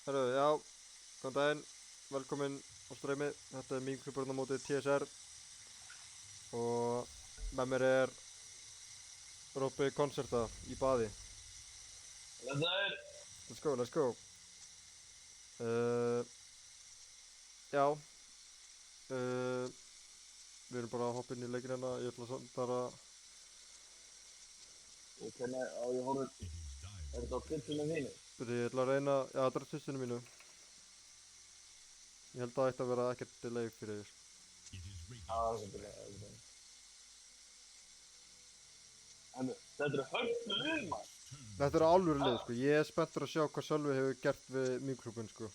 Herru, já, góðan daginn, velkomin á streymið. Þetta er mín klubburinn á móti TSR og með mér er Róbbi Konserta í baði. Blessaður. Let's go, let's go. Uh, já, við erum bara að hoppa inn í leikinn hérna. Ég ætla samt bara, Og hvernig á ég horfður, er þetta á tipsinu mínu? ég ætla að reyna, já þetta er tvistinu mínu. Ég held að það ætti að vera ekkert delay fyrir þér. Já, það er byrjað. En þetta eru hörðu lið, maður. Þetta er alvöru lið, sko. Ég er spenntur að sjá hvað Sölvi hefur gert við mín klubun, sko.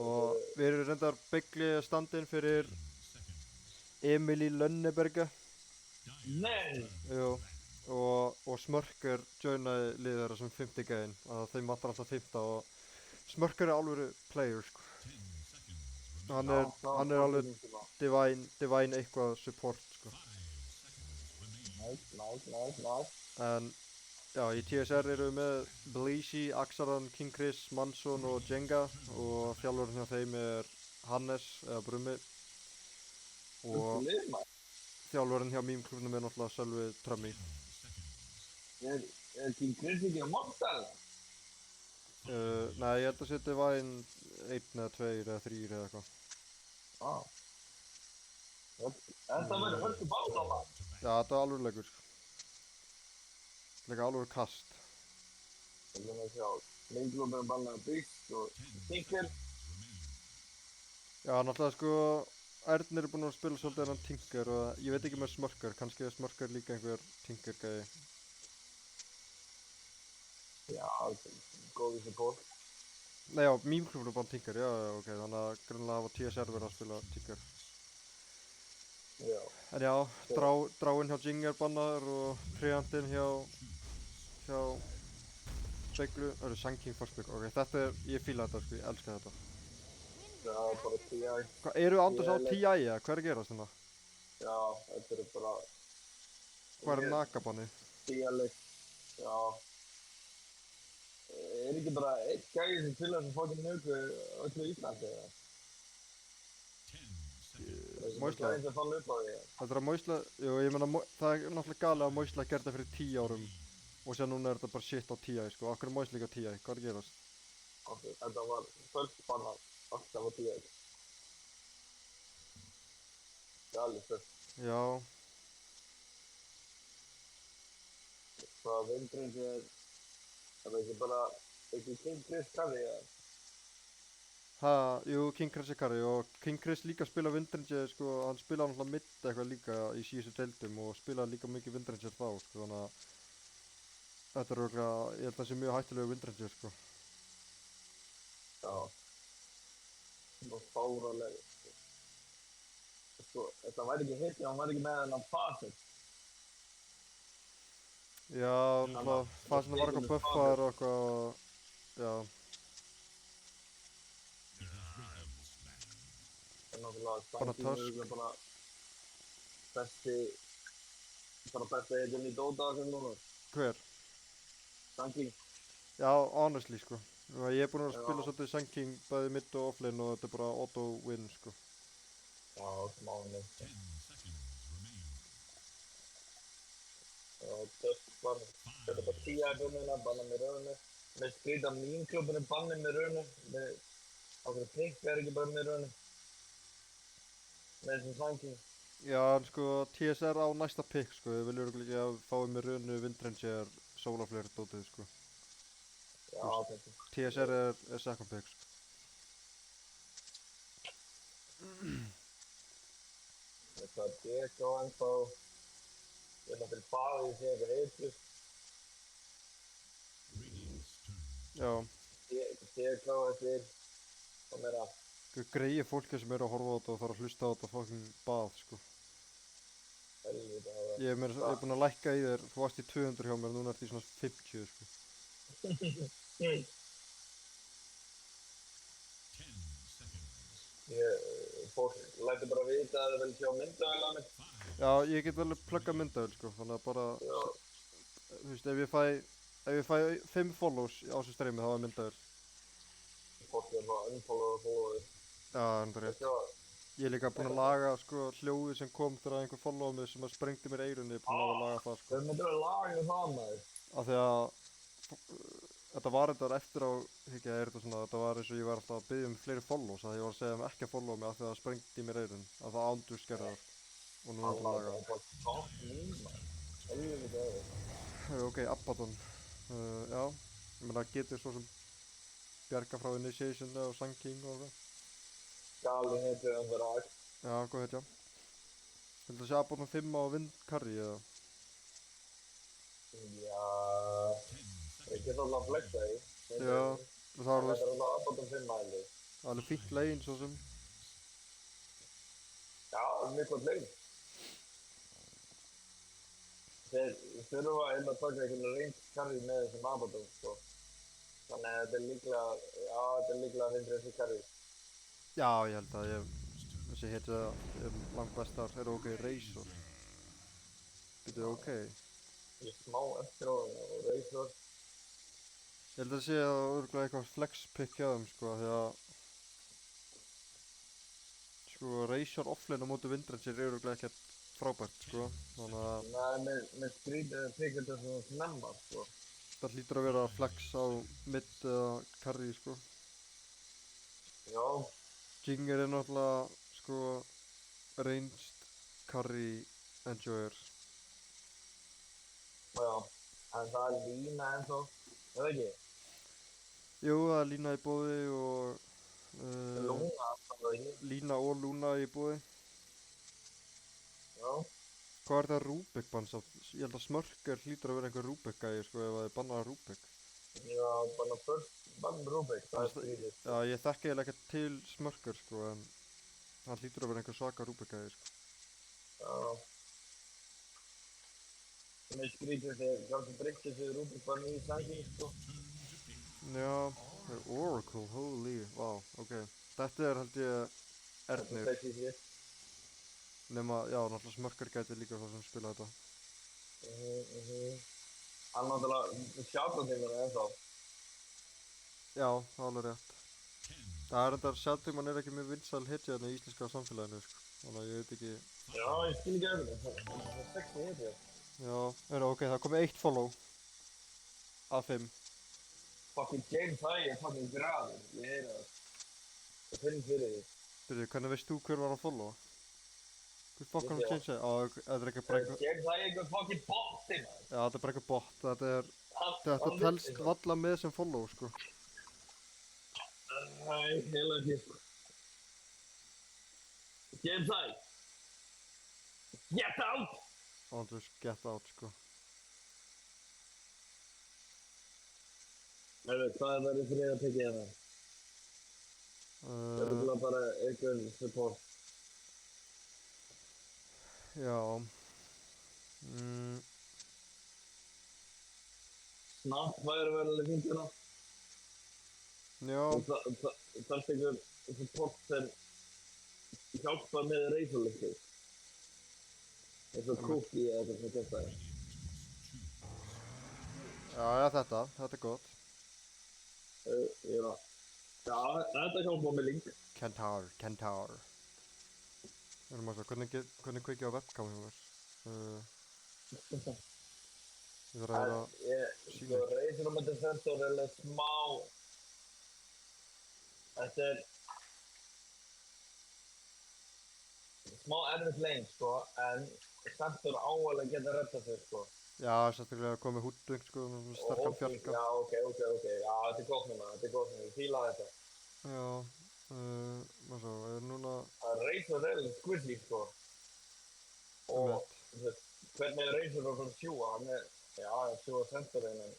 Og við erum reyndar byggli standinn fyrir Emilí Lönneberga. Nei! Jú, og Smörker joinaði liðið þeirra sem 50 gæðin, að þeim vantar alltaf 50 og Smörker er alvöru player, sko. Hann er alveg divine eitthvað support, sko. Nice. En já, í TSR eru við með Blísi, Axaran, King Chris, Mansson og Jenga og þjálfurinn hjá þeim er Hannes eða Brummi Hörðu og lið, maður. þjálfurinn hjá mím-klubnum er náttúrulega Sölvi Trömmi. Er King Chris ekki á monstæðina? Nei, ég held að sé Divine 1 eða 2 eða 3 eða eitthvað. Já. Þetta verður hörðu báta, maður. Já, þetta er alveg leikur, sko. Leika alveg kast. Það er að sjá. Leikklubburinn bannaði Byggt og Tinker. Já, náttúrulega sko, Ernir er búinn að spila svolítið hennan Tinker og ég veit ekki með Smörker, kannski er Smörker líka einhver Tinker gæði. Já, góði support. Nei, já, mím-klubnum er bara Tinker, já, ok, þannig að grunnlega hafa TSR verið að spila Tinker. Já. En já, dráinn hjá Jing er bannaður og Triantinn hjá Beglu, það eru Sanking Forsbygg, ok, þetta er, ég fíla þetta sko, ég elska þetta. Það er bara TI. Hvað, eru Anders á TI eða, hvað er að gerast hérna? Já, þetta er bara Hvað er Nakabanni? TI-leik. Já. Er ekki bara einn gæði sem til þess að fókinn nöku öllu Íslandi eða? Moisla. Það er að falla upp á því. Þetta er að Moisla, jú, ég meina, það er náttúrulega galið að Moisla gerði þetta fyrir 10 árum og sér núna er þetta bara shit á TI sko, okkur er Moisla líka TI, hvað er að gerast? Þetta var fullt bannað alltaf á TI. Það er alveg fullt. Já, Það vindrindi er ekki bara ekki King Chris Carri eða? jú, King Chris er karri og King Chris líka spila Vindringi sko, hann spila náttúrulega mitt eitthvað líka í síðustu deildum og spila líka mikið Vindringi þá sko, þannig að þetta er örugglega, ég held að það sé mjög hættulegu Vindringi sko. Já. Það var fáraleg. Sko, þetta væri ekki hitt ef hann væri ekki með þennan facet. Já, náttúrulega, það sem var eitthvað buffaður og eitthvað, já, Það er náttúrulega Bara Stanky Tusk. er bara besti heitin í Dota sem núna. hver? Stanky. Já, honestly sko, ég er búinn að spila svolítið Sanking bæði mitt og offlane og þetta er bara auto win sko. Já, smáðinni. Og Tusk bara, þetta er bara 10 bannina, banna með rauninu. Með skrýta mín-klubinu banni með rauninu. Með okkur Pink er ekki bara með rauninu. Með þessum Stanky. Já, en sko, TSR á næsta pick sko, við viljum örugglega ekki að fáið með raunu Vindranger Solarflare dótið sko. Já, þetta. TSR er second pick sko. Þetta er DK ennþá. Ég er náttúrulega baðið í sig eitthvað heitlust. Já, DK eftir og meira. greið fólki sem eru að horfa á þetta og þarf að hlusta á þetta fucking bað sko. Helvita það var. Ég er búinn að lækka í þér, þú varst í 200 hjá mér, núna ert í svona 50 sko. Fólk lætur bara vita að það vil sjá myndavél á mig. Já, ég get vel pluggað myndavél sko, þannig að bara, Já. þú veist, ef ég fæ 5 follows á þessu streymi þá er myndavél. fólk er bara unfollow og follow. Já, það er rétt. Ég er líka búinn að laga sko hljóðið sem kom þegar einhver followaði mig sem að sprengdi mér eyrunni, búinn að laga það sko. Hvernig myndir að laga það maður? Af því að þetta var þetta eftir á, higgja, er þetta svona, þetta var eins og ég var alltaf að biðja fleiri follows, að ég var að segja ekki að followa mig af því að það sprengdi í mér eyrun, að það ándur skerðar og nú er þetta að laga. Það er bara gátt Ok, Abaddon. Já, ég meina getur svo sem bjarga frá Initiation og Sun King og eitthvað. Gali heitir hann fyrir allt. Já, góð hetja. Heldur það sé Abaddon 5 á Wind Curry eða? Já, ekki svolítið að flexa því. Já, það var alveg, Það er alveg Abaddon 5 mæli. alveg fínt legin svo sem. Já, það er mjög gott leið. Þeir þurfa að taka einhvern reynd karri með þessum Abaddon, sko. Þannig að þetta er líklega, já, þetta er líklega að finna þessi karri. Já, ég held að þessi hetja er langt bestar, er ok Razor. Býtu ok. Ég er smá eftir á það og Razor. Ég held að sé að örgulega eitthvað flex pick hjá þeim sko, því að sko Razor offlane á móti Windrancer er örgulega ekkert frábært sko, þannig að Nei, með skrítið pikir þetta svona snemma, sko. það hlýtur að vera flex á mid eða carry sko. Já, Jinger er náttúrulega sko ranged carry enjoyer. já. En það er lína ennþá, er það ekki? Jú, það er Lína í boði og Lúna, það er ekki? Lína og Lúna í boði. Já. Hvað er það Rubik bann samt? Ég held að Smörker hlýtur að vera einhver Rubik gæi sko ef það er bannað Rubik. Já, bara först bann Rubik, það er skrítið. Já, ég þekki eiginlega ekkert til Smörker sko en hann hlýtur að vera einhver svaka Rubik gæi sko. Já. Með skrítið þegar kannski breytti sig Rubik bann í sangin, sko. Já, það er Oracle, holy, wow, ok. Þetta er held ég Ernir, Þessi sér. nema, já, náttúrulega Smörker gæti líka það sem spila þetta. Hann náttúrulega sjálfum til mér ennþá. Já, það er alveg rétt. Það er endar, Shadowman er ekki mjög vinsæl hetja hérna í íslenska samfélaginu sko, þannig að ég veit ekki. Já, ég skil ekki öfnir, það er sexy hetja. Já, ok, það komið 1 follow af 5. Fucking James High er fucking graður, ég heyra það. Ég finn fyrir því. Byrju, hvernig veist þú hver var að followa? Hver fokkan Ég að sé change það? Þetta er ekki bara einhver, James High er einhver fucking botti, maður. já, þetta er bara einhver bot, þetta Hann telst vissi það. valla með sem follow, sko. Æ, heila ekki, sko. James High. Get out! On just get out, sko. Hvað er það í þriða pikkið hérna? Það er bara einhver support. Já. Snart væri vel alveg fínt hérna. Já, Það er einhver support sem hjálpar með reysulöftu. Eins og Cookie eða eitthvað sem þetta er. já, þetta er gott. Já, þetta hjálpar með link. Kentaur. Erum að sjá, hvernig kveiki á webcam hjá mér? Ég þarf að vera Sko, reysulöftu sensor er alveg smá. Þetta er smá erfitt lane, sko, en sensor áalveg geta redda sig, sko. já, sérstaklega að koma með húddung, sko, með sterkan fjarka. Já, ok. Já, þetta er gott núna, ég fíla þetta. Já, maður svo, er núna, Það Razor er squishy, sko. Og Einmitt. þú veist, hvernig er Razor að sjúga? Hann er, já, að sjúga sensorinn, en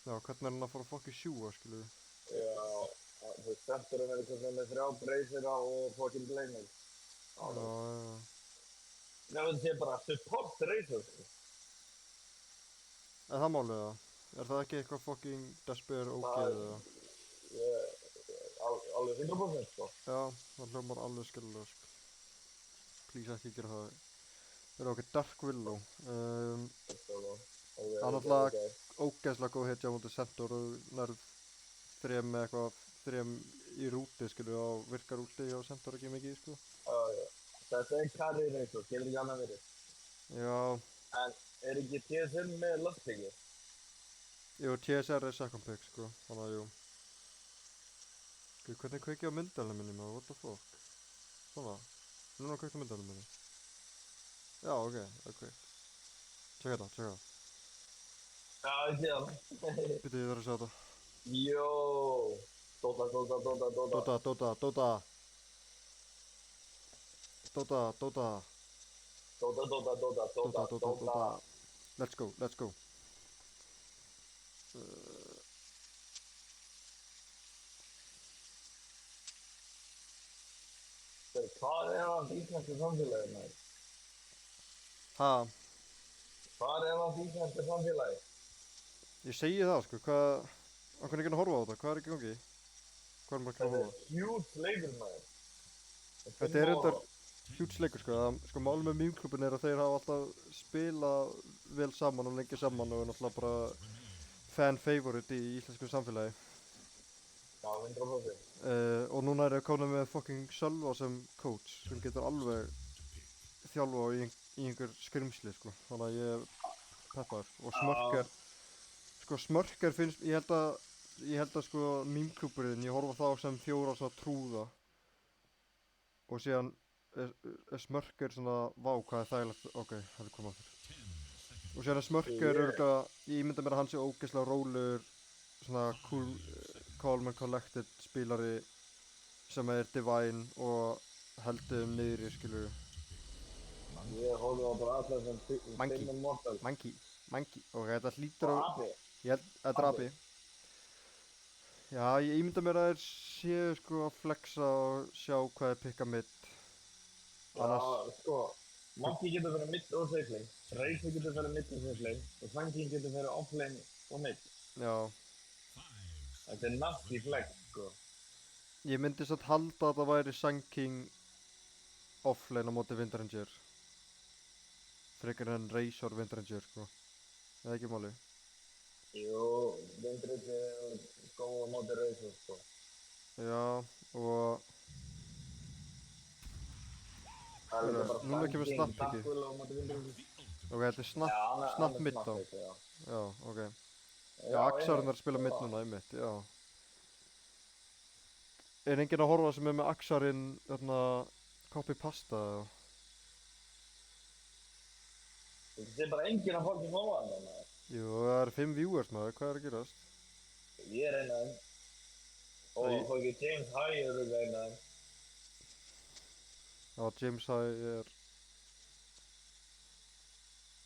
já, hvernig er hann að fara að fokki sjúga, skilur við? já, þú veist, sensorinn er eitthvað með 3 Razora og fucking Blamer. Já. Nefnum sé bara support Razor, sko. Er það málið það? Er það ekki eitthvað fucking Despair ógeð eða? Alveg 100%, sko. Já, það hljómar alveg skiljulega, sko. Please ekki gera það. Það er okkur Dark Willow. Það er náttúrulega ógeðslega góð hetja á móti Centaur og nærð þrem með eitthvað, þrem í rúti, skilur, á virkar rúti hjá Centaur ekki mikið, sko. Já. Þetta carry Razor, getur ekki annað verið. Já, En ekki TSM með loftpiki? jú, TSR er second pick, sko, þannig að jú. Guð, hvernig kveiki á myndalinn minni maður, what the fuck? Svona, núna kveikt á myndalinn minni. Já, ok, ok. Tjekka þetta. Já, ég sé hann. Býtu, ég þarf að sjá þetta. Jó. Dota. Dota. Let's go. Hvað hans íslenska samfélagi, maður? Ha, Hvað hans íslenska samfélagi? ég segi það, sko, hvað, á hvernig ekki að horfa á þetta, hvað er ekki í gangi? Hvað er maður ekki að Þetta horfa? huge leikur, maður. Þetta er reyndar hjúts leikur, sko, sko málum með mýmklubin er að þeir hafa alltaf spilað vel saman og lengi saman og er náttúrulega bara fan favorite í íslensku samfélagi. Já, 100%. Og núna er ég komin með fucking Sölva sem coach sem getur alveg þjálfa í einhver skrimsli, sko, þannig að ég er peppaður. Og Smörker finnst, ég held að sko mýmklúburinn, ég horfa þá sem fjóra svona trúða og síðan er Smörker svona, vá hvað er þægilegt, ok, það er komið aftur. Og síðan er Smörker örgulega, ég mynda mér að hann sé ógeðslega rólegur, svona cool, calm and collected spílari sem er divine og heldur niðri, skilur. Ég horfði á bara allar sem finnum mortal. Manki, ok, þetta hlýtur á, Og api. þetta er api. Já, ég ímynda mér að þeir séu sko að flexa og sjá hvað er pikka mitt. Já, sko, Monkey getur verið mitt og safe lane, Razor getur verið mitt og safe lane og Sunking getur verið off lane og mitt. Já, Þetta er nasty flex, sko. ég myndi satt halda að það væri Sunking offlane á móti Windranger. Frekar en Razor Windranger, sko. Það er ekki máli. Jú, Vindrið er góð á móti Razor, sko. Já, og Það er líka bara núna kemur Sunking, snapp ekki. Darkwill á móti Vindrið. ok, þetta er snapp mitt á. Já, Já, ok. Já, Axarinn er að spila mitt núna, einmitt, já. Er enginn að horfa sem er með Axarinn, þarna, copy pasta eða? Þetta er bara enginn að fólki móa hann, maður. Jú, það eru 5 viewers maður, hvað er að gerast? Ég er einn af þeim. Og fólki James High er líka einn af þeim. Já, James High er...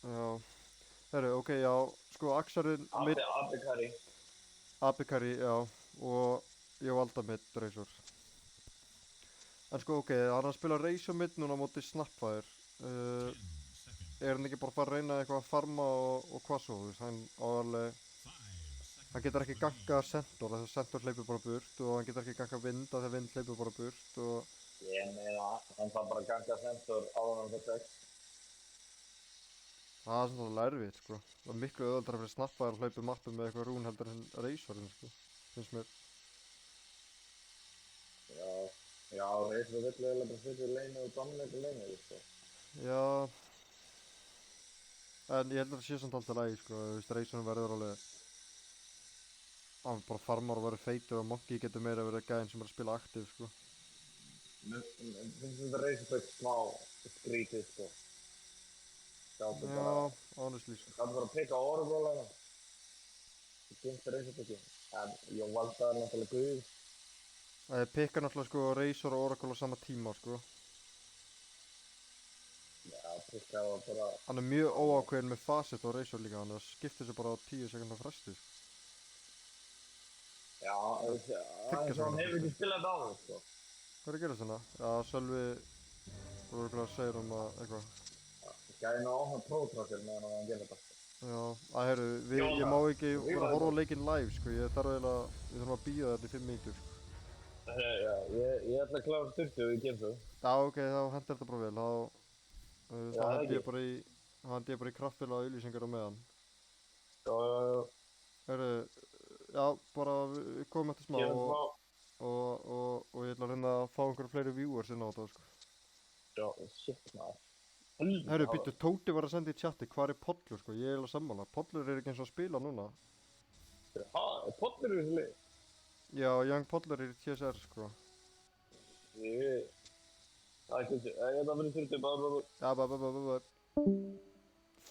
Já. Herru, ok, já, sko Axarinn mitt... Abikari. Abikari, já, og ég valda mitt Razor. En sko, ok, hann er að spila Razor mitt núna á móti Snapfire. Er hann ekki bara að fara að reyna eitthvað að farma og hvað svo, þú veist, hann áðarlega... Hann getur ekki ganga Centaur, þess að Centaur hleypur bara burt og hann getur ekki ganga Vind, af því að Vind hleypur bara burt og... Ég meina, hann þarf bara að ganga Centaur áður en það text. Það er svona erfitt, sko. Það er miklu auðvöldar fyrir Snapfire að hlaupa mappum með eitthvað rún heldur en Razorinn, sko. Finnst mér. Já, Razor vill eiginlega bara setja í leinu og dominate í leinu, sko. Já... En ég held að það sé samt alltaf lægi, sko. Þú veist, Razorinn verður alveg... Hann bara farmar og verður feitur og Monkey getur meira verið gæðin sem er að spila aktiv, sko. Finnst þetta Razor fekk smá skrítið, sko. Gáttu bara... Já, honestly, sko. Gáttu bara að pikka orðbólana. Það kynnt Razor ekki. En ég valda það náttúrulega guð. Það pikka náttúrulega, sko, Razor og Oracle á sama tíma, sko. Já, pikka það bara... Hann er mjög óákveðin með facet á Razor líka, hann skiptir sér bara á 10 sekundar fresti, sko. Já, eins og hann hefur ekki spilað þetta áður, sko. Hvað er að gera svona? Já, Sölvi Oracle segir að eitthvað. Gæði nú áfram prótrakkir meðan hann gerir þetta. Já, heyrðu, ég má ekki vera að horfa á leikinn live, sko, ég þarf eiginlega, við þurfum að bíða þetta í 5 mínútur, sko. Já, ég ætla að klára styrtu og ég kem svo. Já, ok, þá hendur þetta bara vel, þá hendi ég bara í kraftfélag auðlýsingar á meðan. Já. Heyrðu, já, bara við komum eftir smá Kemur smá. og ég ætla að reyna að fá einhverja fleiri viewers inn á þetta, sko. Já, shit maður. Helviti Herru, hafa. býttu, Tóti var að senda í chati, hvar er Pollur, sko, ég er alveg sammála. Pollur er ekki eins og að spila núna. Ha, er Potter í þessu lið? Já, Young Pollur er í TSR, sko. Ég... Það er ekki, ég ætla að vera þurfti bara. Já,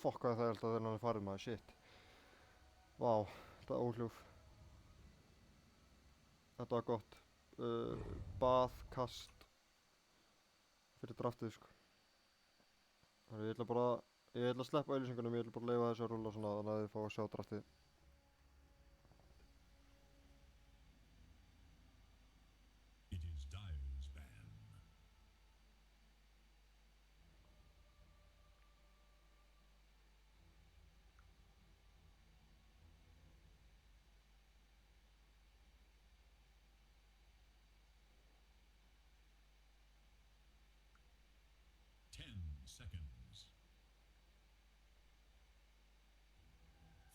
fokk hvað það er alltaf þegar hann er farið maður, shit. Vá, þetta er óhljúf. Þetta var gott. Bað, kast fyrir draftið, sko. Þannig ég ætla að sleppa auðlýsingunum, ég ætla bara að leifa þessu að rúlla svona þannig að þið fá að sjá draftið. It is Dyer's van. Ten seconds.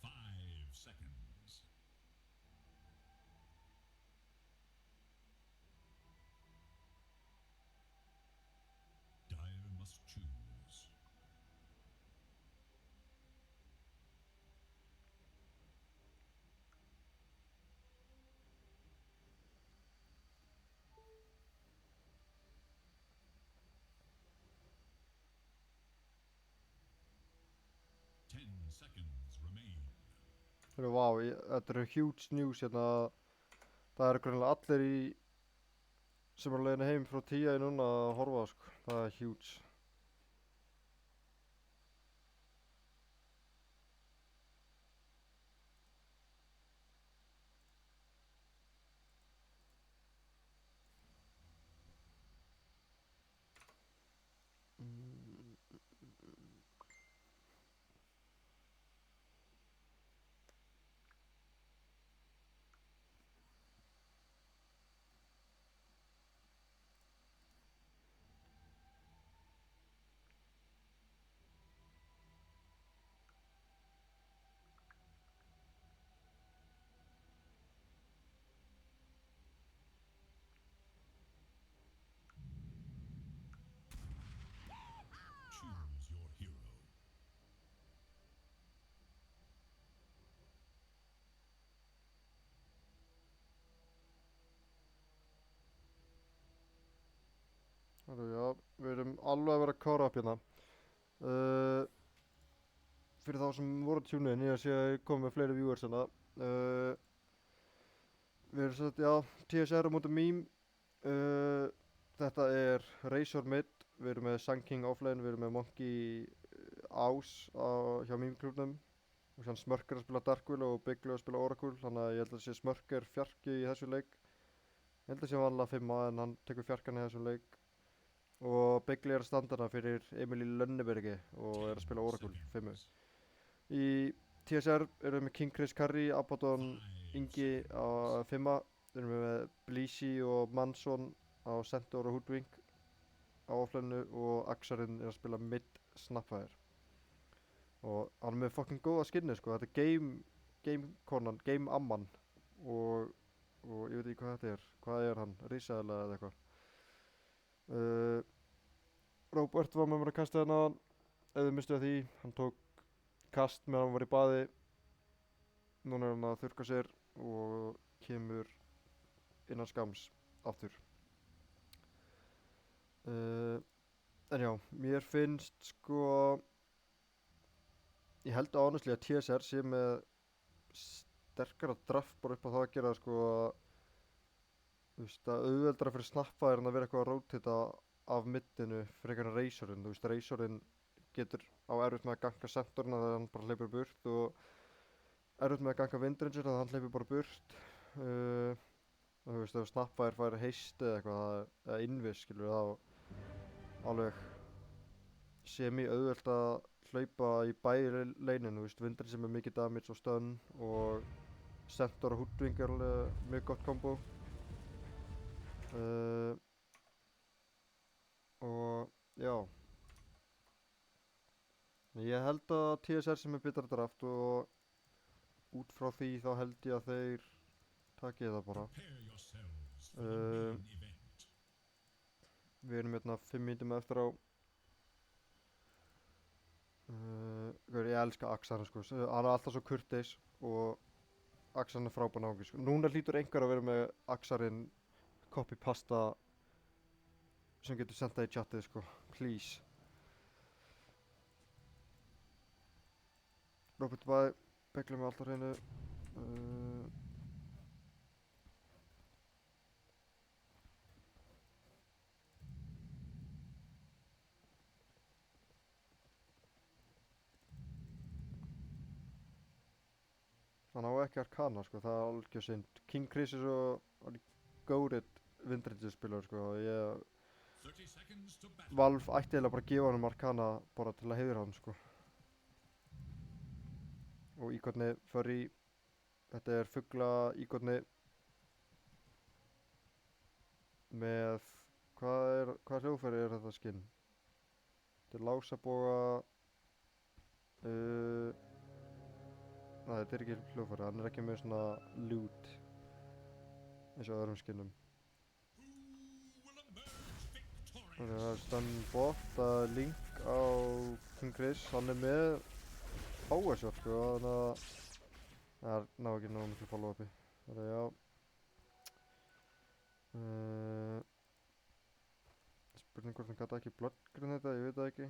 5 seconds. Dyer must choose. Ten seconds remain. Vá, þetta eru huge news hérna. Það eru greinilega allir sem eru á leiðinni heim frá TI núna að horfa, sko. Það er huge. Choose your hero. Herru, já, við erum alveg að vera að klára upp hérna. Fyrir þá sem voru að tjúna inn, ég sé að ég kom með fleiri viewers hérna. Við erum sett, já, TSR á móti mím. Þetta er Razor mid, við erum með Sun King offlane, við erum með Monkey Ás hjá mím-klubnum. Og þannig Smörker að spila Darkwill og Biglu að spila Oracle, þannig að ég held að sé Smörker fjarki í þessu leik. Ég held að sé vanlega 5 en hann tekur fjarkan í þessu leik. Og Bigli er að standa hana fyrir Emil í Lönnebergi og er að spila Oracle 5. Í TSR erum við með King Chris Curry, Abaddon, Ingi á 5. Við erum með Blísi og Manson á Centaur og Hoodwink á offlanu og Axarinn er að spila mid Snapfire. Og hann er með fucking góða skinni, sko. Þetta er game konan, game amman og ég veit ekki hvað þetta er. Hvað er hann? Risaðilega eða eitthvað. Robert var með mér að kasta hérna áðan, ef þið mistuð því. Hann tók kast meðan hann var í baði. Núna er hann að þurrka sér og kemur innan skams aftur. En já, mér finnst sko, ég held honestly að TSR sé með sterkara draft bara upp á það að gera, sko, þú veist, að auðveldara fyrir Snapfire en að vera eitthvað að rótita af middinu frekar en Razorinn. Þú veist, Razorinn getur á erfitt með að ganga Centaurinn að hann bara hleypur burt og erfitt með að ganga Windranger að hann hleypur bara burt. Og þú veist, ef Snapfire fær haste eða eitthvað, eða invis, skilur, þá alveg semi-auðvelt að hlaupa í bæði leinin, þú veist, Windranger sem er mikið damage og stun og Centaur og Hoodwink er alveg mjög gott kombo. Og já, ég held að TSR sem er betra draft og út frá því þá held ég að þeir takið það bara. Prepare yourselves for the Um, main event. Við erum hérna 5 mínútum eftir á. Ég elska Axarinn sko, hann er alltaf svo kurteis og Axarinn er frábær náungi sko. Núna hlýtur einhver að vera með Axarinn copy-pasta sem getur sendað í chatið sko, please. Robert Bæ, beglum með alltaf hreinu. Hann á ekki Arcana sko, það er algjör synd. King Chris er svo góðið vindrættisspilari sko og 30 seconds to battle. Valve ætti eiginlega bara að gefa honum Arcana bara til að heiðra hann sko. Og íkorni furry, þetta er fugla íkorni með, hvað hljóðfæri er þetta skinn? Þetta er lásaboga, þetta er ekki hljóðfæri, hann er ekki með svona loot eins og öðrum skinnum. Who will emerge victorious? Það er stann bot að link á King Chris, hann er með powershot sko, þannig að það ná ekki náðu miklu follow-upi. Þannig já. Spurning hvort hann gata ekki bloodgrinn þetta, ég veit það ekki.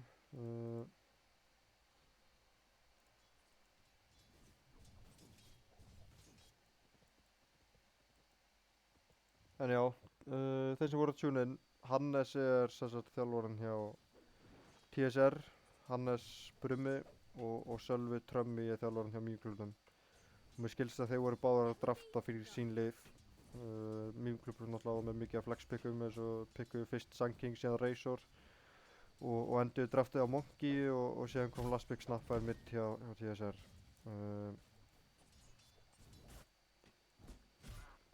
En já, þeir sem voru að tune in, Hannes er sem sagt þjálfarinn hjá TSR, Hannes Brumi og Sölvi Trömmi er þjálfarinn hjá Mýmklubnum. Mér skilst að þeir voru báðar að drafta fyrir sín lið. Mýmklubnum náttúrulega með mikið af flexpickum eins og pikkuðu fyrst Sun King, síðan Razor og enduðu draftið á Monkey og síðan kom last pick Snapfire mitt hjá TSR.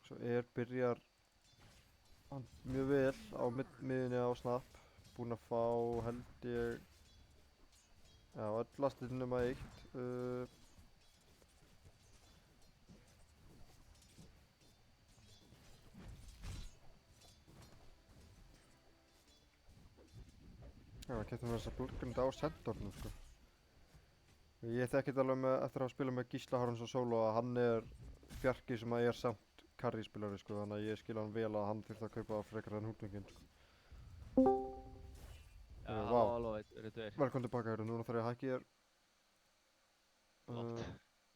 Svo byrjar hann mjög vel á miðunni á Snap, búinn að fá held ég öll lastið nema 1. Já, keftum við þessa blurgrunda á Sentornum sko. Ég þekkit alveg eftir að spila með Gísla Harons og Solo að hann er fjarki sem að er samt carry spilari sko, þannig að ég skil hann vel að hann þurfti að kaupa frekar en húnlingin sko. Já, Vá. halló, eru tveir. Velkomin tilbaka hérna, núna þarf ég að hækki þér. Flott.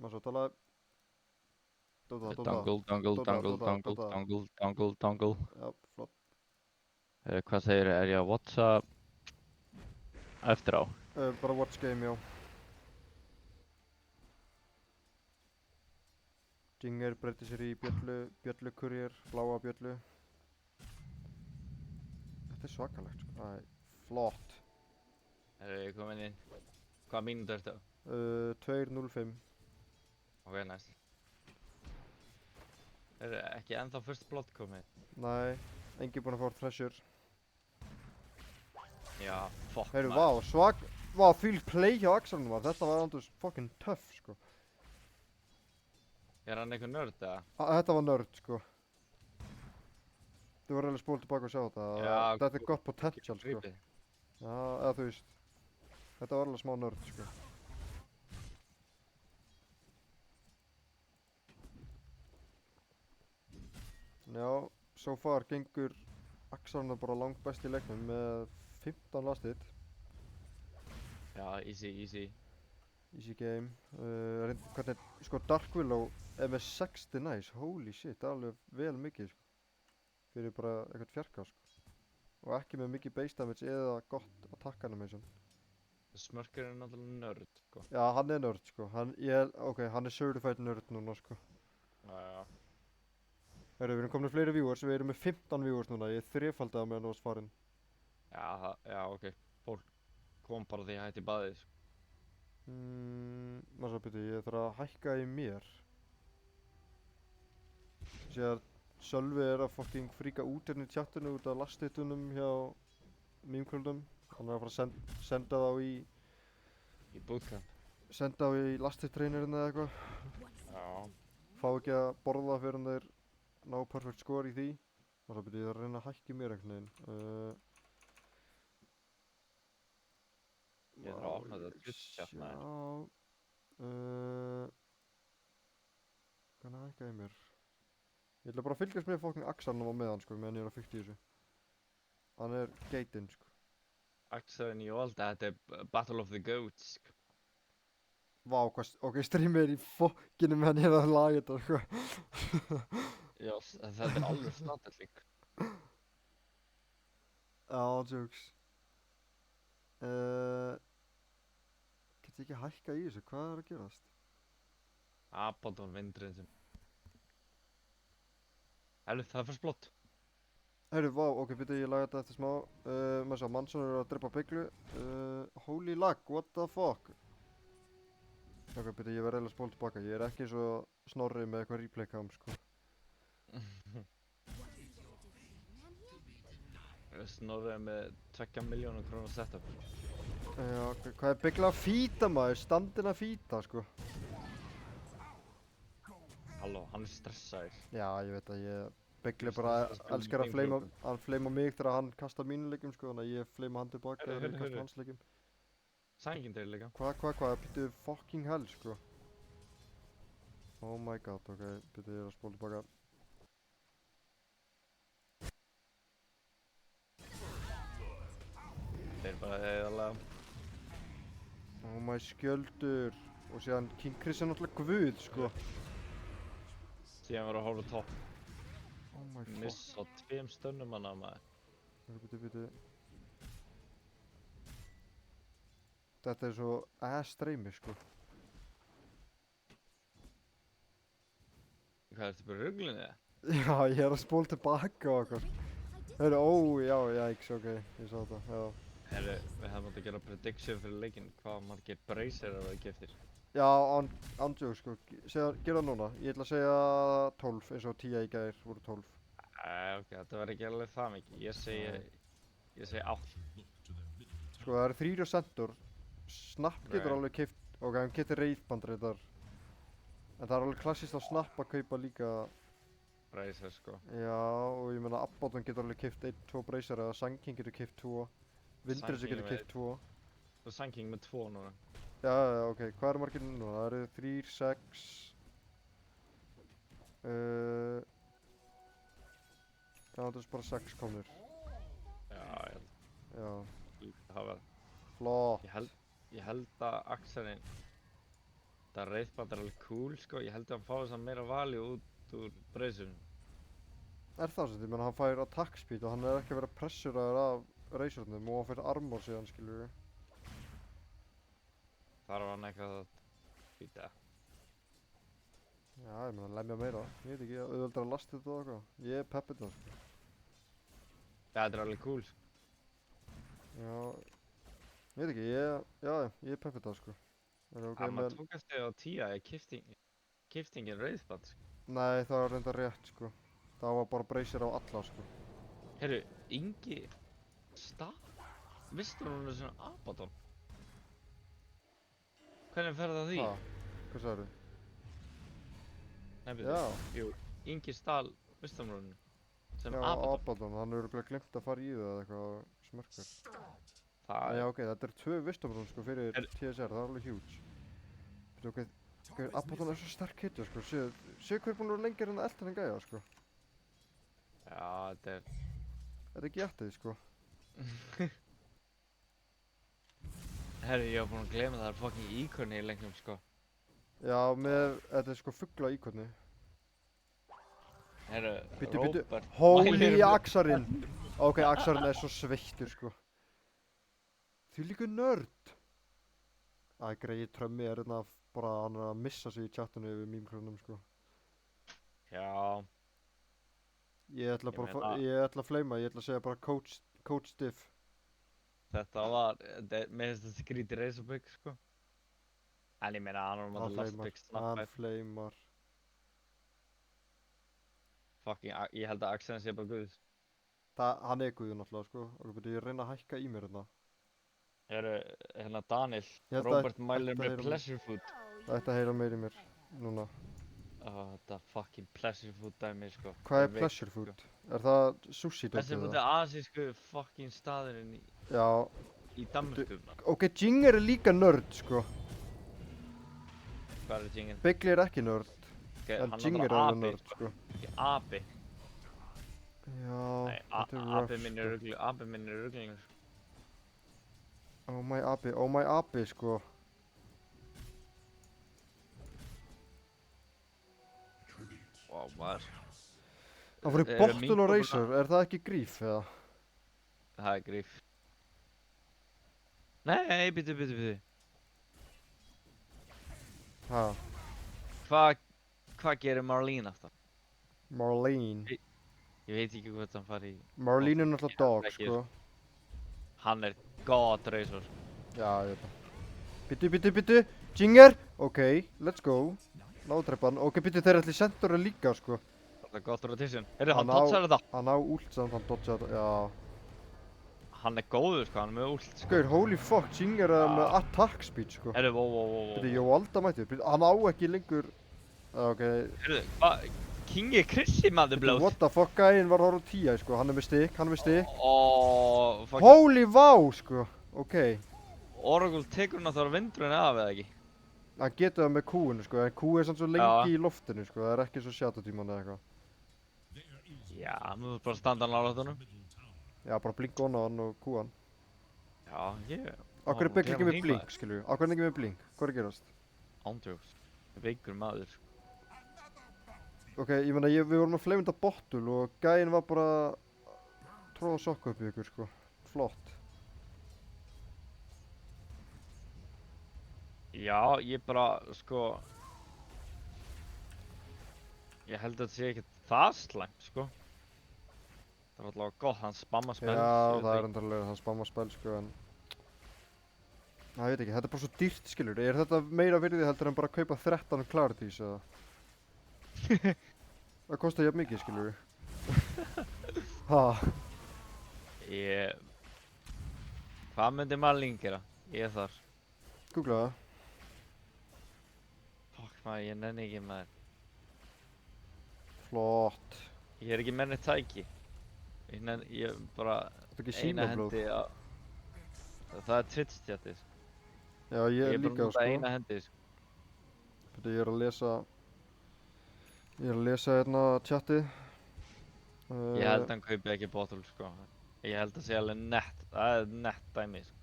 Maður svo talaði. Dota. Dongle. Já, flott. Hvað segir, er ég að WhatsApp eftir á? Bara watch game, já. Jinger breytir sér í bjöllu courier, bláa bjöllu. Þetta er svakalegt sko. Flott. Erum við komin inn? Hvað mínútu ertu á? 2:05. Ok, næst. Er ekki ennþá first blood komið? Nei, engin búinn að fá treasure. Já, fuck Heyrðu, maður. vá, fylg play hjá Axelnum var. Þetta var andurs fucking tough sko. Er hann einhver nörd eða? Þetta var nörd sko. Þú verður alveg að spóla tilbaka og sjá þetta. Já, Þetta er gott potential sko. Creepy. Já, eða þú veist. Þetta var alveg smá nörd sko. Já, so far gengur Axelnum bara langt best í leiknum með 15 lastið. Já, easy. Easy game. Hvernig, sko Dark Willow er með 60 nice, holy shit, það er alveg vel mikið sko. Fyrir bara eitthvað fjarka sko. Og ekki með mikið base damage eða gott attack animation. Smörkur er náttúrulega nörd, sko. Já, hann er nörd sko, hann er certified nörd núna sko. Já. Herru, við erum komin með fleiri viewers, við erum með 15 viewers núna, ég þrefaldaði meðan þú varst farinn. Já, ok. Fólk kom bara því að hætti baðið, sko. Maður svo byrju, ég þarf að hækka í mér. Sér að Sölvi er að fucking fríka út hérna í chatinu út af last-hitunum hjá Mýmklubnum. Hann er að fara að senda þá í Bootcamp. Senda þá í last-hit trainerinn eða eitthvað. Já. Fá ekki að borða fyrir hann þeir ná perfect score í því. Og það byrja ég að reyna að hækka í mér einhvern veginn. Ég þarf að opna þetta Twitch chat maður. Hvernig hækka ég mér? Ég ætla bara að fylgjast með fokking Axarnum á meðan sko, meðan ég er að fykta í þessu. Hann er geitinn sko. Axel í Olda, þetta er Battle of the Goats. Vá, hvað, ok, streamið er í fokkinu meðan ég er að laga þetta sko. Já, þetta er alveg snattelling. Já, jokes. Get ég ekki hækka í þessu, hvað er að gerast? Abaddon vindurinn sem... Helvið, það er fyrst blott. Heyrðu, vá, ok, byrju, ég laga þetta eftir smá. Maður sjá, Manson er að drepa bygglu. Holy lag, what the fuck? Ok, byrju, ég verð eiginlega að spóla tilbaka. Ég er ekki eins og Snorri með eitthvað replay cam, sko. Snorrið með 2 milljónum krónar setup. Já, ok, hvað er byggla að fýta maður? Standin að fýta, sko. Halló, hann er stressaður. Já, ég veit að byggli bara elskar að hann fleima mig þegar hann kastar mínu leikjum, sko. Þannig að ég fleima hann tilbaka þegar ég kasta hans leikjum. Sængin til líka. Hvað, byrju fucking hell, sko. Oh my god, ok, byrju, ég er að spóla tilbaka. Þeir bara eðalega. Oh my skjöldur. Og síðan King Chris er náttúrulega guð, sko. Síðan var að hóra topp. Oh my fuck. Missa 2 stönnum hana maður. Bíddu. Þetta er svo streymi, sko. Hvað ertu bara ruglinu það? Já, ég er að spóla tilbaka og eitthvað. Heyrðu, já, jæks, ok, ég sá þetta, já. Herru, við hefum átt að gera prediction fyrir leikinn. Hvað margir bracer eru það giftir? Já, andjók, sko, gera það núna. Ég ætla að segja 12, eins og 10 í gær voru 12. Ok, þetta verður ekki alveg það mikið. Ég segi 8. Sko, það eru 3 center. Snapp getur alveg keypt, ok, hann getur reyðband reyndar. En það er alveg klassískt á Snapp að kaupa líka. Bracer, sko. Já, og ég meina Abaddon getur alveg keypt 1-2 bracer eða Sangking getur keypt 2. Vindrisi getur keypt 2. Og Sangking með 2 núna. Já, ok, hvað eru margir núna? Það eru 3, 6... Já, það er bara 6 komnir. Já, ég held Já, það var. flott. Ég held að Axelinn, það reyðband er alveg cool, sko. Ég held að hann fái þess að meira value út úr bracerinn. Er það sem, ég meina hann fær attack speed og hann er ekki að vera pressuraður af racerunum og hann fær armor síðan, skilur við. Þar var hann eitthvað að býta. Já, ég meina lemja meira. Ég veit ekki, auðvitað að lasta þetta og eitthvað. Ég er peppið það, sko. Já, þetta er alveg cool, sko. Já, ég veit ekki, ég er peppið það, sko. Er ok Maður með... tók eftir á 10 að kiftingin rauðband, sko. Nei, það var reyndar rétt, sko. Það var bara bracer á alla, sko. Herru, Ingi Stað? Vistur hún er svona Abaddon? Hvernig fer það því? Ha, hvað sagði? Nei, Já, Jú, Ingi Stað vistamrúninu. Sem já, Abaddon. Abaddon, hann hefur örugglega gleymt að fara í það eða eitthvað smörkur. Það Já, ok, þetta er 2 vistamrún, sko, fyrir TSR, það er alveg huge. Veitu, ok, Abaddon er svo sterk hittja, sko, séu hver búinn að vera lengir en að elta hann gæja, sko. Já, þetta er... Þetta er getið, sko. Herru, ég var búinn að gleyma það er fucking íkonni í lengnum, sko. Já, þetta er sko fugla íkonni. Herru, Bíddu, Róbert holy mælir með- Axarinn! Ok, Axarinn er svo sveittur, sko. Því líka nörd! Æ, greið Trömmi er hérna bara, hann er að missa sig í chatinu yfir mýmklunum, sko. Já, Ég ætla Ég bara meina- ég ætla að fleima, ég ætla að segja bara Coach Diff. þetta var... Mér finnst þetta skrítið Razorback, sko. En ég meina, hann var með last pick Hann snappið. fleimar. Fucking, ég held að Axelinn sé bara guð. Hann er guður náttúrulega, sko. Ok, byrju, ég reyna að hækka í mér hérna. Herru, hérna Daniel, Ég held að Róbert mælir þetta með heyra mig. pleasure food. Það ætti að heyra meir í mér, núna. Þetta fucking pleasure food dæmi, sko. Hvað Ég er veit, pleasure sko. food? Er það sushi Pleasure dótið food það? er asísku fucking staðurinn Já, í Danmörku. ok, Jinger er líka nörd, sko. Hvað er Jingen? Bigli er ekki nörd, Okay, en hann Jinger er bara alveg nörd, sko. Ekki abi. Já, Nei, þetta er abi rough, minn er rugl, abi minn er ruglingur. Oh my abi, sko. Vá, maður. Það fór í Bottle og Razor, er það ekki gríf, eða? Það er gríf. Nei, býtu. Ha, Hvað gerir Marlene aftur? Marlene. Ég veit ekki hvort hann fari í... Marlene er náttúrulega dog, ekki, sko. Hann er god Razor. Já, ég veit það. Byttu, Jinger! Ok, let's go. Náðdrepan, ok, byttu þeir ætli Centaur líka, sko. Það er gott rotation. Heyrðu, hann Hann á- dodgar þetta. Hann á ult samt, hann dodja þetta, já. Hann er góður, sko, hann er með ult, sko. Gauður, holy fuck, Jinger er Já. með attack speed, sko. Heyrðu, wow. Byttu, ég valda mætti, byttu, hann á ekki lengur. Ok, Heyrðu, hvað? Kingi Krissi maður byttu, blóð. what the fuck, gæinn var horf á 10, sko. Hann er með stikk. Ó, fuck. Holy wow, sko. Ok, Oracle tekur hann að það vindurinn af, eða ekki? hann getur það með kúinu, sko. En kú er samt svo Já. lengi í loftinu, sko. Það er ekki svo shadow-tíman eða eitthvað. Já, nú er bara að standa hann á látunum. Já, bara blink on á hann og kú hann. Já, ég... Akkur er byggli ekki með blink, skilju. Akkur er ekki með blink. Hvað er að gerast? Ándjóks. Veikur maður, sko. Ok, ég meina, við vorum að fleimunda Bottle og gæinn var bara tróða sokka upp í ykkur, sko. Flott. Já, ég bara, sko... Ég held að þetta sé ekkert það slæmt, sko. Það er allavega gott, hann spamma spells. Já, það er endarlega, það spamma spell, sko, en... Næ, ég veit ekki, þetta er bara svo dýrt, skiljur. Er þetta meira virði heldur en bara að kaupa 13 Clarities, eða? Það kostar jafn mikið, skiljur. Ha, Ég... Hvað myndi Marlene gera? Ég er þar. googla það. Fuck maður, ég nenni ekki maður. Flott. Ég er ekki með neitt tæki. Ég bara... Þetta er ekki Eina símablóð. hendi á... Það er Twitch-tjatið, sko. Já, ég er Ég er bara líka, að nota sko. eina hendi, sko. Þetta ég er að lesa... Ég er að lesa hérna chatið. Ég held að hann kaupi ekki Bottle, sko. Ég held að sé alveg nett, það er nett dæmi, sko.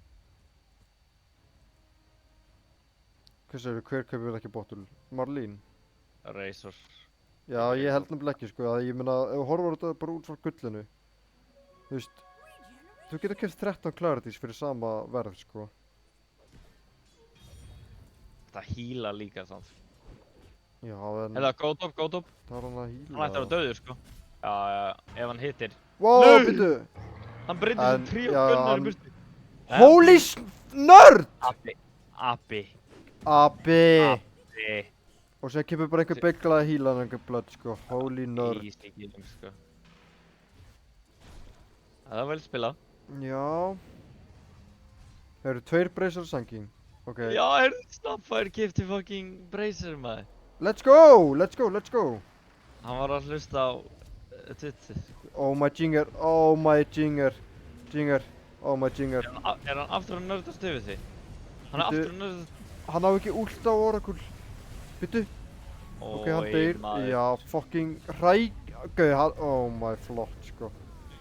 Hvað segirðu, hver kaupir ekki Bottle? Marlene? Razor. Já, ég held nefnilega ekki, sko, að ég meina, ef þú horfir á þetta bara út frá gullinu, þú veist, þú getur keypt 13 Clarities fyrir sama verð, sko. Það híla líka, sant. Já, en Eða, go top. það er hann að hýla. Hann ætti að vera döður, sko. Já, ef hann hittir. Wow, Nei! býttu! Hann breytir En, sem trí já, og gunnar hann- í burtu. Holy nörd! Abi. Abi! Abi. Og sem kemur bara einhver byggla að hýla hann einhver blödd, sko. Holy nörd. Easy game, sko. Það var vel spilað. Já. Það eru 2 Bracer Sanking. Ok. Já, Snapfire kipti fucking Bracer, maður. Let's go! Hann var að hlusta á Twitter. Oh my Jinger. Oh my Jinger. Oh my Jinger. Er hann aftur að nördast yfir því? Hann er Bíddu. aftur að nördast... Hann á ekki ult á Oracle. Byttu. Ok, hann deyr. Já, fucking Gauð, oh my, flott, sko.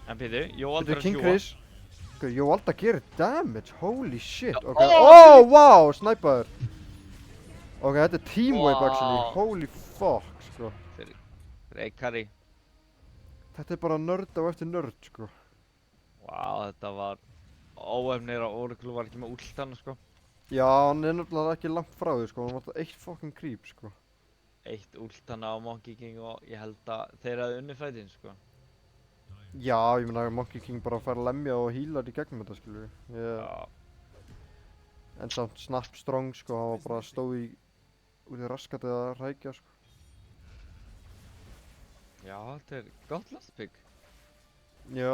En Pítur, Jóald Byttu, er að King sjúa. Chris. Gauð, Jóvalda gerir damage, holy shit. Ok, Oh, wow, snæpaður. Ok, þetta er team wipe actually, Wow. holy fuck, sko. Fyrir Eikari. Þetta er bara nörd á eftir nörd, sko. Vá, þetta var... Óefnir að Oracle var ekki með últana, sko. Já, hann er nefnilega ekki langt frá því, sko. Hann var alltaf eitt fucking creep, sko. Eitt últana á Monkey King og ég held að þeir hafði unnið fætinn, sko. Já, ég meina Monkey King bara fær lemja og healar í gegnum þetta, skilur við. Já. En samt Snap Strong, sko, hann var bara stóð í út í raskatið að rækja, sko. Já, þetta er gott lastbygg. Já.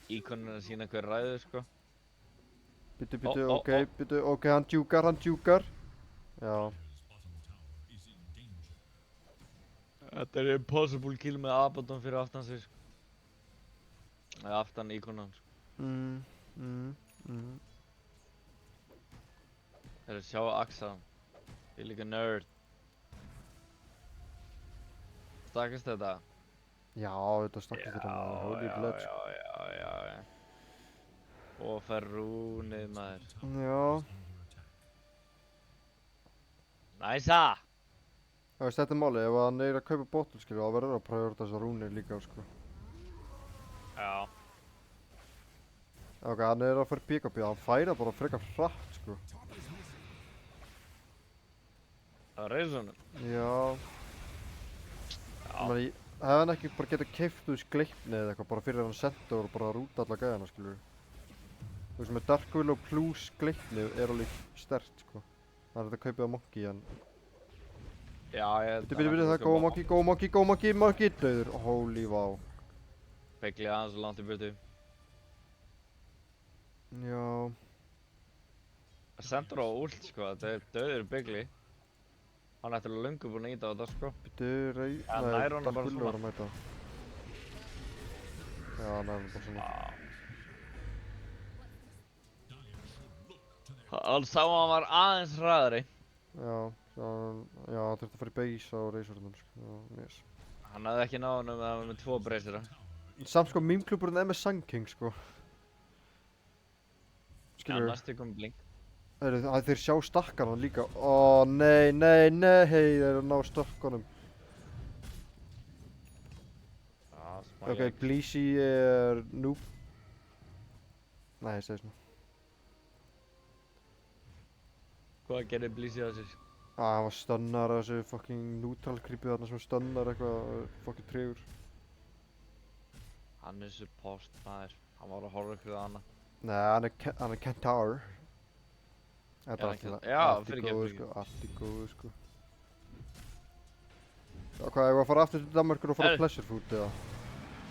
Íkonur að sína hver ræður, sko. Byttu, Ó, ó, ok, hann djúkar. Já, Þetta er impossible kill með Abaddon fyrir aftan sig, sko. Eða aftan íkonan, sko. Þeir sjá Axa. Ég er líka nerd. Stakkast þetta? já, þetta snakkast þetta maður, holy blood, sko. Já. Og fer rúnið, maður. Já, Næsa! þú veist, þetta er málið, ef hann er að kaupa bottle, skilju, þá verður að prioritisa rúnir líka, sko. Já. Ok, hann er að fara BKB, hann færa bara frekar hratt, sko. Það var reysunum. Já, Já. ég hef hann ekki bara getað keypt úr Gleipni eða eitthvað, bara fyrir hann Centaur og bara rúta alla gæðina, skilju. Þú veist, með Dark Willow plus Gleipni er alveg sterkt, sko. Það er þetta kaupið á Monkey, en... Já, ég... Bíddu, það er go Monkey, döður, holy wow. Begli aðeins og langt í burtu. Já, Sendur á ult, sko, þetta er döður Begli. Hann ætti alveg löngu búinn að íta á þetta, sko. bíddu, Ja, nær honum Dark bara Willow er svona. að mæta. Já, nær honum bara svona. Hann sá að hann var aðeins hraðari. Já, hann þurfti að fara í base á Razornum, sko, já, yes. Hann hafði ekki náð honum að hann var með 2 breysira. Samt sko, meme-klúburinn er með Sun King, sko. Já, Skilur, næstu kom blink. þeir sjá stakkarna líka. Ó, nei, þeir eru að ná stakkanum. Já, smá Ok, ég. Bleezy er noob. Nei, ég segi svona. Hvað gerir Blísi á sér? Hann var stunnar að þessu fucking neutral creepið þarna sem stunnar eitthvað fucking tregur. Hann er support, maður. Hann var að horfa ykkur á hana. Nei, hann er Kentaur. Þetta hann er alltaf Já, allt í fyrirgefðu, góðu, fyrirgefðu. sko, allt í góðu, sko. Já, hvað, ég var að fara aftur til Danmarkur og fara Herru. pleasure food, eða?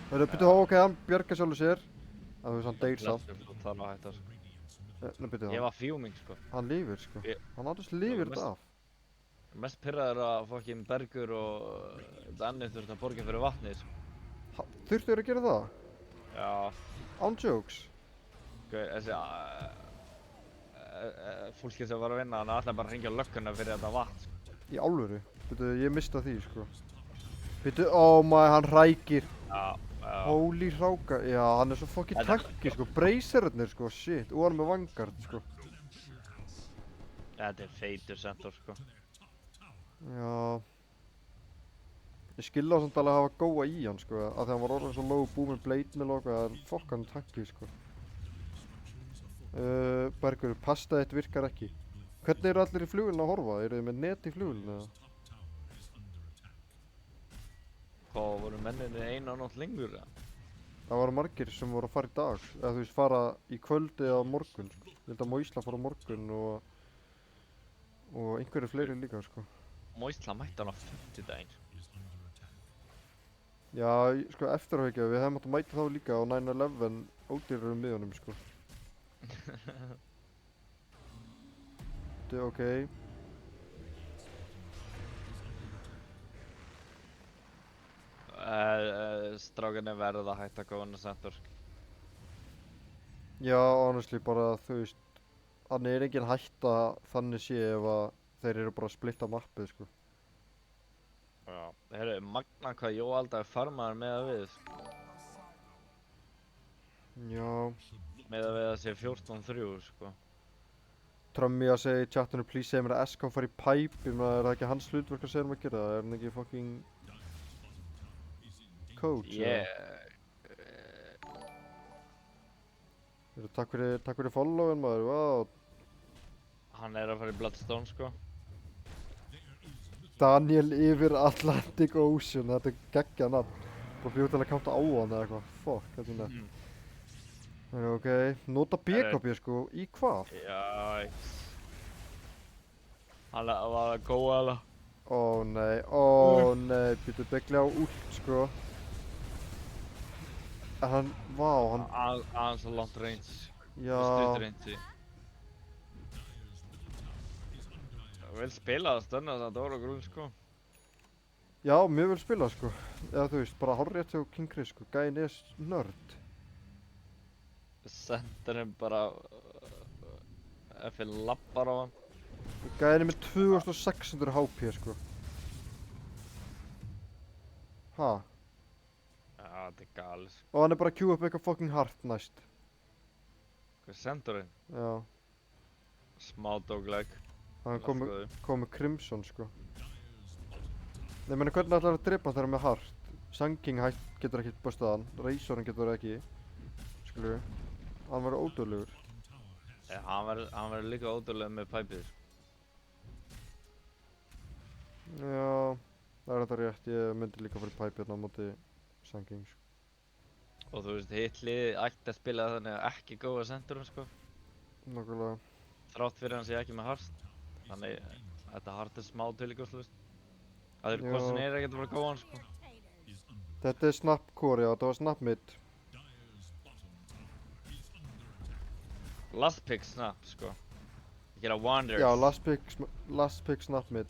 Byrju, ok, hann bjargar sjálfur sér. Þú veist, hann deyr samt. Blestur, það var hægt að sko. Nei, byrju, Ég var fuming, sko. hann lifir, sko. Ég- Hann aðeins lifir mest- þetta af. Mest pyrraður að fokkin Bergur og Danni þurfti að borga fyrir vatnið, sko. Þurftu þér að gera það? Já, Án jokes? þessi fólki sem var að vinna, hann ætlaði bara að hringja á lögguna fyrir þetta vatn, sko. Í álveru? Byrju, ég mista því, sko. Byrju, oh my, hann hrækir. Já. Holy hráka, já, hann er svo fucking Þetta- takki, sko. Bracerarnir, sko, shit. Og hann er með Vanguard, sko. Þetta er feitur sendur, sko. Já. Ég skilði á samt alveg að hafa góa í hann, sko. Af því hann var orðinn svo low boom með blade mill og eitthvað. En fokk hann takki, sko. Bergur, pasta þitt virkar ekki. Hvernig eru allir í flugvélina að horfa? Eru þið með net í flugvélina? Hvað voru menninni einu nótt lengur, eða? Það voru margir sem voru að fara í dag. Eða þú veist, fara í kvöldi eða á morgun, sko. Ég held að Moisla fara á morgun og einhverju fleiri líka, sko. Moisla mætti hann á 50 daginn. Já, sko, eftirháhyggja, við hefum átt að mæta þá líka á 9/11 ódýrurum miðunum, sko. Þetta er ok. Strákarnir verða að hætta að góða inn á sendur, sko. Já, honestly, bara, þú veist, þannig er engin hætta þannig sé ef að þeir eru bara að splitta mappið, sko. Já. Heyrðu, magna hvað Jóalda er farmaður með að við, sko. Já. Með að við að sé 14-3, sko. Trummy að segja í chatinu, please segja mér að SK fari í pipe, er það ekki hans hlutverk að segja mér að gera það? Er hann ekki fucking coach, eða? Takk fyrir followin, maður, wow. Hann er að fara í Bloodstone, sko. Daniel yfir Atlantic Ocean, þetta er geggjað nafn. Bara bjóð til að kanta á hann eða eitthvað, fuck, þetta er nefn. Ok, nota BKB, sko, í hvað? Já, hann var að góða alveg. Ó nei, býtu begli á ult, sko. Hann, vá, hann, Aðeins á langt range. já. Stutt range. vil spila það stönna það Dóra Grún sko. Já, mjög vel spila sko. Eða þú veist, bara hárrétt hjá King Chris sko. Gæinn er nörd. Senderinn bara FN lappar á hann. Gæinn er með 2600 HP sko. Ha? Já, þetta er galið sko. Og hann er bara að queue upp eitthvað fucking hart næst. Hvað Senderinn? Já. Smá dogleg. Hann kom með Crimson sko. Nei, meni hvernig ætlar að drepa hann þegar hann er með hart? Sangking getur ekki bustað hann. Razorinn getur ekki. Skilju. Hann verður ódöðlegur. Ja, hann verður líka ódurlega með pæpið sko. Já, það er þetta rétt. Ég myndi líka fyrir pipe hérna á móti Sangking sko. Og þú veist, hitt liðið ætti að spila þannig að ekki góða sendurum sko. Nákvæmlega. Þrátt fyrir hann sé ekki með hart. Þannig þetta hart er smá til líka þú veist. Það er Já. hvort sem er ekkert að vera góðan sko. Þetta er snap core, já. Þetta var snap mid. Last pick snap sko. Ég gera wonders. Já, last pick snap mid.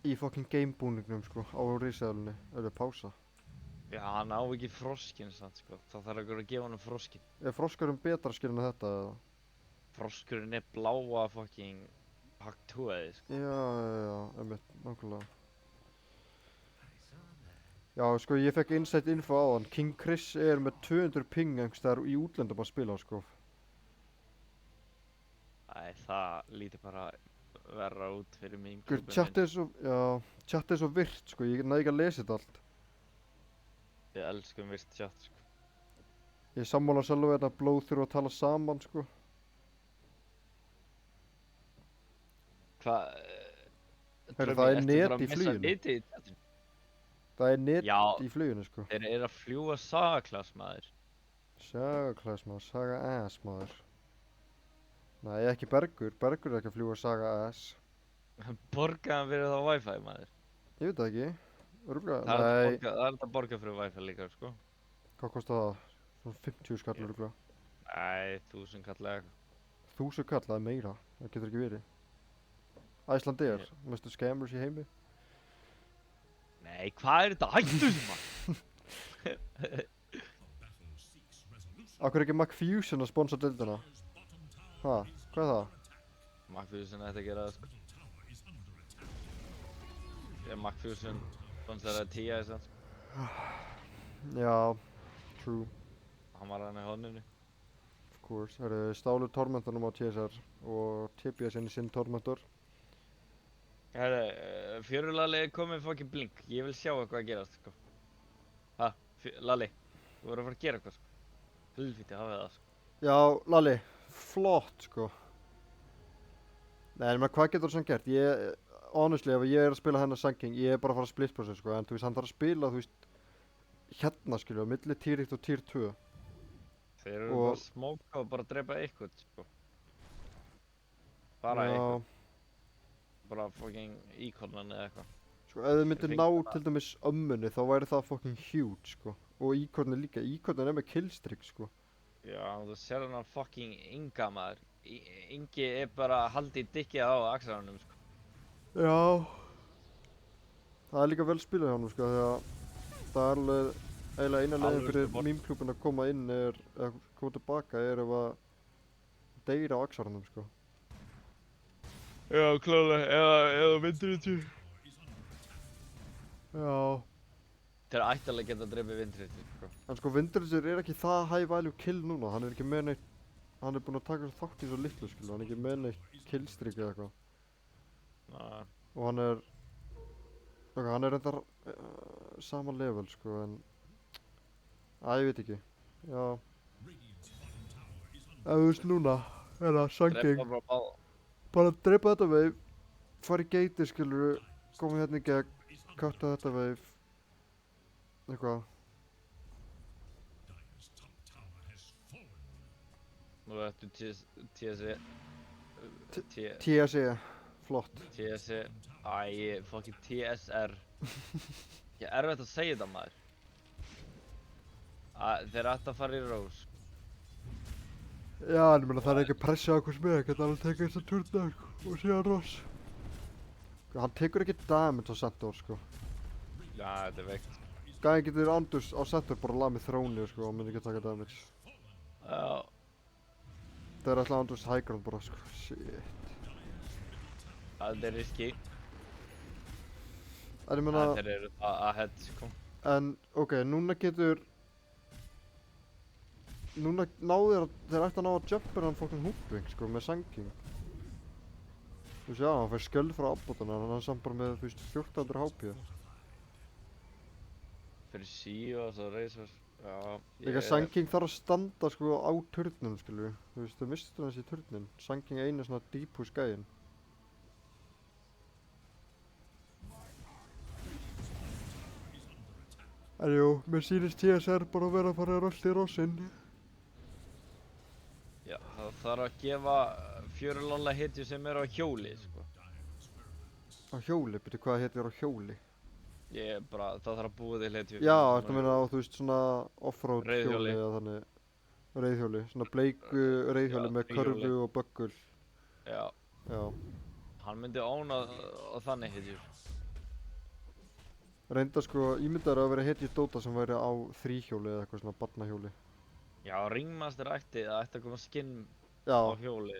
Í fucking game búningnum sko. Á risaðalunni. Eða pása. Já, hann á ekki froskinn samt sko. Það þarf ekki að gefa hann froskinn. Er froskarinn betra skil en þetta eða? Froskurinn er bláa fucking Haktúaði sko. Já, einmitt, nákvæmlega. Já, sko, ég fekk insight info á hann. King Chris er með 200 ping einhverstaðar í útlöndum að spila, sko. Æ, það lítur bara verra út fyrir mín Guð, klúbbinn chatið er svo, já, chatið er svo virt, sko. Ég næði ekki að lesa þetta allt. Ég elskum virt chat sko. Ég sammála sjálf að blóð þurfa að tala saman, sko. Hvað? Heyrðu, það er net í fluginu. Það er net Já. í fluginu, sko. Þeir eru að fljúga sagaklass maður. Saga-klass, maður. Saga-ass, maður. Nei, ekki Bergur. Bergur er ekki að fljúga Saga-ass. Borgaði hann fyrir það wifi maður. Ég veit það ekki. Örugglega. Það er Nei, þetta að borga fyrir wifi líka sko. hvað kostar það? Svona 50 skall örugglega. Æ, 1000 kallega. 1000 kall, það er meira. Það getur ekki verið. Icelandair, mestu scammers í heimi. Nei, hvað er þetta? Hættu þessu maður! Akkur er ekki McFusion að sponsa deildina? Ha, hvað er það? McFusion ætti að gera það sko. McFusion sponsaraði TIA þess sko. Já, true, Hann var hann í hodninu. of course. Það eru stálu tormentunum á TSR og TPS inn í sinn tormentor. Herra, fjörulali er komið fucking blink. Ég vil sjá eitthvað að gerast sko. Ha, Lalli, þú verður að fara að gera eitthvað sko. Hulvíti hafið það sko. Já, Lalli, flott sko. Nei, en hvað getur þú svona gert? Honestly, ef ég er að spila hennar Sangking, ég er bara að fara að split process sko. En þú veist, hann þarf að spila, þú veist, hérna skilju, á milli tier 1 og tier 2. Þeir eru bara að smóka og bara að drepa eitthvað sko. Bara eitthvað. Bara fucking íkonan eða eitthvað. Sko, ef þið myndir ná til dæmis ömmunni, þá væri það fucking huge, sko. Og íkorni líka. Íkornin er með killstreak, sko. Já, þú sér hann fucking Inga maður. Ingi er bara haldið dikkið á axlarunum sko. Já. Það er líka vel spilað hjá hann, sko, því að það er alveg eiginlega eina leiðin fyrir meme-klúbin að koma inn eða koma tilbaka ef að deyra á axlarunum, sko. Já, klálega, eða vindrýttu. Já. Þeir ættilega geta dreipið vindrýttu, sko. En sko, Vindriðsir er ekki það high value kill núna. Hann er ekki með neitt, hann er búinn að taka svo þátt í svo litlu, skilu. Hann er ekki með neitt killstreak eða eitthvað. Ná, Og hann er, hann er reyndar sama level, sko, en ég veit ekki. Já. Ef þú veist núna, er það Sangking. drepa bara báða. Bara dreipa þetta veif, fara í geiti, skiluru, koma hérna í gegn, katta þetta veif, eitthvað. Nú ættu TSE. TSE, flott. TSE. Æ, fucking TSR. Ég er erfitt að segja þetta maður. Þeir ættu að fara í Rose. Já, en ég meina það er ekki pressa á hvers með, hann geta alveg tekið þessa turna, sko, og síðan Ross. Hann tekur ekki damage á Centaur, sko. Já, þetta er veikt. Gæði getur Andus á Centaur bara lamið þróni, sko, og myndi ekki taka damage. Já, Það er alltaf Andus high ground bara, sko, shit. þetta er riski. En ég meina, Þeir eru ahead, sko. en, ok, núna getur... Núna náðu þeir ætti að ná að jumper hann fucking hooping, sko, með sanging. Þú veist, já, hann fær skjöld frá abbotana, en hann er samt bara með, þú veist, 1400 HP. Fyrir síu og svo reisast. Já, Líka sanging þarf að standa, sko, á turnum, skilju. Þú veist, þau mistur hans í turnin. Sanging einu svona deep hús gæinn. En jú, mér sýnist TSR bara að vera að fara að rölda í rossinn. Já, það þarf að gefa fjörulalla hitju sem er á hjóli, sko. Á hjóli, byrju, hvað heitir á hjóli? Það þarf að búa til hitju. Já, ertu að meina á, þú veist, svona off-road Reiðhjóli. hjóli eða þannig. Reiðhjóli, svona bleiku reiðhjóli Já, með þríhjóli. körfu og böggul. Já, Já. hann myndi óna á þannig hitjur. Reynda sko, ímyndaður að vera hetji Dota sem væri á þríhjóli eða eitthvað svona barnahjóli. Já, Ringmaster ætti að koma skinn Já, á hjóli.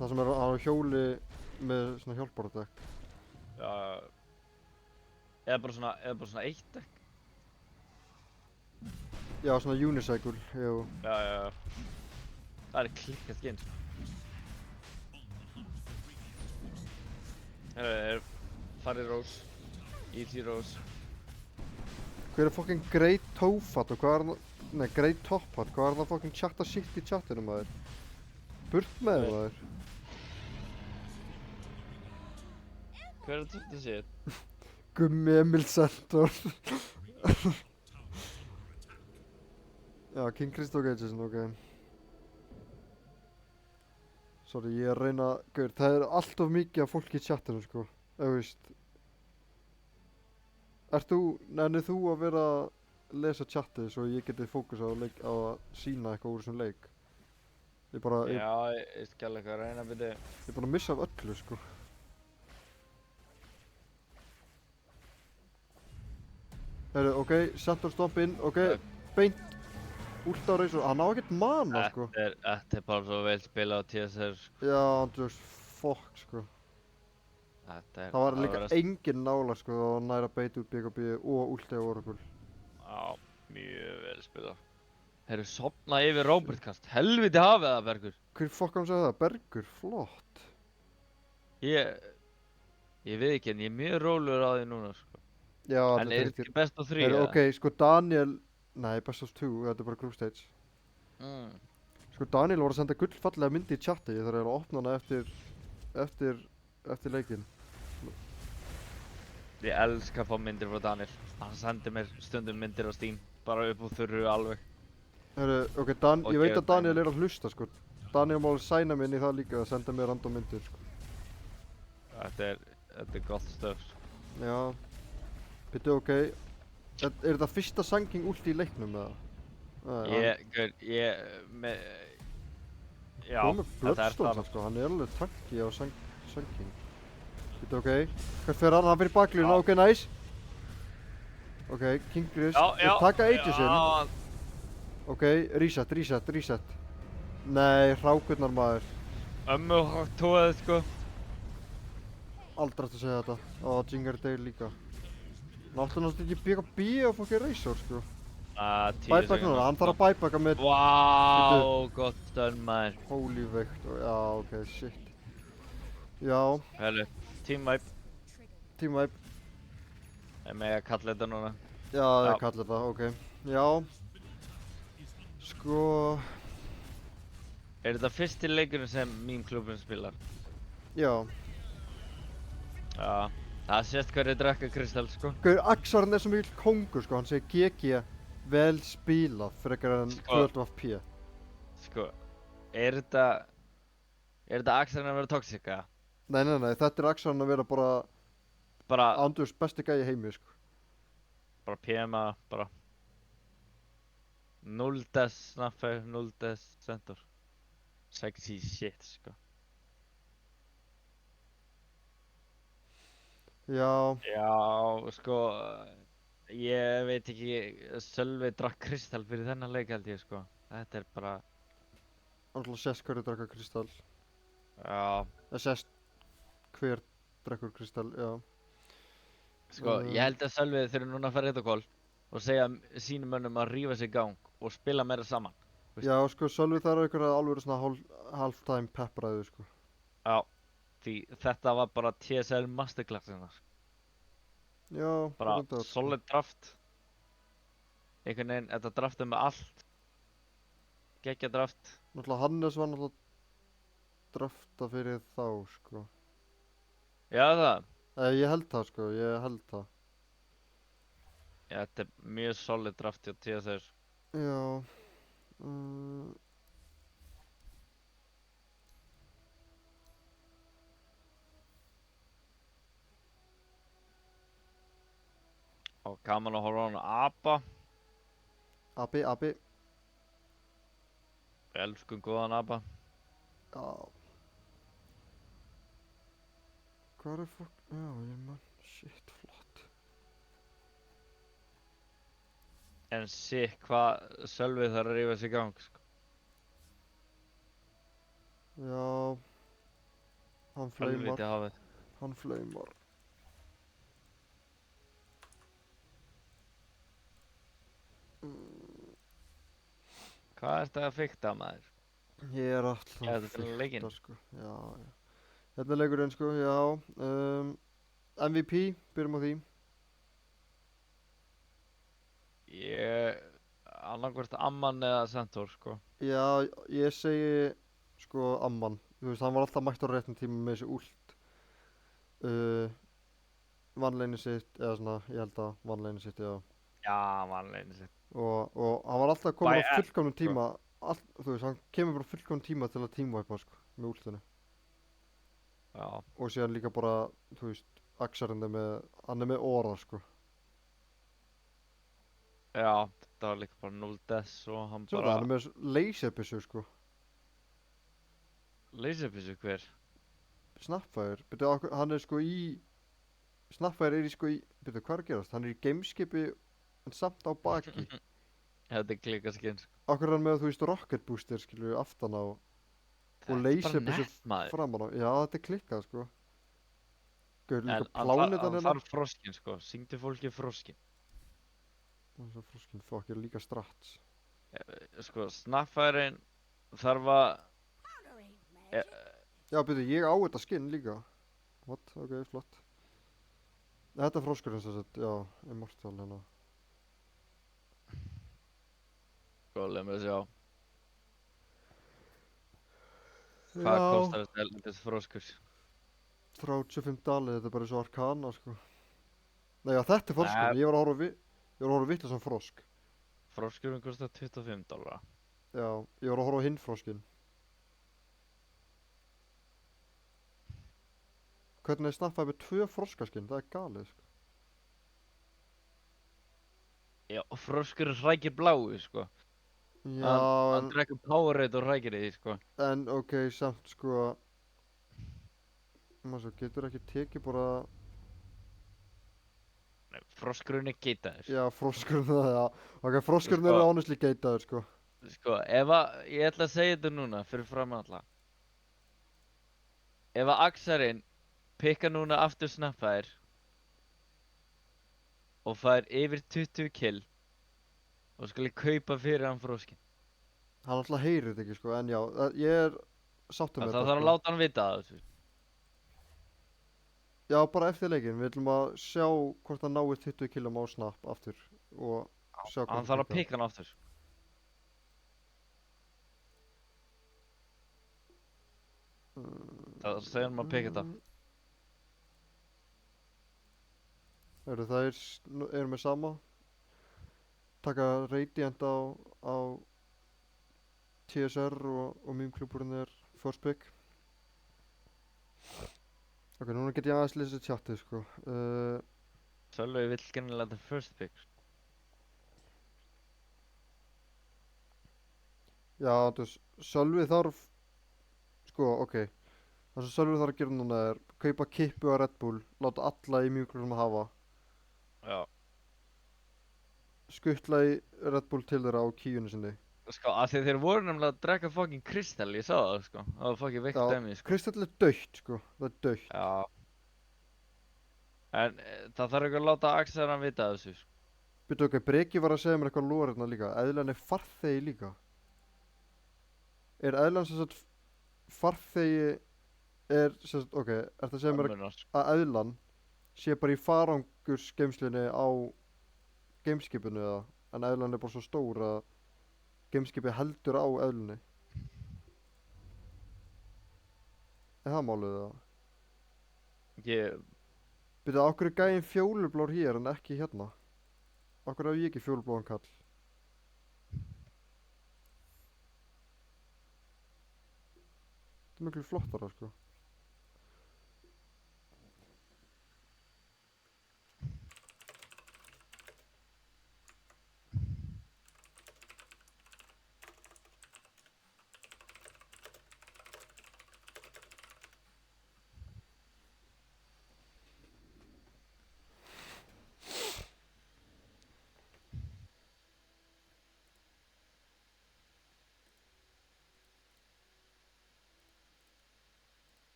það sem er á hjóli með svona hjálpardekk. Já, eða bara svona eitt dekk. Já, svona unicycle, jú. Já. Það er klikkað skinn, sko. Herru, farið Rose. Easy Rose. Hver er fucking Great Tofat og hvað er hann, nei, Great Tophat, hvað er hann að fucking chatta shit í chatinu maður? Burt með þér maður. Hver er þetta séð? Gummi Emil Centaur. Já, King Christo Gageson, ok. Sorry, ég er að reyna, gaur, það er alltof mikið af fólki í chatinu sko, ef þú veist. Nennir þú að vera að lesa chatið svo ég geti fókusað á að sína eitthvað úr þessum leik? Ég bara, Já, ég skal eitthvað reyna að byrja. ég er bara að missa af öllu sko. Heyrðu, ok, Centaur stomp inn, ok, beint, últ á reisur, hann á ekkert mana sko. Þetta er bara svo vel spilað á TSR, sko. Já, andjós, fuck sko. Þetta er Það var að líka vera- engin nála sko, það var næra beit út BKB og últi á Oracle. Já, mjög vel spilað. Þeir eru sopnað yfir Róbertkast. Helviti hafið það, Bergur. Hver fokk hann sagði það? Bergur, flott. Ég veit ekki, en ég er mjög rólegur á því núna, sko. Já, En þetta er er þetta ekki best á 3, Heyrðu, eða? ok, sko Daniel, nei, best of 2, þetta er bara group stage. Mm. Sko Daniel var að senda gullfallega myndi í chati, ég þarf eiginlega að opna hana eftir leikinn. Ég elska að fá myndir frá Daniel. Hann sendir mér stundum myndir á Steam. Bara upp úr þurru alveg. Heyrðu, ok, Og ég veit gefa að Daniel dæmi. er að hlusta, sko. Daniel má alveg sæna mig inn í það líka að senda mér random myndir, sko. Þetta er gott stöf, sko. Já, byrju, ok. Er þetta fyrsta sanging últi í leiknum, eða? Já, Komið þetta er Bloodstone, það. sko, hann er alveg tanki á sanging. Byrju, ok. Hvert fer hann? Hann fyrir baklínu, Já. ok, nice. Ok, King Chris, Já, taka Aegisinn. já. Ok, reset. Nei, hrákurnar maður. Ömmu tóðið, sko. Aldrei ætti að segja þetta. Ó, Jingar Dale líka. Náttúrulega ekki BKB á fokki Razor, sko. 10 Buyback núna, hann þarf að buybacka með Vá, gott stönn, maður. holy veikt og já, ok, shit. Já, Hellu, team wipe. team wipe. Ég með að kalla þetta núna. Já, Já. ég kallar það, ok. Já. Sko, Er þetta fyrsti leikurinn sem mín klubun spilar? já. Já, það sést hverju drekka Kristall, sko. Gauður, Axarinn er svo mikil kongur, sko, hann segir GG vel spilað frekar en Sko. 12 P. Sko, er þetta Axarinn að vera toxic, eða? Nei, þetta er Axarinn að vera bara Bara Andurs besti gæi í heimi, sko. PMA, bara 0 des Snapper, 0 des Centaur. Sexy shit, sko. Já, Já, sko, ég veit ekki, Sölvi drakk kristall fyrir þennan leik held ég, sko. Þetta er bara, alltaf sést hverju drekka kristall. já, Það sést hver drekkur kristall, já. sko, ég held að Sölvi þurfi núna að fara í þetta kól og segja sínum mönnum að rífa sig í gang og spila meira saman. Veist- Já, sko, Sölvi þarf einhverja alveg svona halftime peppræðu, sko. Já, því þetta var bara TSL masterclass hérna. Já, Bara reyndar, sko. solid draft. Einhvern veginn, þetta draft er með allt. Geggja draft. Náttúrulega Hannes var náttúrulega drafta fyrir þá, sko. Já, það. Ég held það, sko, ég held það. Já, þetta er mjög solid draft hjá TSL. Já. Og gaman að horfa á hann apa. Abi, abi. Við elskum góðan apa. Já. Hvað er fólk? Já, ég man. Shit, flott. En sick hvað Sölvi þarf að rífa sig í gang, sko. Já. Hann flaumar. Helviti hafið. Hann flaumar. Hvað ertu að fikta, maður? Ég er alltaf Já, þetta er leikinn. sko. Já, já. Hérna er leikurinn, sko, já. MVP, byrjum á því. Ég... annarkvort Amman eða Centaur, sko. Já, ég segi, sko, Amman. Þú veist, hann var alltaf mættur á réttum tíma með þessi últ. Vanleini sitt, eða svona, ég held að vanleini sitt, já. Já, mannlegin sitt. Og hann var alltaf komin By á app, fullkomnum tíma. Þú veist, hann kemur bara á fullkomnum tíma til að teamwipa, sko, með últinu. Já. Og síðan líka bara, þú veist, Axarinn er með, hann er með óra, sko. Já, þetta var líka bara 0 deaths og hann Svo bara... hann er með laserbissu, sko. Laserbissu hver? Snapfire, byrju, hann er sko í Snapfire er í sko í, byrju, hvað er að gerast? Hann er í gameskipi en samt á baki. Þetta er klikaskinn, sko. Akkur er hann með, þú veist, rocket booster, skilju, aftan á og Þetta er bara laserbissu nett, maður. framan á. Já, þetta er klikkað, sko. Gauður En líka hann plánitan hann hérna. þarf froskinn, sko. Syngdu fólki froskinn. Það er svo froskin, fokk, ég er líka strats. Sko, Snapfireinn þarf að... Já, byrju, ég á þetta skinn líka. What? Ok, flott. Þetta er froskurinn sem sagt, já, Immortal hérna. Sko, leið mér að sjá. Hvað kostar þetta helvítið froskur? 35 dali, þetta er bara svo Arcana, sko. Nei, já, þetta er froskurinn, Nei. ég var að horfa á vitlasan frosk. Froskurinn kostar $25. Já, ég var að horfa á hinn froskinn. Hvernig er Snapfire með 2 froskaskinn? Það er galið, sko. Já, froskurinn hrækir bláu, sko. Já, Hann drekkur Powerade og hrækir í því, sko. en ok, samt, sko. Maður svo getur ekki tekið bara... Nei, froskurinn er geitaður. Já, froskurinn það, já. Ok, froskurinn Sko- er honestly geitaður, sko. Sko, ef að, ég ætla að segja þetta núna, fyrir fram alla. Ef að Axarinn pikka núna aftur Snapfire og fær yfir 20 kill og skal ég kaupa fyrir hann froskinn. Hann alltaf heyrir þetta ekki, sko, en já, ég er sáttur með Það þarf að sko. láta hann vita það, þessu. Já, bara eftir leikinn, við ætlum að sjá hvort hann náir 20 killum á Snap aftur og sjá hvort Hann þarf að pikka hann aftur. Það segir hann að pikka þetta. Eru eru með sama? Taka Radiant á TSR og mýmklúburinn er first pick. Ok, núna get ég aðeins lesið chatið, sko. Sölvi vill gennilega þetta first pick. Já, þú veist, Sölvi þarf sko, ok. Það sem Sölvi þarf að gera núna er kaupa kippu af Red Bull, láta alla í mjúkrunum að hafa, Já. skuttla í Red Bull til þeirra á kíunni sinni. Sko, af því þeir voru nefnilega að drekka fucking Kristall, ég sá það, sko. Það var fucking veikt Já, dæmi, sko. Kristall er dautt, sko. Það er dautt. Já. En það þarf ekki að láta Axel hann vita af þessu, sko. Byrju, ok, Breki var að segja mér eitthvað lór hérna líka. Eðlan er farþegi líka. Er eðlan sem sagt farþegi ok, ertu að segja mér Munar, sko. að eðlan sé bara í farangursgeymslunni á geimskipinu eða? En eðlan er bara svo stór að geimskipi heldur á eðlunni. Er það málið eða? Ég, Byrju, af hverju er gæinn fjólublár hér en ekki hérna? Af hverju hef ég ekki fjólubláan kall? Það er miklu flottara, sko.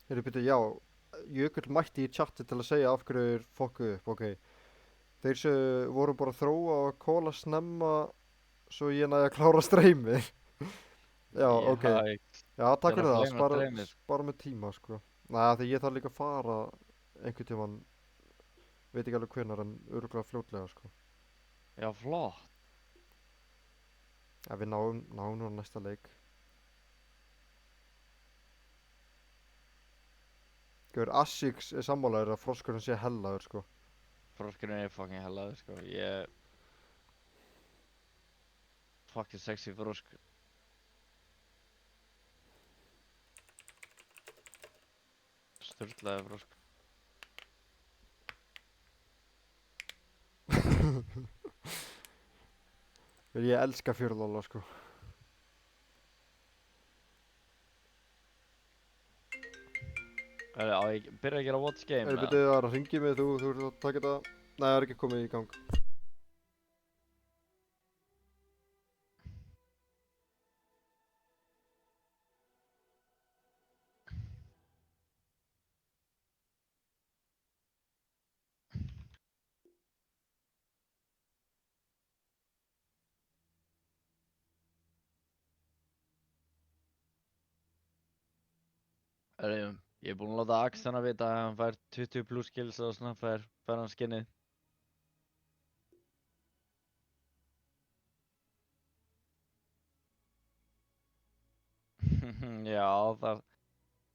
Heyrðu, byrju, já, Jökull mætti í chatti til að segja af hverju þeir fokkuðu upp, ok. Þeir sem voru bara að þróa og kóla snemma svo ég næði að klára streymið. Já, ok. Já, takk fyrir það, spara með tíma, sko. Næja, því ég þarf líka að fara einhvern tímann, veit ekki alveg hvenær en örugglega fljótlega, sko. já, flott. Ja, við náum nú næsta leik. Gaur, Asics er sammálaður að froskurinn sé hellaður, sko. Froskurinn er fucking hellaður, sko. Fucking sexy frosk. Sturlaði frosk. Ég elska fjörðóla, sko. Á ég byrja að gera watch game, Byrju, það er að hringi mig, þú ert að taka þetta. Nei, það er ekki komið í gang. Ég er búinn að láta Axel að vita að hann fær 20 plus kills og svona fær hann skinnið. Já, hann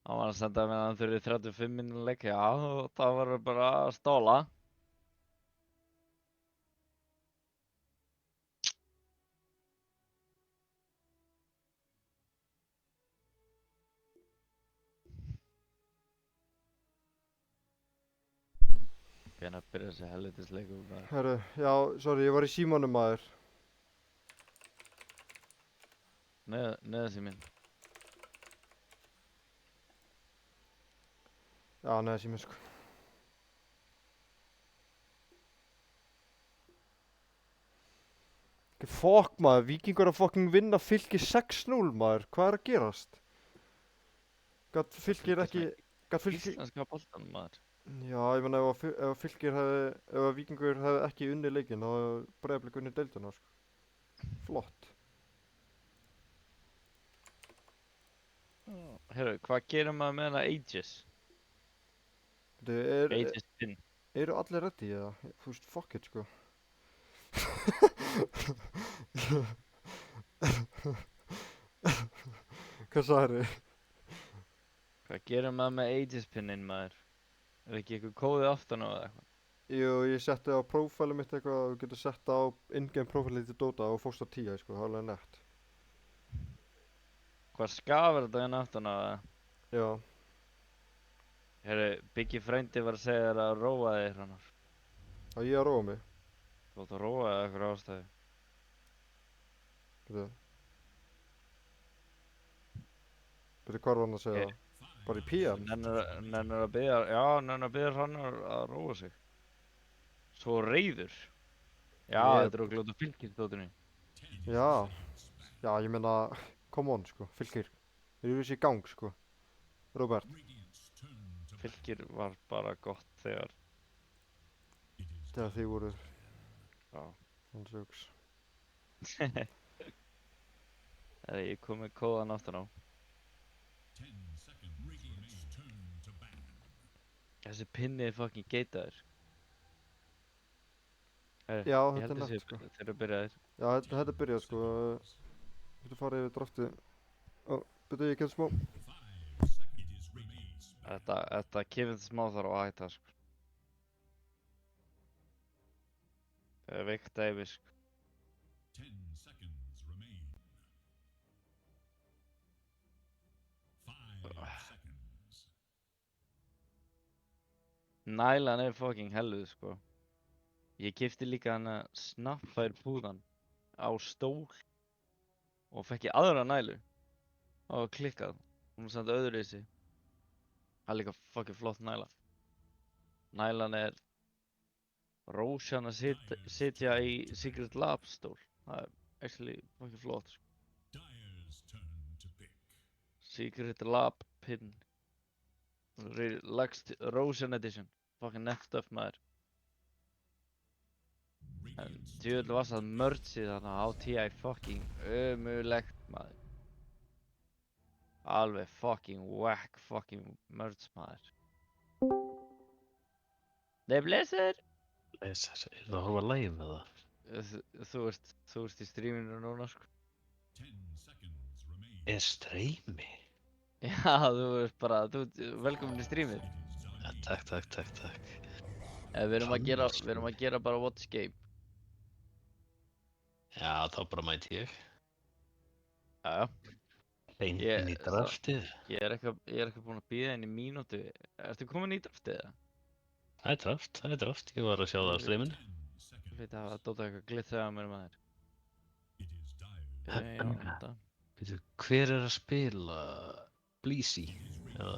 var að senda með að hann þurfi 35 minnum leik, já, og það var bara að stóla. Hvenær byrja þessi helvitisleikur bara? Herru, já, sorry, ég var í símanum, maður. Neðasíminn. Já, neðasíminn, sko. Fokk, maður, Víkingur að fucking vinna Fylki 6-0, maður. Hvað er að gerast? Gat Fylkir ekki... Íslenska boltan, maður. Já, ég meina ef að Víkingur hefði ekki unnið leikinn þá hefði Breiðablik unnið deildina, sko. Flott. Heyrðu, hvað gerir maður með hana Aegis? Aegis pin. Eru allir ready eða? Þú veist, fuck it, sko. Hvað sagði þið? Hvað gerir maður með Aegis pinnin, maður? Er ekki eitthvað kóðið aftan á eða eitthvað? Jú, ég setti á prófælið mitt eitthvað, þú getur sett á in-game prófælið til Dota og fórst á 10, sko, það er alveg nett. Hvað skafar þetta hérna aftan á það? Já. Herru, Biggi frændi var að segja þér að róa þig hrannar. Já, ég að róa mig. Láta róa eða eitthvað ástæðu. Byrju. Byrju, hvað var hann að segja? Bara í PM? Nennir að byggja, já, nennir að byggja hann að róa sig. Svo reiður. Já, Ég- þetta er okkur lóta fylgir Já. Já, ég meina, come on, sko, Fylkir. Þeir eru þessi í gang, sko. Robert. Radiant's turn to Fylgir var bara gott þegar, Þegar þið voru, já. hans auks. Þegar ég kom með kóðan aftan á. 10 seconds. Radiant's turn to ban. Þessi pinni er fucking geitaður. Já, Ég þetta er held nett, sko. þeir eru byrjaðir. Já, þetta er byrjað, sko. Þú farið yfir draftið. Ó, byrju, ég get smá. 5 seconds. It is remains. Þetta kemur til smá þar á að hætta, sko. Það er veikt dæmi, sko. 10 seconds remain. 5 seconds. Nælan er fucking helluð, sko. Ég keypti líka hana Snapfire púðan á stól og fekk ég aðra nælu og klikkað. Hún er samt öðruvísi. Það er líka fucking flott næla. Nælan er Roshan að sitja í Secret Lab stól. Það er actually fucking flott, sko. Dyer's turn to pick. Secret Lab pin. Relaxed Roshan edition. Fucking nett stuff, maður. En Radiant's djöðl var það merchið þarna á TI fucking ömulegt, maður. Alveg fucking whack fucking merch, maður. Nei, blessur! Er það að horfa live með það? Þú ert í streaminu núna, sko. 10 seconds remain. Er streymi? Já, þú ert bara, velkomin í streamið. Ja, takk. Við erum að gera bara Watch Game. Já, þá bara mæti ég. Já, Beint Ég- inn í draftið. ég er eitthvað búinn að bíða inn í mínútu. Ertu komin í draftið, eða? Það er draft. Ég var að sjá það á streyminu. 10 seconds. Ég veit að það dóta eitthvað glitsaði á mér, maður. It is Dyer's. Já, þetta. Veitu, hver er að spila Bleezy? Eða,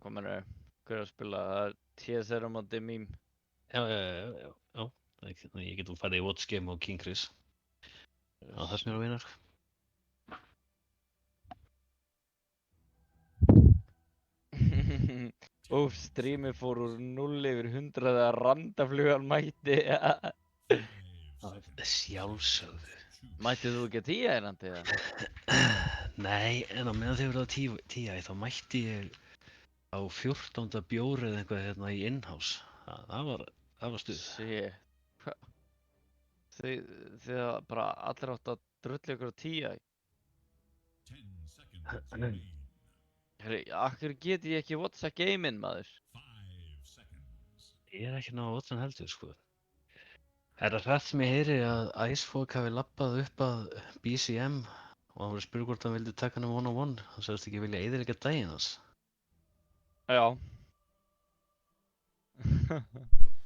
Hvað mennur hver er að spila? Það er TSR á móti mím. já. Ég getum farið í Watch Game og King Chris. Já, það sem er að vinna, sko. Úf, streamið fór úr 0 yfir 100 þegar randaflugan mætti. Sjálfsögðu. Mættið þú ekki að 10 einandi, eða? Nei, en á meðan þið voruð á TI þá mætti ég á 14. bjóri eða eitthvað hérna í in-house. Það var stuð. Shit. Hva? Þið bara allir átt að drullu ykkur á 10. 10 seconds remain. Herri, akkur geti ég ekki WhatsApp game-in, maður? 5 seconds. Ég er ekki ná að Watson heldur, sko. Er það hrætt sem ég heyri að Icefog hafi labbað upp að BCM og hann var að spyrja hvort hann vildi taka hann one-on-one. Hann sagðist ekki vilja eyðileggja daginn hans. Já.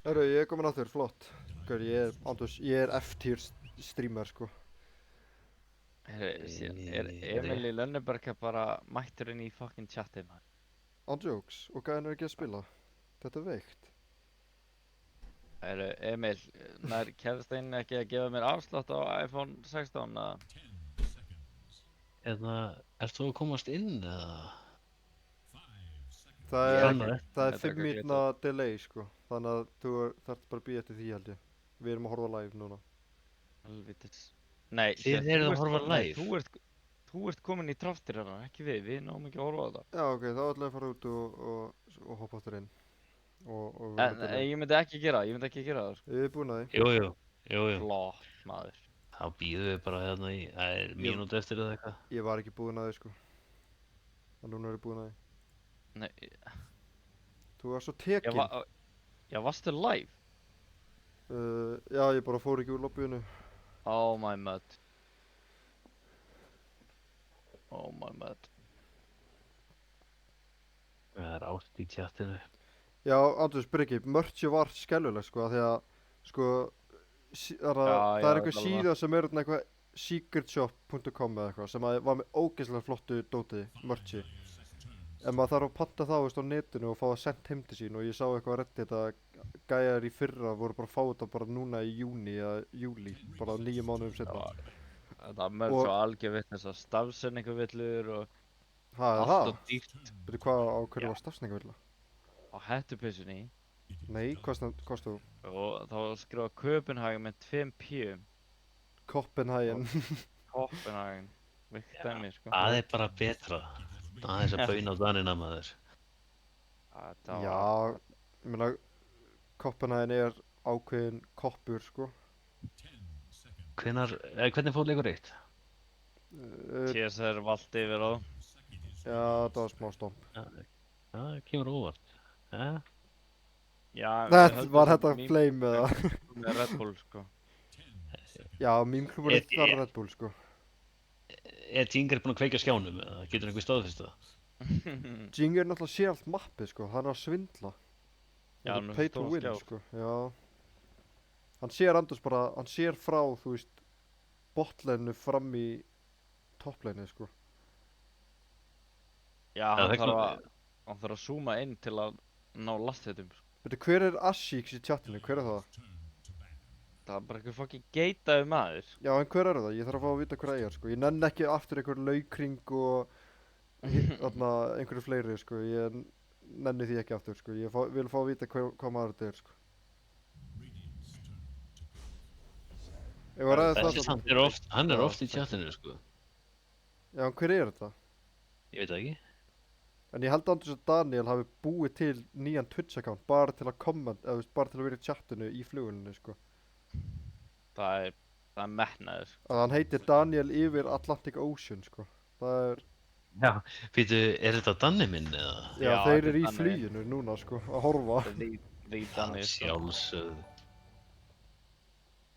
Herru, ég er komin aftur, flott. Gaur, ég er F-tier streamer, sko. Herri, er Emil í Lönneberga bara mættur inn í fucking chatið, maður? Andjóks, og gæðin er ekki að spila. Þetta er veikt. Herri, Emil, nær kærastinn ekki að gefa mér afslátt á iPhone 16, eða? 10 seconds. Ert þú að komast inn eða? 5 seconds. Það Ég er, er það Þetta er er 5 eitthvað mínútna delay, sko. Þannig að þú þarft bara að býja eftir því, held ég. Við erum að horfa live núna. Helvítis. Nei, Þið sér, eruð þú að horfa ert- nei, live? Þú ert komin í draftir hérna, ekki við náum ekki að horfa á þetta. Já, ok, þá ætla ég að fara út og hoppa aftur inn. Og En ég myndi ekki gera það, sko. Ég er búinn að því. Jú. Flott, maður. Þá býðum við bara hérna í, það er mínúti eftir eða eitthvað. Ég var ekki búinn að því, sko. En núna er ég búinn að því. Nei, Þú var svo ég tekinn. var, já, varstu live? Já, ég bara fór ekki úr lobbyinu. Oh my god. Oh my god. Það er ást í tjattinu. Já, Andrés, Bryggi, merchi var skelfilegt sko, af því að, sko, það er einhver síða sem er eitthvað secretshop.com eða eitthvað sem að var með ógeðslega flottu dóti, merchi. En maður þarf að panta það, veist, á netinu og fá það sendt heim til sín og ég sá eitthvað á Reddit að gæjar í fyrra voru bara að fá þetta bara núna í júni eða júli, bara 9 mánuðum setna. Það er mörg svo algjör vitt þessar stafsendingavillur og Það, allt og dýrt Byrju, hvað á hverju var stafsendingavilla? á hettupeysunni Nei, hvað stóð? og það var skrifað Copenhagen með 2 p. Kopenhagen. Copenhagen, vikt dæmi sko. Það er bara betra. Aðeins að bauna á danina maður. Þetta var Já, ég meina, Kopenhagen er ákveðin koppur, sko. Hvernig fór leikur eitt? TSR vald yfir á. Já, það var smá stomp. Það kemur óvart. Já, Var þetta flame eða? með Red Bull sko. Já, mýmklubur er þar Red Bull, sko. Er Jinger búinn að kveikja á skjánum eða getur einhver staðfest það? Jinger náttúrulega sér allt mappið, sko. Hann er að svindla. Já, Þetta er með pay to stóran win, skjá. sko. Já. Hann sér Andrés bara, hann sér frá, þú veist, botleinu fram í toppleinu, sko. Já, hann þarf að zooma inn til að ná lasthitum sko. Veitu, hver er Ashix í chatinu? Hver er það? Það er bara eitthvað fucking geitaði maður. Já, en hver er það? Ég þarf að fá að vita hver það er, sko. Ég nenni ekki aftur einhver laukring og þarna einhverju fleiri, sko. Ég nenni því ekki aftur, sko. Ég vil fá að vita hvað maður þetta er, sko. Ég var ræðið Þessi samt er oft, hann er oft í chatinu sko. Já, en hver er þetta? Ég veit það ekki. En ég held að Andrés og Daniel hafi búið til nýjan Twitch-account bara til að eða þú veist, bara til að vera í chatinu í flugulinu, sko. Það er metnaður. Að hann heitir Daniel yfir Atlantic Ocean, sko. Það er, Já. Býtu, er þetta Danni minn eða? já, Já, þeir þetta er eru í Danni. fluginu núna, sko, að horfa. Rítanir sko. Sjálfsögðu.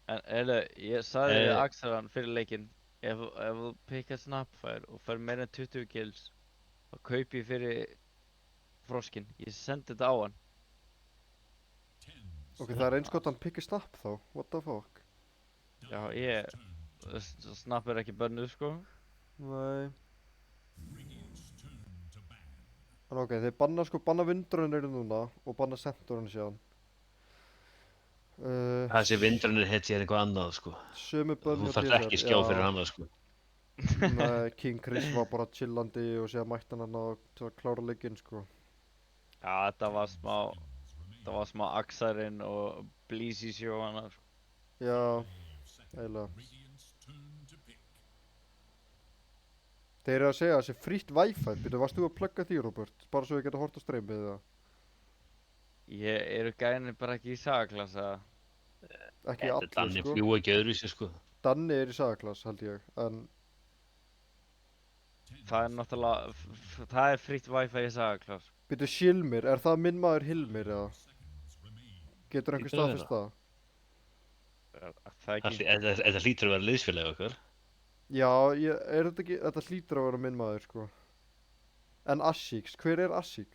En ég sagði við Eh. Axelan fyrir leikinn, ef þú pikkar Snapfire og fær meira en 20 kills, þá kaupi ég fyrir Froskin. Ég sendi þetta á hann. Ok, það er eins gott að hann pikki Snap þá. What the fuck? Já, Snap er ekki bönnuð sko. Nei. En ok, þeir banna vindrunir núna og banna sentorinn síðan. Þessi vindranir hétt ég eitthvað annað sko. Sömu bönn Þú þarf ekki skjá fyrir hana sko. Nei, King Chris var bara chillandi og síðan mætti hann til að klára leikinn, sko. Já, þetta var smá Axarinn og Bleezy sjó hana sko. Já, eiginlega. Þeir eru að segja þessi frítt Wi-Fi. Býtu, varst þú að plugga því, Robert? Bara svo ég geta hort á streymið, eða? Eru gæðinni bara ekki í sagaklassa? Ekki Þetta allir, Danni sko. fljúa ekki öðruvísi sko. Danni er í sagaklass, held ég, en Það er náttúrulega, það er frítt Wi-Fi í sagaklass. býtu, Shilmir, er það minn maður Hilmir, eða? Getur einhver Hlýtur að staðfest það? Það ekki, Þetta hlýtur að vera liðsfélagi okkar. Já, er þetta ekki, þetta hlýtur að vera minn maður, sko. En Ashix, hver er Ashix?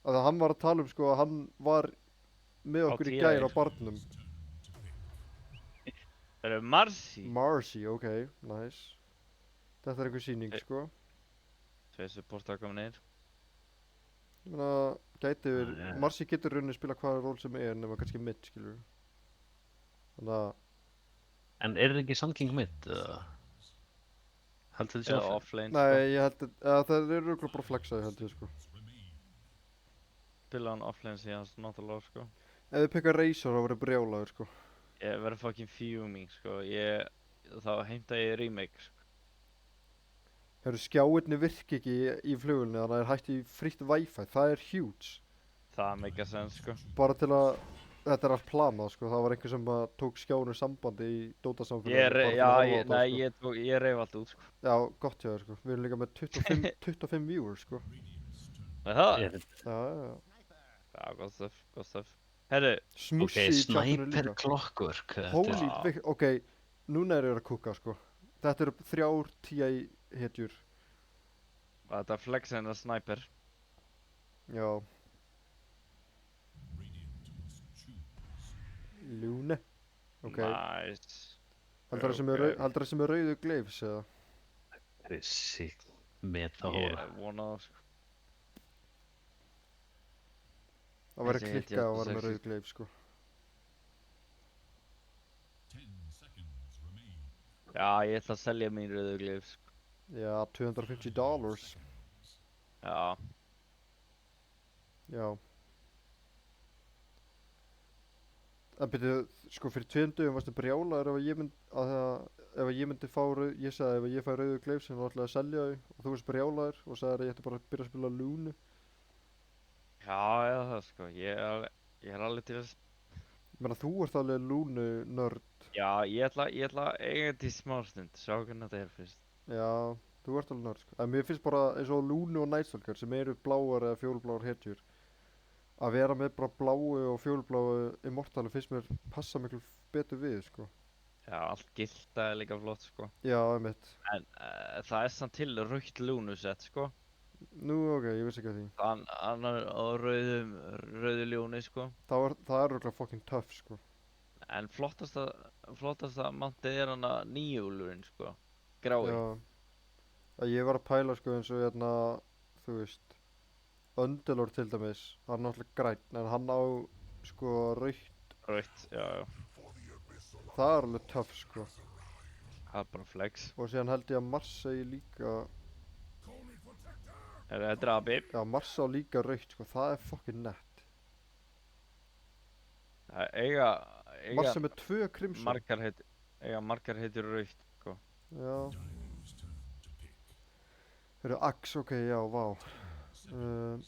Af því að hann var að tala um, sko, að hann var með Á okkur í TR. gær á barnum. það eru Marcy. Marcy, ok, nice. Þetta er einhver sýning, sko. Tvei supportar komin inn. Ég meina, gæti verið, Já. Marcy getur rauninni spila hvaða ról sem er, nema kannski mid, skilur við. Þannig að, En er þetta ekki Sun King mitt eða? Heldur þetta Eða sjálf? offlane sko. nei, ég held að það eru örugglega bara flexaði, held ég, sko. Spila hann offlane síðan náttúrulega sko. Ef þið pekka Razor, þá verður brjálaður, sko. Ég verður fucking fuming sko. Þá heimta ég remake sko. Hefur skjáirni virki ekki í flugulni, þannig að það er hægt í frítt Wi-Fi. Það er huge. Það make a sense sko. Bara til að, þetta er allt planað, sko. Það var einhver sem bara tók skjáinu sambandi í Dota-samfélaginu. Ég reif allt út sko. Já, gott hjá þér, sko. Við erum líka með 25 viewers, sko. Er það? Já. Já, gott stuff. Herru, Ok, Smussi í chatinu Sniper líka. Clockwork. þetta Holy, er- ok, núna er ég að kúka, sko. Þetta eru 3 TI hetjur. þetta er flex hennar sniper. Já, Radiant must choose. Lune. Ok. Nice. Heldur það sem er rauðu gleifs eða? Þessi metahóra. Ég vona það, sko. Það væri Þessi held ég klikkað að alltaf vera með sexy. rauðu gleif, sko. 10 seconds remain. Já, ég ætla að selja mín rauðu gleif, sko. Já, $250. Já. Já. En byrju, sko fyrir 2 dögum varstu brjálaður ef ég myndi fá ég sagði ef ég fæ rauðu gleif sem þú ætlaði að selja þau og þú varst brjálaður og sagði að ég ætti bara að byrja að spila Lune. Já, eða það, sko. Ég er alveg til að... Ég meina þú ert alveg Lune nörd. Já, ég ætla að eiga þetta í smástund. Sjá hvernig þetta er fyrst. Já, þú ert alveg nörd, sko. En mér finnst bara eins og Lune og Night Stalker sem eru bláar eða fjólubláar hetjur. Að vera með bara bláu og fjólubláu Immortali finnst mér passa miklu betur við, sko. Já, allt gilda er líka flott, sko. Já, einmitt. En það er samt til rautt lúnusett, sko. Nú, ok, ég vissi ekki að því. Hann er á rauðu ljóni, sko. Það er örugglega fucking tough, sko. En flottasta mantið er hann að nýjúlurinn, sko. Grái. Já. Að ég var að pæla, sko, eins og hérna, þú veist, Undelord til dæmis, hann er náttúrulega grænn, en hann á, sko, rautt. Rautt, já, já. Það er alveg tough, sko. Það er bara flex. Og síðan held ég að Mars eigi líka, Er þetta drabi? já, Mars á líka rautt, sko, það er fucking nett. Eiga Mars er með 2 crimson. eiga margar heitir rautt, sko. Já. Dire's turn to pick. Heyrðu, Axe, ok, já, vá. Þannig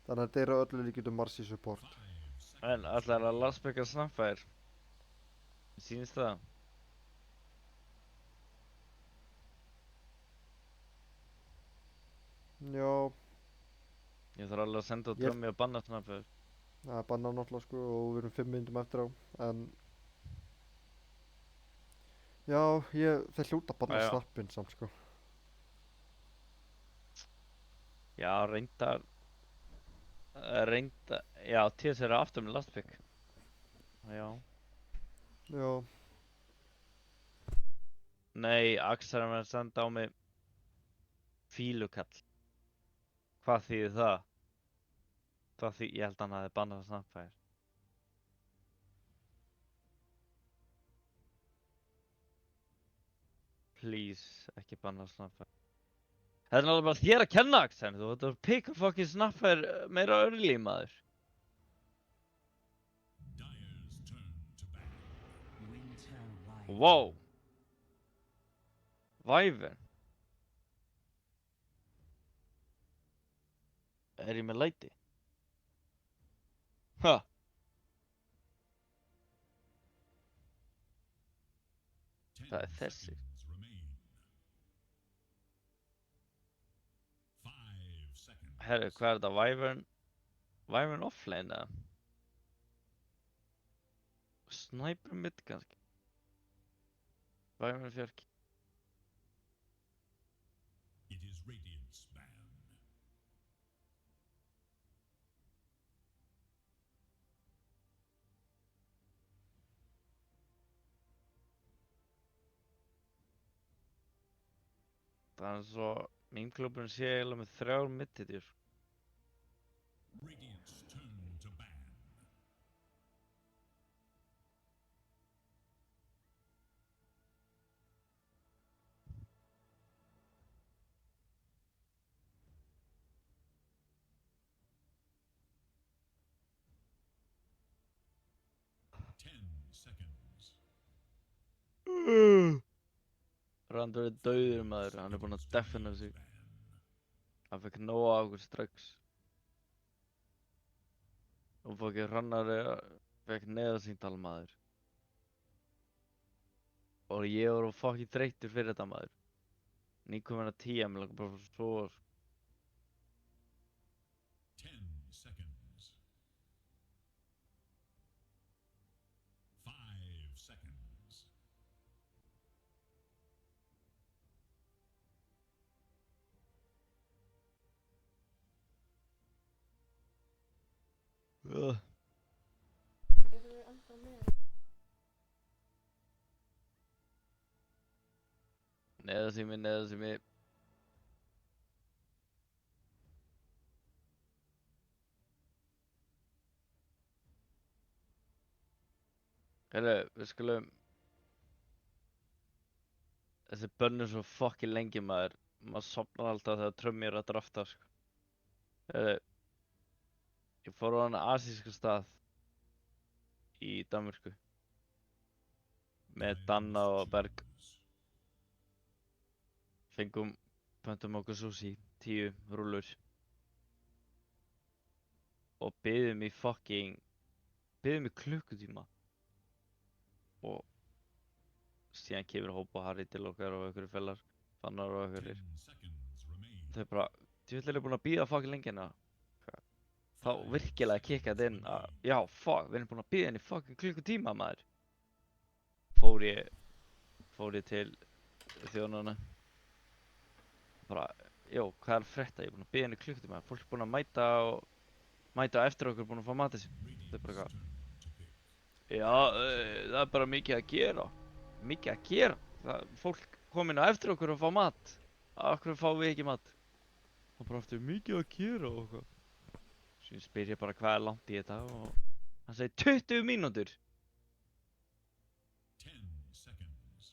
að þetta eru öllu líkjum Mars í support. 5 seconds. En allar að Lastback að snappa þér. Sýnist það? Já, Ég þarf alveg að senda á Ég er- Tommy að banna snappa þér. það er bannað náttúrulega, sko, og við erum 5 myndum eftir á, en... Já, þeir hljóta að banna Já, já. snappinn samt, sko. Já, já, TS er aftur með Lastback. Já. Já, Nei, Axel er með að senda á mig fílukall. Hvað þýðir það? Ég held að hann hafi bannað að snappa þér. Please, ekki banna að snappa þér. Þetta er alveg bara þér að kenna, Axel. Þú ætti að pika fucking snappa þér meira early, maður. Dire's turn to battle. Wow. Wyvern. Er ég með læti? Ha? Það er 10 þessi. seconds remain. 5 seconds. Herru, hvað er þetta? Wyvern offlane eða? Sniper mid kannski? Wyvern fjörki. It is Radiant's ban. Það er svo... Mín klubburinn sé eiginlega með 3 mid-hitjur. Radiant's turn to ban. Seconds. Randur er dauður maður, hann er búinn að defina sig. Hann fekk nóga af okkur strax. Og fokkið Hrannar fekk neðarsýntal maður. Og ég var fokkið þreyttur fyrir þetta maður. Nýkominn að 10, mér langar bara að sofa. 10 seconds. 5 seconds. Neðasími. Herru, við skulum... Þessi bönn er svo fucking lengi maður. Maður sofnar alltaf þegar trömmir að drafta, sko. Herru, ég fór á hana asíska stað í Danmörku. Með Danna og Berg. Pöntum okkur sushi, 10 rúllur. Og biðum í klukkutíma. Og síðan kemur hópa Harry til okkar og einhverju fellar, Fannar og einhverjir. 10 seconds remain. Þau bara, djöfull búin að bíða fucking lengi hérna. Þá virkilega kikkaði inn að, já, fuck, við erum búin að bíða henni fucking klukkutíma, maður. Fór ég til þjónana. Bara, jó, hvað er að frétta? Ég er búin að bíða henni klukkutíma. Fólk er búin að mæta eftir okkur, búin að fá matið sér. Þau bara eitthvað, já, það er bara mikið að gera. Mikið að gera? Fólk kom inn á eftir okkur og fá mat. Af hverju fáum við ekki mat? Og bara aftur mikið að gera og eitthvað. Svo spyr ég bara hvað er langt í þetta og hann segi 20 mínútur. 10 seconds.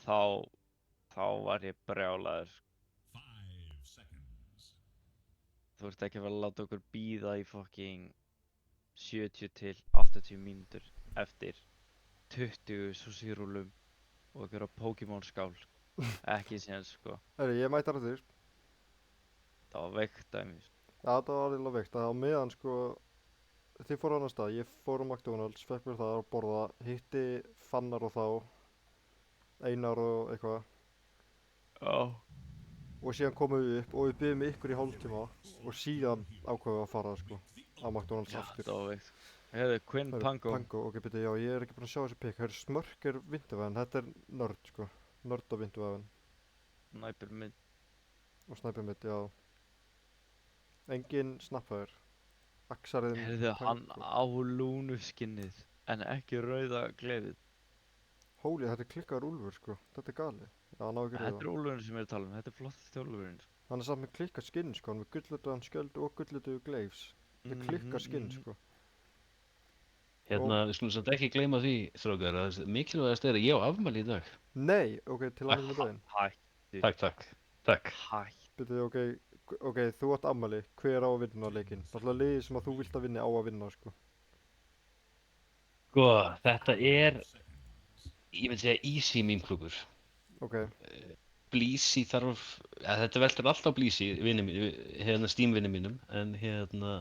Þá var ég brjálaður. 5 seconds. Þú ert ekki að vera að láta okkur bíða í fucking 70 til 80 mínútur eftir 20 sushi-rúllum og einhverja Pokémon-skál. Ekki séns, sko. Herri, ég mæti aftur. Það var veikt dæmi. Já, það var alveg veikt. Það var meðan, sko, þið fóru á annan stað. Ég fór á McDonald's, fekk mér það að borða, hitti Fannar og þá, Einar og eitthvað. Já. Og síðan komum við upp og við byggðum ykkur í hálftíma og síðan ákveðum við að fara, sko, á McDonald's Já, aftur. það var veikt. Heyrðu, Quinn Herri, Pango. ok, byrju, já, ég er ekki búinn að sjá þessi pikk. Herri, Smörk er vinduvæðin, þetta er nörd, sko. Nörd á vinduvæðin. Sniper mid. Og snæpið mitt, já. Engin snappaður. Axarinn Heyrðu, hann á lúnuskinnið en ekki rauða glerið. Holy, þetta er klikkaður úlfur, sko. Þetta er gali. Já, hann á ekki Þetta rauða. er úlfurinn sem ég er að tala um. Þetta er flott þjólfurinn. Hann er samt með klikkað skinn, sko. Hann er með gullutaðan skjöld og gullutaðu gleifs. Þetta er klikkað skinn, sko. Hérna, við skulum samt ekki gleyma því, strákar, að mikilvægast er að ég á afmæli í dag. Nei, ok, til hann með daginn. Takk. Hætt. Byrju, ok, þú átt afmæli. Hver á að vinna leikinn? Alltaf liðið sem að þú vilt að vinna á að vinna, sko. Sko, þetta er, ég myndi segja easy meme-klúbbur. Ok, Blísi þarf, þetta veltur alltaf á Blísi, hérna Steam-vinni mínum, en hérna,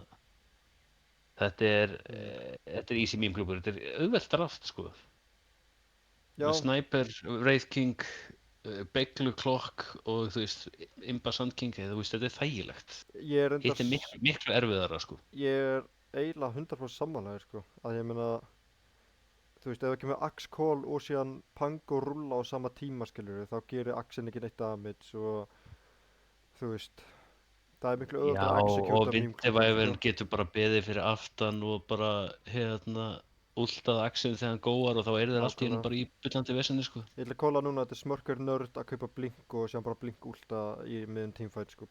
þetta er easy meme-klúbbur, þetta er auðvelt draft, sko. já, Með Sniper, Wraith King, Beglu Klokk og þú veist, Imba Sand King, þú veist, þetta er þægilegt. ég er Hitt er enda, miklu erfiðara, sko. ég er eiginlega 100% sammálaður, sko. Að ég meina, þú veist, ef það kemur Axe Call og síðan Pango rúlla á sama tíma, skiljur þá gerir Axen ekki neitt damage og, þú veist, það er miklu Já, auðvitað að executa og meme Vindivæfurinn sko. getur bara beðið fyrir aftan og bara, hérna, últað Axel þegar hann góar og þá eru þeir allt í hennu Nákvæmlega. bara í bullandi vesenni, sko. Ég ætla að kóla núna að þetta er Smörkur nörd að kaupa Blink og síðan bara Blink últa í miðum teamfight, sko.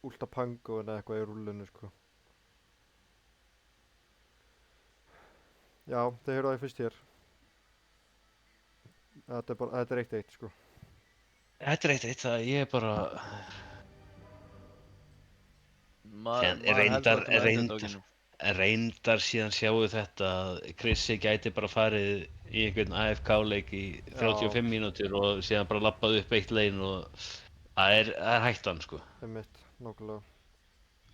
Últa Pango eða eitthvað í rúllinu, sko. Já, þið heyrðu það fyrst hér. Þetta er 1-1, sko. Þetta er eitt, það ég er bara, reyndar síðan sjáu þetta að Chrissi gæti bara farið í einhvern AFK-leik í 35 mínútur og síðan bara lappað upp eitt lane og það er hættan, sko. Einmitt, nákvæmlega.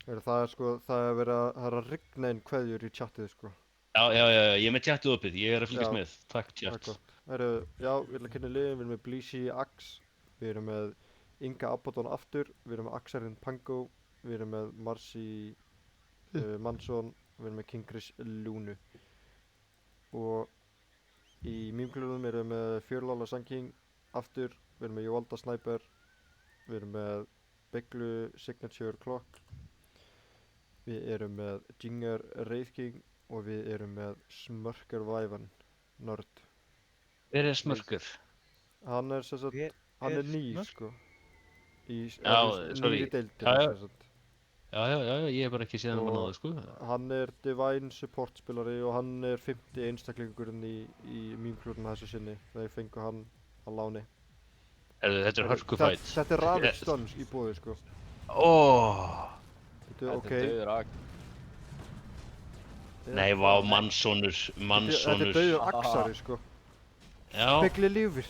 Það er sko, það er að rigna inn kveðjur í chatið, sko. Já, ég er með tjattu opið, ég er að fylgjast Já. með, takk Það er tjatt. gott. Já, við erum að kynna liðin, við erum með Blísi Axe, við erum með Inga Abaddon aftur, við erum með Axarinn Pango, við erum með Marcy Mansson, við erum með King Chris Lúnu. Og í mýmklubunum erum við með Fjörlála Sanking aftur, við erum með Jóvalda Sniper, við erum með Beglu Signature Clock, við erum með Jinger Wraith King og við erum með Smörker Vævan Nörd. Hver er Smörkur? Hann er sem sagt, Hann er nýr, snörk. sko. Já, Nýr sorry. í deildinni, Já, já. sem sagt. Já, ég hef bara ekki séð hann Og náðu, sko. hann er Divine support spilari og hann er 50 einstaklingurinn í mýmklúruna þessu sinni. Þeir fengu hann á láni. Þetta er hörkufæt. Þetta er Ravage Stuns í búið, sko. Óóóó. Þetta Þetta er dauður ak. Nei, vá, mannssonur. Þetta er dauður Axari, sko. Já. Begli lifir.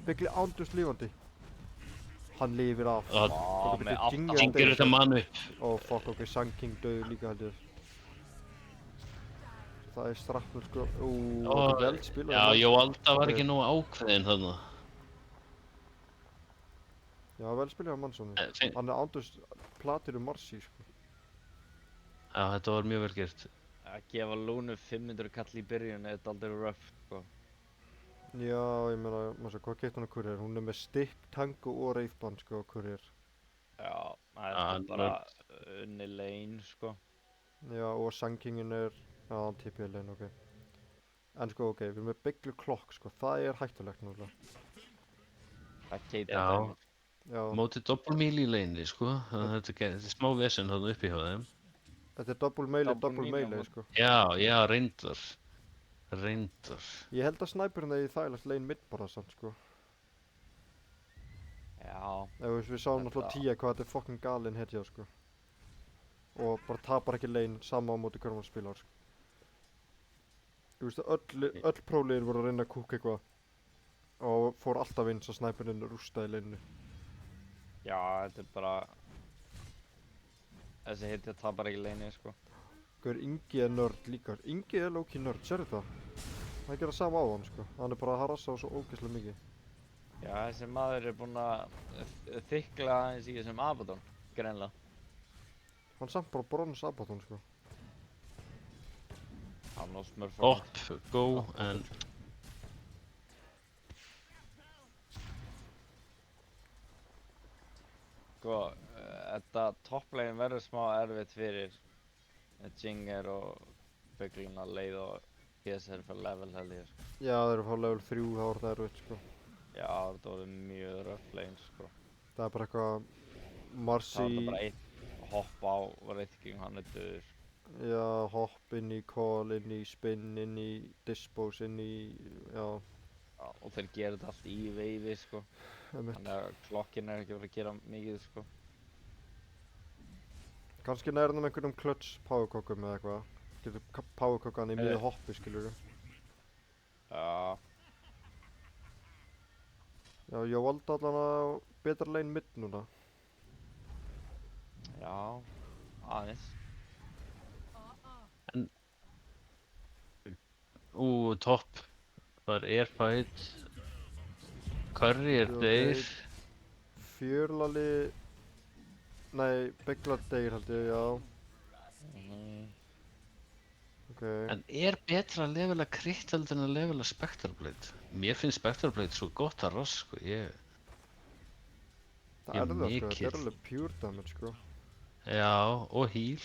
Begli ándust lífandi. Hann lifir af. Og Á, með allt Jingle hengir þetta mann upp. Ó, fuck, ok, Sun King dauður líka heldur. Það er strappnur, sko. Þetta er vel spilað. Já, Jóalda var ekki nógu ákveðinn þarna. Já, vel spilað á Mannsoni. Finn- Hann er ándust platirum Marsi, sko. Já, þetta var mjög vel gert. Að gefa Lúnu 500 kall í byrjun er þetta aldrei rough, sko. Já, ég meina, hvað gett hún að Courier? Hún er með stick, tango og reifband, sko, Courier. Já, Já, þetta hann er bara unni lane, sko. Já, og Sun Kingin er, já, hann TP lane, ok. En sko, ok, við erum með Beglu Clock, sko, það er hættulegt náttúrulega. Það keita Já. dæmi. Já, Mótið doppelmíl í leinni, sko. Þannig að þetta er smá vesen þarna uppi hjá þeim. þetta er double melee, Double melee, sko. Já, reyndar. Ég held að snæpurinn eigi þægilegt lane mid bara samt, sko. Já, Við sáum náttúrulega Tia hvað þetta er fucking galinn hetja, sko. Og bara tapar ekki lane sama á móti hverjum hann spilar, sko. Þú veist að öll próliðir voru að reyna að kúka eitthvað. Og fór alltaf inn svo snæpurinn rústaði laneinu. já, þetta er bara... Þessi hitja tapar ekki lane, sko. Hver Ingi er nörd líka. Ingi er low-key nörd, sérðu það? Það gera sama á hann, sko. Hann er bara að harassa á svo ógeðslega mikið. Já, þessi maður er búinn að þykla aðeins í þessum Abaddon, greinlega. Hann samt bara brons Abaddon, sko. Hann og smurf. Hopp, go, en... Sko, þetta topplegin verður smá erfitt fyrir Jinger og Böglin að leið og PSR fyrir level held ég, sko. Já, þeir eru að fá level 3, þá er það erfitt, sko. Já, þetta voru mjög rough lane, sko. Það er bara eitthvað... Það Marcy... var þetta bara einn hopp á Rithking, hann er döður. Já, hopp inn í call, inn í spin, inn í dispose, inn í... Já, Já, og þeir gera þetta allt í veifi, sko. einmitt. Þannig að klokkin er ekki að fara að gera mikið, sko. Kannski nærðum einhvernum clutch powerkokkum eða eitthvað. Getur powerkokkan í miðju hoppi, skilur við. Já, Já, ég valdi allan að betra lane mid núna. já, aðeins. Topp. Það er airfight. Curry er Jú, deyr. Fjörlali... Nei, Begla deyr held ég, já. Ok. En er betra að levela Crit heldur en að levela Spectre Blade? Mér finnst Spectre Blade svo gott að rass, sko. Það er það, sko. Þetta mikið. er alveg pure damage, sko. Já, og heal.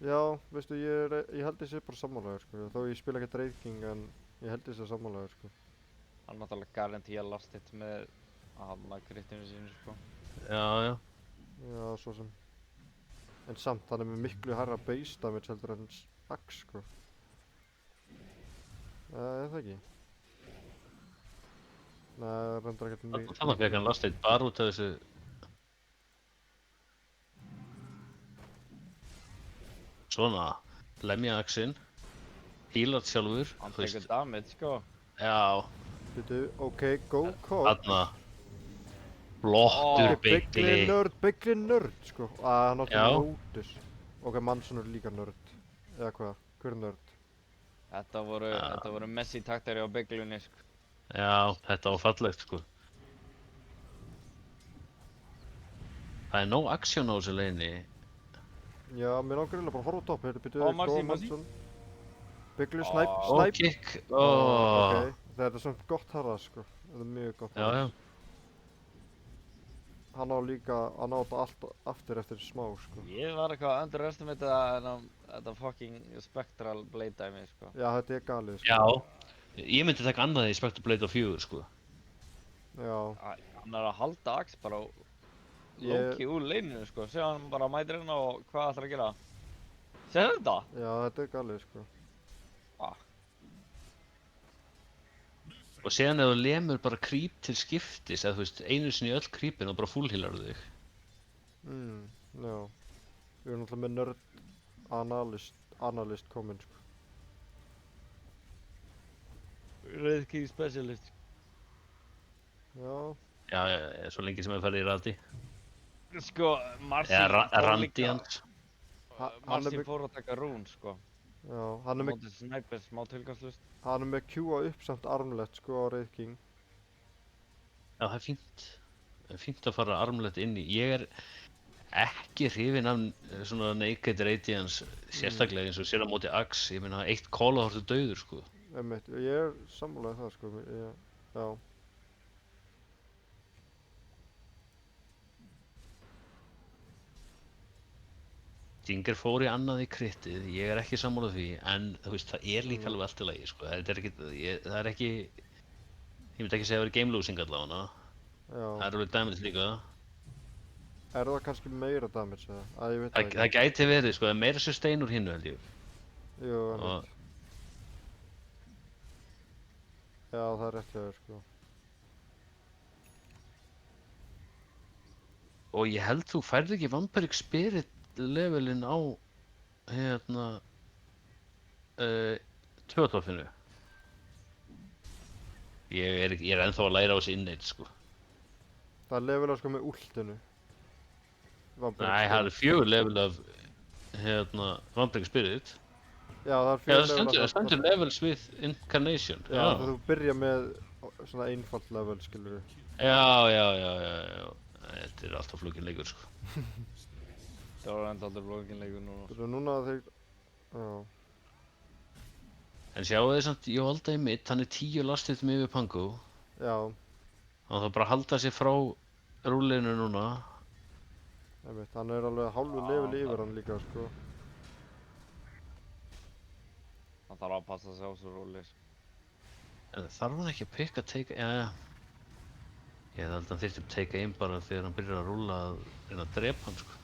Já, veistu, ég held þessi bara sammálaður, sko. Þó ég spila ekki Dreifking, en ég held þessi sammálaður, sko. Hann náttúrulega garantí að last hit með hann að grittinu sínu, sko. Já. Já, svo sem. En samt, hann er með miklu hærra base damage heldur en Axe, sko. Er það ekki? Nei, það reyndar ekkert mjög... Þannig fekk hann last eitt bara út af þessu. Svona, lemja Axinn. Healat sjálfur. Hann þú veist. tekur damage, sko. Já, Býtu, ok, go call. þarna. Blottur Begli Begli. Begli nörd, sko. Hann átti Já. Lotus. Ok, Manson er líka nörd. Eða hvað? Hver er nörd? Þetta voru Messi taktar á Beglunni, sko. Já, þetta var fallegt, sko. Það er nóg aksjón á þessu leiðinni. Já, mér langar eiginlega bara að horfa á topp. Býtu, Ó, Marcy, góða Marcy. Manson. Begli Ó, snæp. Kick. Ok, það er svona gott harra, sko. Það er mjög gott Já, já. Hann á þetta allt aftur eftir smá, sko. Ég var eitthvað að underestimate þetta fucking Spectral Blade dæmi, sko. Já, þetta er galið, sko. Já, Ég myndi taka annað í Spectre Blade á 4, sko. Já, Hann er að halda Axe bara ég, Loki úr leininu sko, sé hann bara mætir hérna og hvað ætlar að gera? Sérðu þetta? já, þetta er galið, sko. Ah, Og séðan ef þú lemur bara creep til skiptis, eða þú veist, einu sinni í öll creepin og bara fullhealar þig. Já. Við erum náttúrulega með nörd analyst kominn, sko. Red King Specialist. Já, Svo lengi sem það ferði í rati. Sko, Marci Eða randi hans. hann er Marci með, fór að taka rún sko. já, hann er með, Mótið snæper smá tilgangslust. hann er með Q-a upp samt armlegt, sko, á Wraith King. Já, það er fínt. Það er fínt að fara armlegt inn í. Ég er ekki hrifinn af svona Naked Radiance, sérstaklega eins og sér á móti Axe. Ég meina, eitt call og hortu dauður, sko. Einmitt, ég er sammálaðið það, sko. Já. Stinger fór í annað í kryttið, ég er ekki sammála því, en þú veist, það er líka alveg allt í lagi, sko. Það er ekki, það er ekki, ég myndi ekki segja að það er game losing allavega. Já. Það er alveg damage líka. Er það kannski meira damage, eða? Ég veit það Það gæti verið, sko, það er meira sustain úr hinnu, held ég. Jú, einmitt. Og Já, það er rétt hjá þér, sko. Og ég held þú færði ekki Vampiric Spirit levelin á hérna 2-12-inu. Ég er ennþá að læra á þessi inneitt, sko. Það er levelega, sko, með últinu. Nei, það er 4 level af hérna Vampiric Spirit. Já, það er Já, 4 level það stendur levels with Incarnation. Já, þegar þú byrja með svona einfalt level, skilur við. Já. Þetta er alltaf flókin leikur, sko. Það var enda aldrei blókinleikur núna. Þú núna þeir... Já. En sjáu þið samt, Jóalda í mitt, hann er 10 lastið með yfir Pango. Já, Hann þarf bara að halda sig frá rúlinu núna. einmitt. Hann er alveg hálfu level yfir hann líka, sko. Hann þarf að passa sig á svo róli. En þarf hann ekki að pikka take... Já. Ég held að hann þyrfti að take aim bara þegar hann byrjar að rúla að reyna að drepa hann, sko.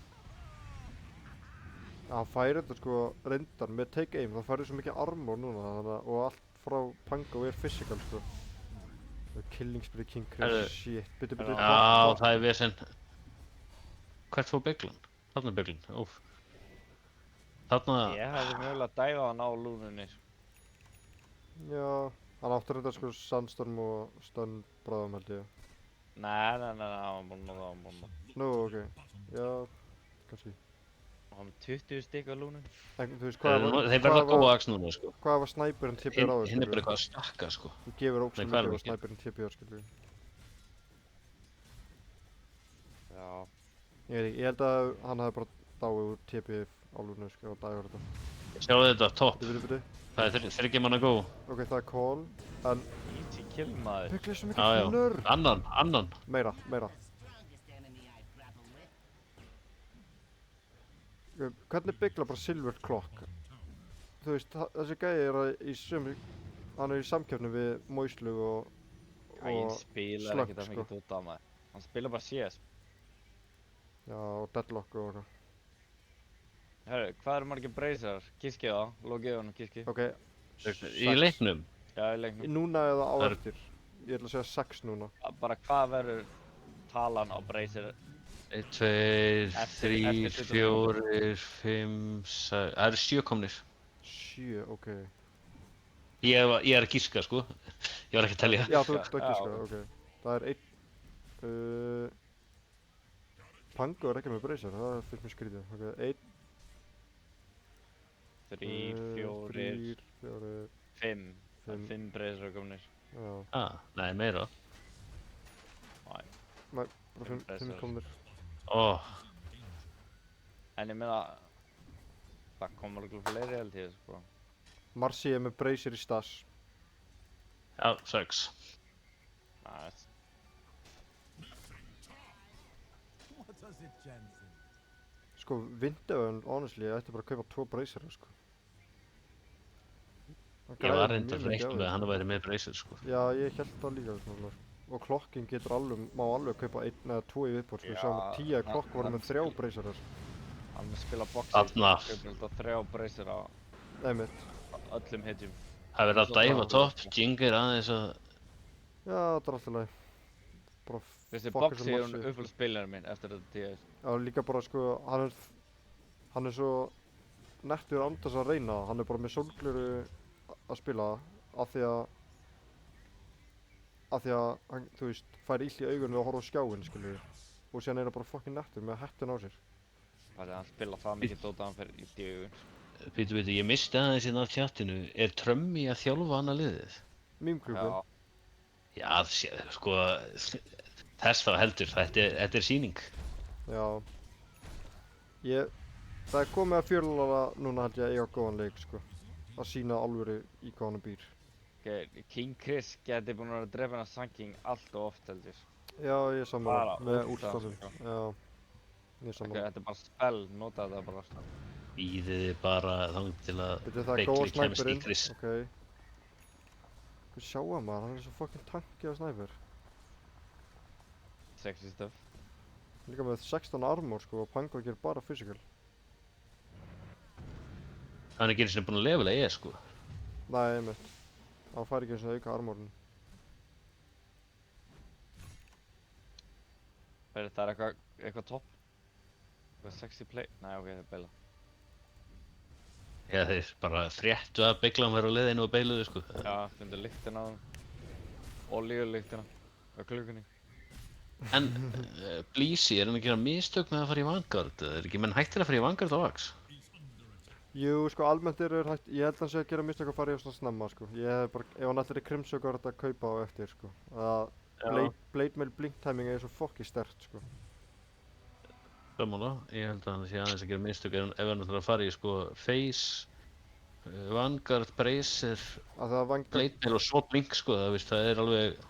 Hann fær þetta, sko, reyndar með take aim. Það færði svo mikið armor núna, þannig að... Og allt frá Pango er physical, sko. Killing Spree, King Crazy, shit. Byttu. Já, það er vesen. Hvert fór Beglan? Þarna er Beglan, óf. Þarna... Ég hefði mögulega dæfað hann á lúnunni. Já, hann áttur þetta, sko, Sandstorm og Stun bráðum, held ég. Nei, hann var búinn að það. Nú, ok. Já, kannski. Hann með 20 stykk á lúnunni. En þú veist, hvað Þeir verða góða aks núna, sko. Hvað var snæperinn TPR á þér, Hinn er bara eitthvað að stakka, sko. Þú gefur óksum Nei, hvað er mikið á mikið? snæperinn TPR, skilur við. Já. Ég veit ekki, ég held að hann hefði bara dáið úr TPF álunni, sko, og dægur þetta. Sjáu þetta, topp. Byttu. Það er þriggja manna góð. Ok, það er call, en... Easy kill maður. Byggli er svo Já, mikið nörd! Annan. Meira. Hvernig byggla bara Silver Clock? Þú veist, þessi gæi er hann er í samkeppni við Moislug og Hann spilar Slug, ekkert að sko. mikið út af maður. Hann spilar bara CS. Já, og Deadlock og eitthvað. Herru, hvað eru margir breysar? Kiskið á, logið honum kiski. Ok, Í leiknum. Já, í leiknum. núna eða á Það er- eftir? Ég ætla að segja 6 núna. Bara hvað verður talan á breysir? 1, 2, Eftir 3, 20 4, 5, 6... Það eru 7 komnir. 7, ok. Ég er að gíska, sko. Ég var ekki að telja. Já, þú ert að Já. giska, ok. Það er 1... Pango er ekki með bracer, það finnst mér skrítið. Ok, 1, 3, 4, 4, 5. Það 5, er 5 breysar komnir. já. Nei, meira. Bara 5 bracer. komnir. Ó, En ég meina, það komur alveg fleiri held ég, sko. Marci er með bracer í stass. já, 6. Nice. Sko, Window, honestly, ég ætti bara að kaupa 2 bracera, sko. Hann Ég var græðir reyndar mjög mikið á reiknum því, með að hann sko. væri með Bracer sko. Já, ég held það líka svona. Og klokkin getur alveg, má alveg kaupa 1 eða 2 í viðbót, sko. Já, Sjáum að 10 klokk var hann með 3 breysarar. Hann spila boxi, Þarna. kaupir alltaf 3 bracer á Einmitt. öllum hitjum. Það verið að Svo dæfa bara- topp, Jing er aðeins að... Já, það er alltaf leið. Bara Þessi fokka boxi sem er massi. uppáhaldsspilari minn eftir þetta TS. Já, líka bara sko, hann er svo nettur án þess að reyna það. Hann er bara með sólgleru að spila af því að hann, þú veist, fær illt í augun við að horfa á skjáinn, skilur við. Og síðan er hann bara fucking nettur með hettun á sér. Það er að hann spila það mikið dóta að hann fer í djögun. Býtu, ég misti aðeins hérna af tjattinu. Er Trömmi að þjálfa hana liðið? Mýmklúbin. Já, Já, sko, þess þá heldur, þetta er sýning. Já. Það er komið að fjörlega núna held ég að eiga góðan leik, sko. Að sína alvöru í hvað hann býr. ok, King Chris geti búinn að vera að drefa hennar Sun allt og oft heldur. Já, ég er sammála Bara með últa, úrstafnum. sko. Já, ég er Ok, sammála. þetta er bara spell, nota þetta bara. Býðið bara þangað til að Veitu það er Beigli góða kemst í snæperinn. Chris. Ok. Hvað sjáum maður, hann er svo fucking tanki á snæper. Sexy stuff. Líka með 16 armor, sko, og Pango gerir bara physical. Hann er ekki einu sinni búinn að levela ég, sko. Nei, einmitt. Hann fær ekki eins og auka armorinn. Það er eitthvað topp? Eitthvað sexy play? Nei, ok, það er beila. Já, þeir bara fréttu að Beiglan var á leiðinu og beiluðu, sko. Já, fundu lyktina á hann. Olíulyktina. Á klukkunni. En Blísi, er hann að gera mistök með að fara í Vanguard? Er ekki menn hættir að fara í Vanguard á Vax? Jú, sko, almennt eru hægt, ég held að hann sé að gera mistök að fara í svona snemma, sko. Ég hef bara, ef hann ætlar í Crimson Guard að kaupa á eftir, sko. Blade Mail Blink timing er svo fokki stert, sko. Sammála, ég held að hann sé aðeins að gera mistök ef hann ætlar að fara í, sko, Face, Vanguard, Bracer, Að það vangar, Blade Mail og svo Blink, sko, það er alveg...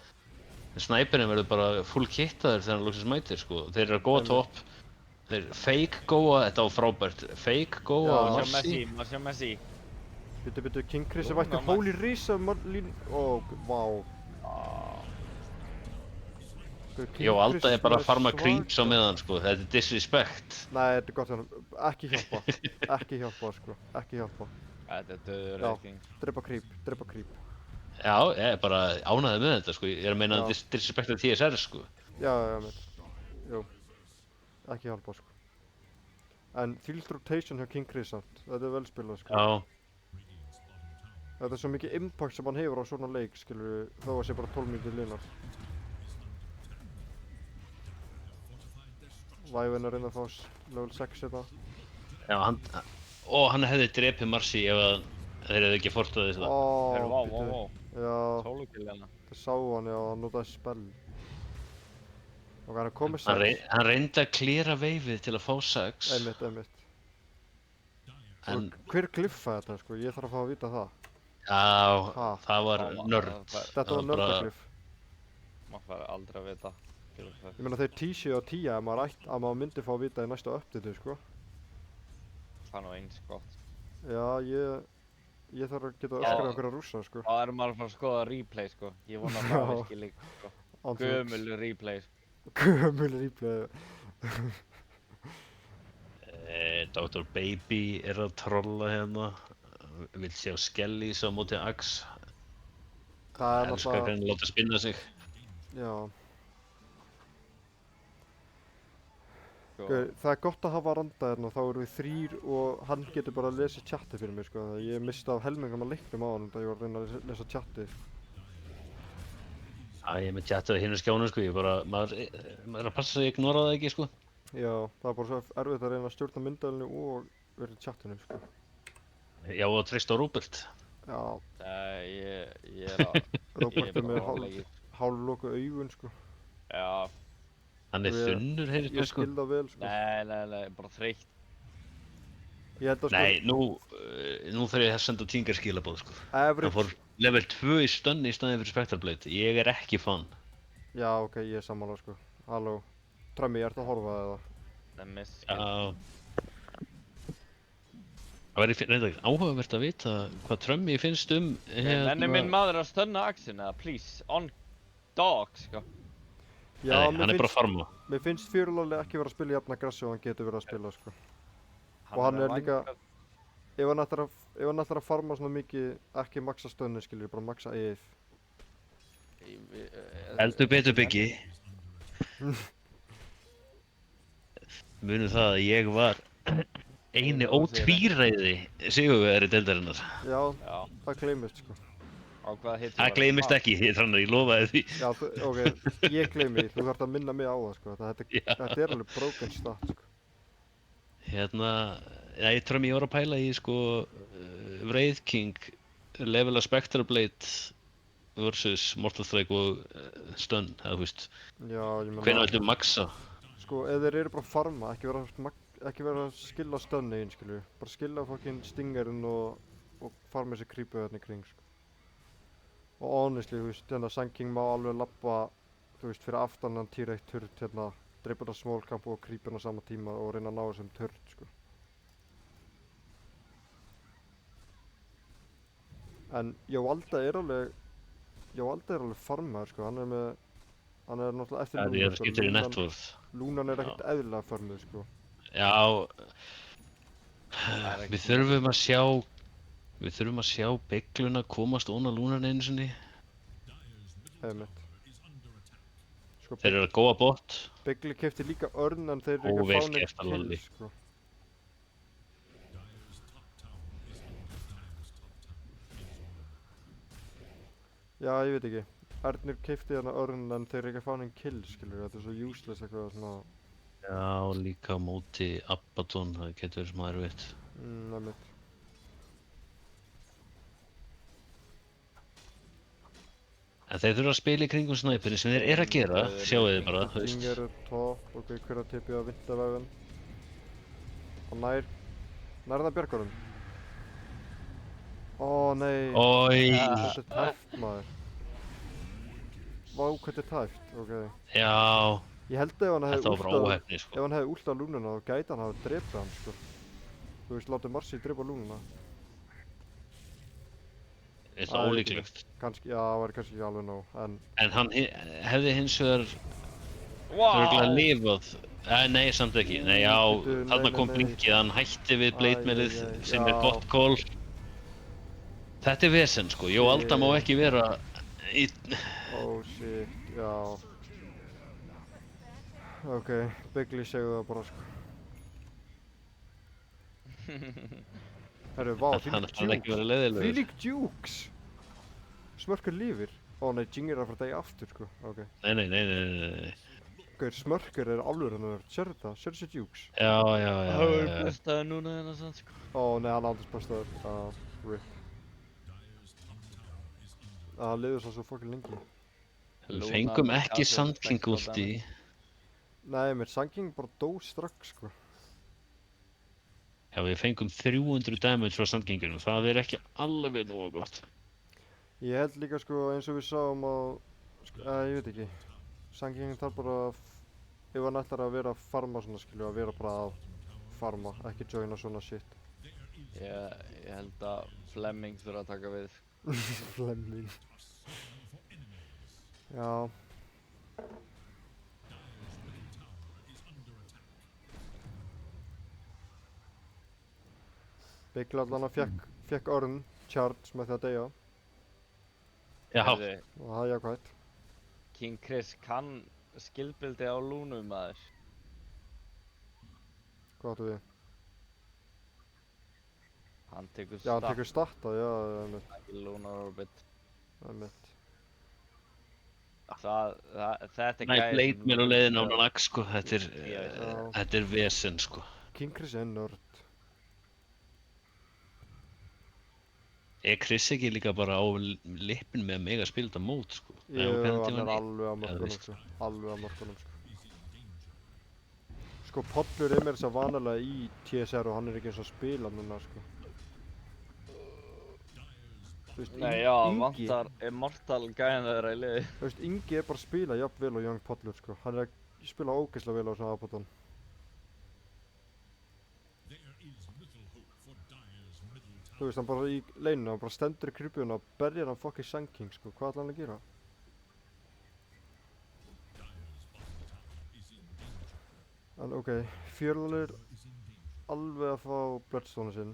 Snæperinn verður bara full kittaður þegar hann loksins mætir, sko. Þeir eru að góða topp. Þeir fake góa, þetta var frábært. Fake góa Já, á Má sjá Marcy. Messi, má sjá Messi. byttu, King Chris er Núna, vætti maður. Holy Risa lín, ó, vá. Jó, Alda er bara að farma creeps á meðan, sko. Þetta er disrespect. Nei, þetta er gott hérna, ekki hjálpa, ekki hjálpa, sko, ekki hjálpa. Þetta er döður Já. reyking. Drepa creep. Já, ég er bara ánægður með þetta, sko. Ég er að meina Já. disrespect af TSR, sko. Já, mitt. Jú. Ekki hjálpa, sko. En field rotation hjá King Chris samt, þetta er vel spilað, sko. Já, Þetta er svo mikið impact sem hann hefur á svona leik, skilur við, þó að sé bara 12 mínútur linar. Vævin er inn að fá level 6 hérna. já, hann hefði drepið Marcy ef að þeir hefði ekki fortaðið þetta. Heyrðu, vá, Bíddu. vá. Já, Sólukill hérna. það sá hann, já, hann notaði spell. Og hann er komið Hann 6. hann reyndi að klíra veifið til að fá 6. Einmitt. En, Og hver gliffaði þetta, sko? Ég þarf að fá að vita það. já, Ha? það var Já, nörd. Þetta var var bara- nördaglyff. Maður fær aldrei að vita. Skilur það. Ég meina þeir tísi og tía að maður myndi fá að vita í næsta update, sko. Það er nú eins gott. Já, ég þarf að geta Já. öskrað okkur að rússa, sko. Þá erum maður að fara að skoða replay sko. Ég vona að Já. það virki líka sko. Án jokes. Gömul replay. Gömul replay. Dr. Baby er að trolla hérna. Vill sjá Skellys á móti Axe. Það er Elskar náttúrulega, hvernig láta spinna sig. já. Sko. Það er gott að hafa Randa hérna, þá eru við 3 og hann getur bara að lesa chatti fyrir mig, sko. Þannig að ég misti af helmingum að leiknum á hann þegar ég var að reyna að lesa chatti. Já, ég er með tjattað hinn skjánum, sko. Maður er að passa sig að ignora það ekki, sko. Já, það er bara svo erfitt að reyna að stjórna myndalinu og vera í chattinu, sko. Já, og treyst á Rúbert. Já, Ég er að... Róbert Ég er er með bara leikið. hálfloku augun, sko. Já. Hann er Ég- þunnur, heyrðist mér, Ég sko. skil það vel, sko. Nei, bara þreytt. Ég held að, sko, Nei, nú þarf ég að senda Tingar skilabóð, sko. Hann average... fór level 2 í stönn í staðinn fyrir Spectral Blade. Ég er ekki fan. Já, ok, ég er sammála, sko. Halló. Trömmi, ég ert að horfa eða? Það er miss. Já. Ok, Það væri reyndar áhugavert að vita hvað Trummi finnst Nenni minn maður að stönna Axin eða please, on dog, sko. Já, Nei, hann er bara að farma. mér finnst Fjörulóli ekki vera að spila jafna grassi og hann getur verið að spila, sko. Og hann með er líka- vængar- Ef hann ætlar að farma svona mikið, ekki maxa stöðni, skilur, bara maxa EF. Heldur betur byggi. Munum það að ég var eini ótvíræði sigurvegari deildarinnar. Já, Já, það gleymist, sko. á hvað hittir Það gleymist ekki, ég lofaði því. Já, ok, ég gleymi, þú þarft að minna mig á það, sko. Þetta er alveg broken stat, sko. Hérna, ég Trummi, ég var að pæla í sko Wraith King, level of Spectral Blade versus Mortal Strike og Stun, eða þú veist. Já, ég meina... Hvenær viltu maxa? Sko, ef þeir eru bara að farma, ekki vera að skilla stönni inn, skilju. Bara skilla fucking stingerinn og farma þessi creepu þarna í kring, sko. Og honestly, þú veist, hérna Sand King má alveg labba, þú veist, fyrir aftan hann týra eitt turd, hérna, drepa þetta small camp og creepin á sama tíma og reyna að ná þessum turd, sko. En Jóvalda er alveg farmaður, sko. Hann er náttúrulega eftir Það er skiptir í networth. Lúnan er ekkert eðlilega farmið, sko. Já, við þurfum að sjá beigluna komast ón að lúnan einu sinni. Einmitt. Sko, Þeir eru að góa bot. Bigli kefti líka örn en þeir eru ekki Vel að fá neitt gert af Lolli. kill, sko. Já, ég veit ekki. Ernir kefti hérna örn en þeir eru ekki að fá neitt kill, skilur. Þetta er svo useless eitthvað svona. Já, líka á móti Abaddon, það getur verið smá erfitt. Einmitt. En þeir þurfa að spila í kringum snæpirinn sem þeir eru að gera, sjáu þið bara, þú veist. Stinger er top, ok, hver að tipja á vindavægun. Og nær það björgurum. Ó, nei. Oj, Þetta er tæft, maður. Vá, hvað þetta er tæft, ok. já, Ég held að ef hann hefði þetta var bara óhefni, ef sko. hann hefði últað lúnuna þá gæti hann hafa drepið hann, sko. Þú veist, látið Marci drepa lúnuna. Þetta er ólíklegt. Kannski, já, það væri kannski ekki alveg nóg, en... En hann hefði hins vegar örugglega lifað. Nei, samt ekki. Nei, já, Bíddu, þarna nei, kom nei. blinkið, hann hætti við Blade-melið Æ, æ, æ, sem er já. gott call. Þetta er vesen, sko. Jóvalda má ekki vera í... Oh shit, já. Ok, Bigli segðu það bara, sko. Herru, vá, Hann þvílík hafði ekki djúks. verið leiðilegur. Þvílík djúks! Smörkur lifir. Ó nei, Jingir er að fara að degja aftur, sko. Ok. Nei. Gauður, Smörkur er alveg hann verið. Sérðu þetta? Sérðu þessi djúks? Já. Það verður blestaður núna þennan sann, sko. Ó nei, hann aldrei bestaður. RIP. Það liður svo fucking lengi. Við fengum ekki Sand King ulti. Nei, mér Sand King bara dó strax, sko. Já, við fengum 300 damage frá Sand Kingunum. Það er ekki alveg nógu gott. Ég held líka, sko, eins og við sáum á... Sko, ég veit ekki. Sand King þarf bara að... Ef hann ætlar að vera að farma svona, skilju, að vera bara að farma, ekki joina svona shit. Ég held að Flemming þurfa að taka við. Flemming. Já. Bigli allan að fekk örn, charge með því að deyja. Já, Heyrðu, Og það er jákvæmt. King Chris kann skillbildi á lúnum, maður. Hvað áttu við? Hann tekur Já, hann tekur starta, já, einmitt, ekki lunar orbit. einmitt. Þetta er næ, gæði Blade mér á leiðin á hann sko. Þetta Já. er vesen, sko. King Chris er nörd. Er Chris ekki líka bara á lippin með að mega spila þetta mót, sko? Nei, Jú, og hvernig hann tíma er hann í? alveg á Já, mörkunum, veist. sko. Alveg á mörkunum, sko. Sko, Pollur er mér þess að vanalega í TSR og hann er ekki eins og að spila núna, sko. Þú veist, Nei, já, Ingi, vantar Immortal gæðin þeirra í liði. þú veist, Ingi er bara að spila jafn vel og Young Pollur, sko. Hann er að spila ógeðslega vel á þessum Abaddon. Þú veist, hann bara í leininu, hann bara stendur í krypjuna og berjar hann fucking Sand King, sko. Hvað ætlar hann að gera? En ok, Fjörlar er alveg að fá Bloodstone sinn.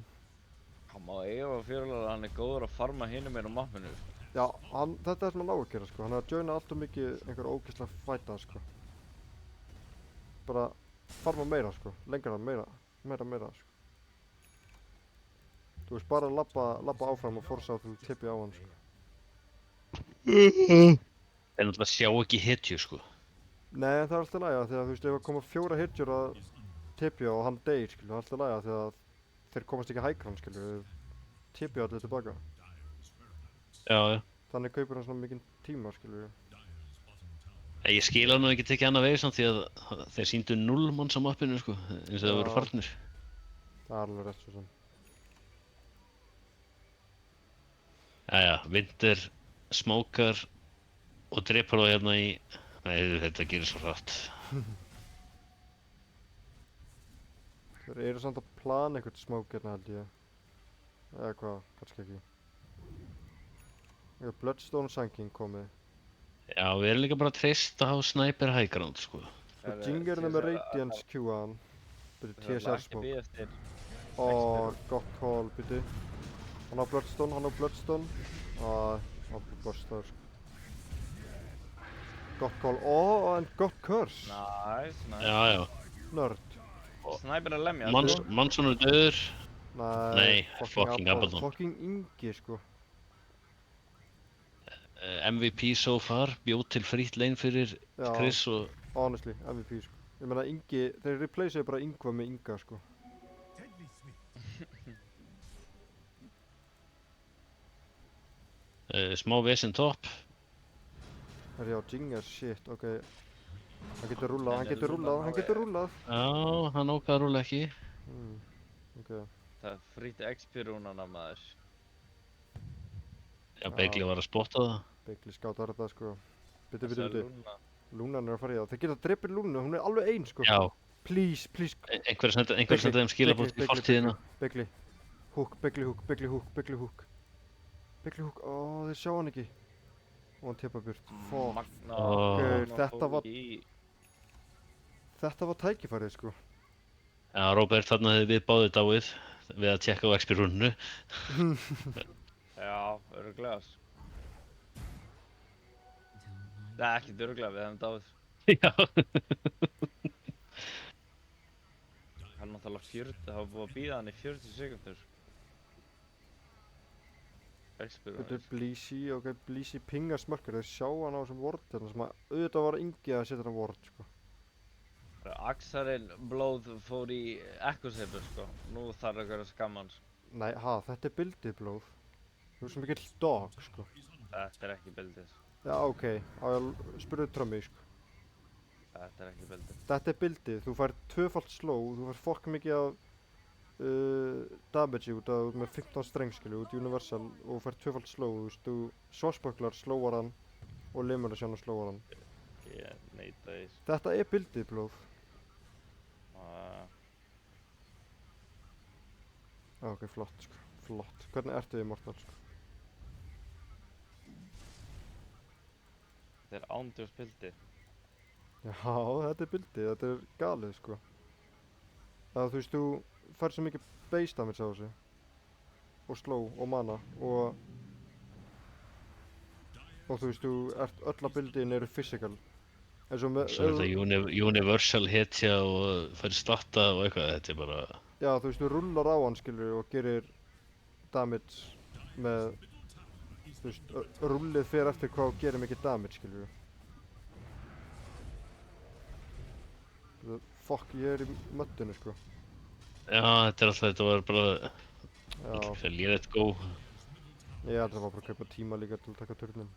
Hann má eiga fjörlega að hann er góður að farma hinum meira á mappinu. Já, þetta er sem hann á að gera, sko. Hann er að joina alltaf mikið einhver ógeðslega fæta, sko. Bara farma meira, sko. Lengra meira, sko. Þú veist, bara labba áfram og forsa á til tippi á hann, sko. Þeir náttúrulega sjá ekki hetju, sko. Nei, en það er alltaf lægja, því að þú veist, ef það koma 4 hitjur að tippi og hann deyr, skilju, það er alltaf lægja, því að þeir komast ekki hægrann, skilju, tippi allir tilbaka. Já, já. Þannig kaupir hann svona mikinn tíma, skilju. Ég skil hann nú ekki tekið annað vegið samt því að þeir sýndu 0 manns á mappinu, sko, eins og það voru Já. farnir. Það er alveg rétt svo sem. Jæja, Winter, smókar og drepar þá hérna í... Nei, þetta gerir svo hratt. Þeir eru samt að plana einhvern smók hérna, held ég. Eða hvað, kannski ekki. Bloodstone Sand King komið. Já, við erum líka bara að treysta á sniper high ground, sko. Og Jinger er með Radiance Q-an. Byrju, TSR Ekki smók. bíða eftir. Ó, gott call, byrju. Hann á Bloodstone. Hann bustar, sko. Gott call. Ó, en gott curse. Nice. Já, já. Nörd. Snæpir að lemja. Mansson er döður. Nei, fucking Abaddon. Fucking Ingi, sko. MVP so far, bjóð til frýtt lane fyrir Já. Chris og... Honestly, MVP, sko. Ég meina, Ingi, þeir replaceaðu bara Ingva með Inga, sko. Smá vesen topp. Herri, já, Jinger, shit, ok. Hann getur rúllað. Já, hann ákvað að rúla ekki. Ok. Það er frýtt XP-rúnana maður. Já, Beigli var að spotta það. Beigli skátar þetta, sko. Þessar Bitti. Lúna. Lúnan er að fara í það. Þeir geta dreipið Lúnu, hún er alveg ein, sko. Já, Please. einhver senda þeim skilabót í fortíðina. Beigli. Beigli húk. Ó, þeir sjá hann ekki. Og hann tippa burt. Fuck. Magna. Gaur, Magna þetta var- fór í- Þetta var tækifærið, sko. Já, Robert, þarna hefði við báðið dáið við að tjekka á XP-rúninu. Já, örugglega. Nei, ekkert örugglega, við hefum dáið. Já. Það er náttúrulega 40, það var búið að bíða hann í 40 sekundur. Þetta er Blísi, ok, Blísi pingar smörkur. Þeir sjá hann á þessum ward hérna sem að auðvitað var Ingi að setja hann á ward, sko. Axarinn blóð fór í Echo-Saber, sko. Nú þarf að vera skamman, sko. Nei, þetta er bildið blóð. Þú er svo mikill dog, sko. Þetta er ekki bildið. Já, ok, spurðu Trömmi, sko. Þetta er ekki bildið. Þetta er bildið, þú fær tvöfalt slow, þú fær fokk mikið af damage út af með 15 streng, skilju, út universal og fær tvöfalt slow, þú veist, þú svarspöklar slowar hann og limur að sjá hann slowar hann. Ég neita því. Þetta er bildið blóð. Ok, flott, sko, flott. Hvernig ertu Immortal, sko? Þetta er ándjós bildið. Já, þetta er bildið, þetta er galið, sko. Það, þú veist, þú fær svo mikið base damage á þessu. Og slow, og mana, og þú veist, þú ert öll að bildin eru physical. En svo með... Svo er þetta universal hetja og færi statta og eitthvað, þetta er bara... Já, þú veist, þú rullar á hann, skilur, og gerir damage með... Þú veist, rullið fer eftir hvað þú gerir mikið damage, skilur. Fuck, ég er í möttinu, sko. Já, þetta var bara... Já, Ekki let it go. ég held að það var bara að kaupa tíma líka til að taka turnin.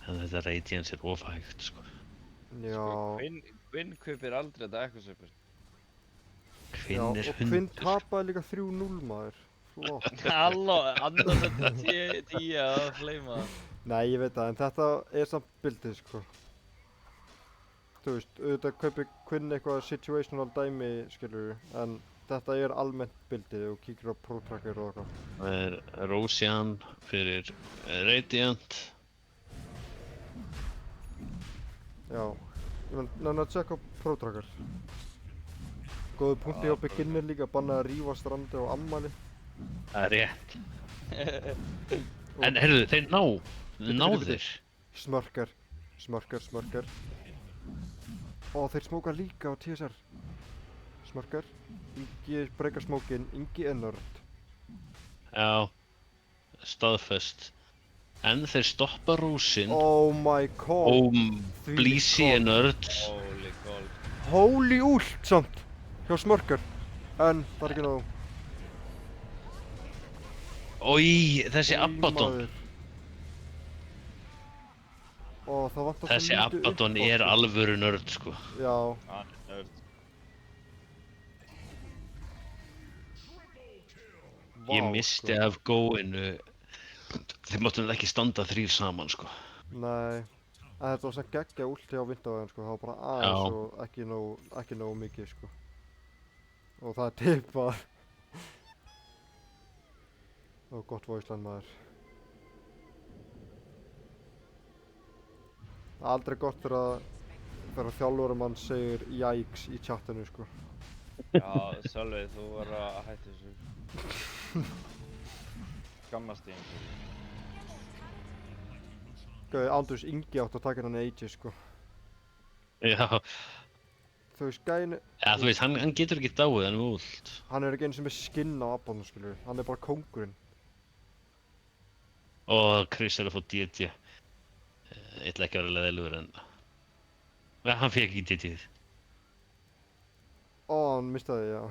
En þetta radiance er ofægt, sko. Já, Quinn kaupir aldrei þetta Echo-Saber. Kvinn er og Quinn hundur. tapaði líka 3-0, maður. Flott. Halló, annars þetta 10 að fleima. Nei, ég veit það, en þetta er samt bildið, sko. þú veist, auðvitað kaupi Quinn eitthvað situational dæmi, skilur en þetta er almennt bildið og kíkir á Pro Tracker og eitthvað. Það er Roshan fyrir Radiant. Já, ég vil nefna að tjekka á Pro Tracker. Góðu punkti hjá beginner líka, bannað að rífa strandi á ammali. Það er rétt. En heyrðu, þeir ná bíddu. þeir. Smörker. Ó, þeir smóka líka á TSR. Smörker, Ingi breykar smókin, Ingi er nörd. Já, staðfest. En þeir stoppa Rúsin Oh my god. og Þvílík Blísi er gol. nörd. Holy god. Holy ult samt hjá Smörker. En það er ekki nóg. Oj, þessi Oj, Abaddon. maður. Ó, það vantar svo Þessi lítið Abaddon upp á, er sko. alvöru nörd, sko. Já, Hann er nörd. vá, Ég misti sko. af góinu. Þeir máttu ekki standa þrír saman, sko. Nei, en þetta var sem geggja ult hjá Vindavæðin, sko. Það var bara aðeins og ekki nógu mikið, sko. Og það er tippað. Það var gott voiceline, maður. Það er aldrei gott þegar þjálfaramann segir yikes í chatinu, sko. Já, Sölvi, þú verður að hætta þessu. Skammast þín. Gauði, Andrús Ingi átt að taka hennan Aegis, sko. Já, Þú veist, gæin, ja, þú veist, hann getur ekki dáið, hann er ult. hann er ekki eins og með skinn á Abaddon, skilur. Hann er bara kóngurinn. Og Chris er að fá DT. Ég ætla ekki að vera leðilegur en... Ja, hann fekk ekki DT-ið. Ó, hann mistaði, já.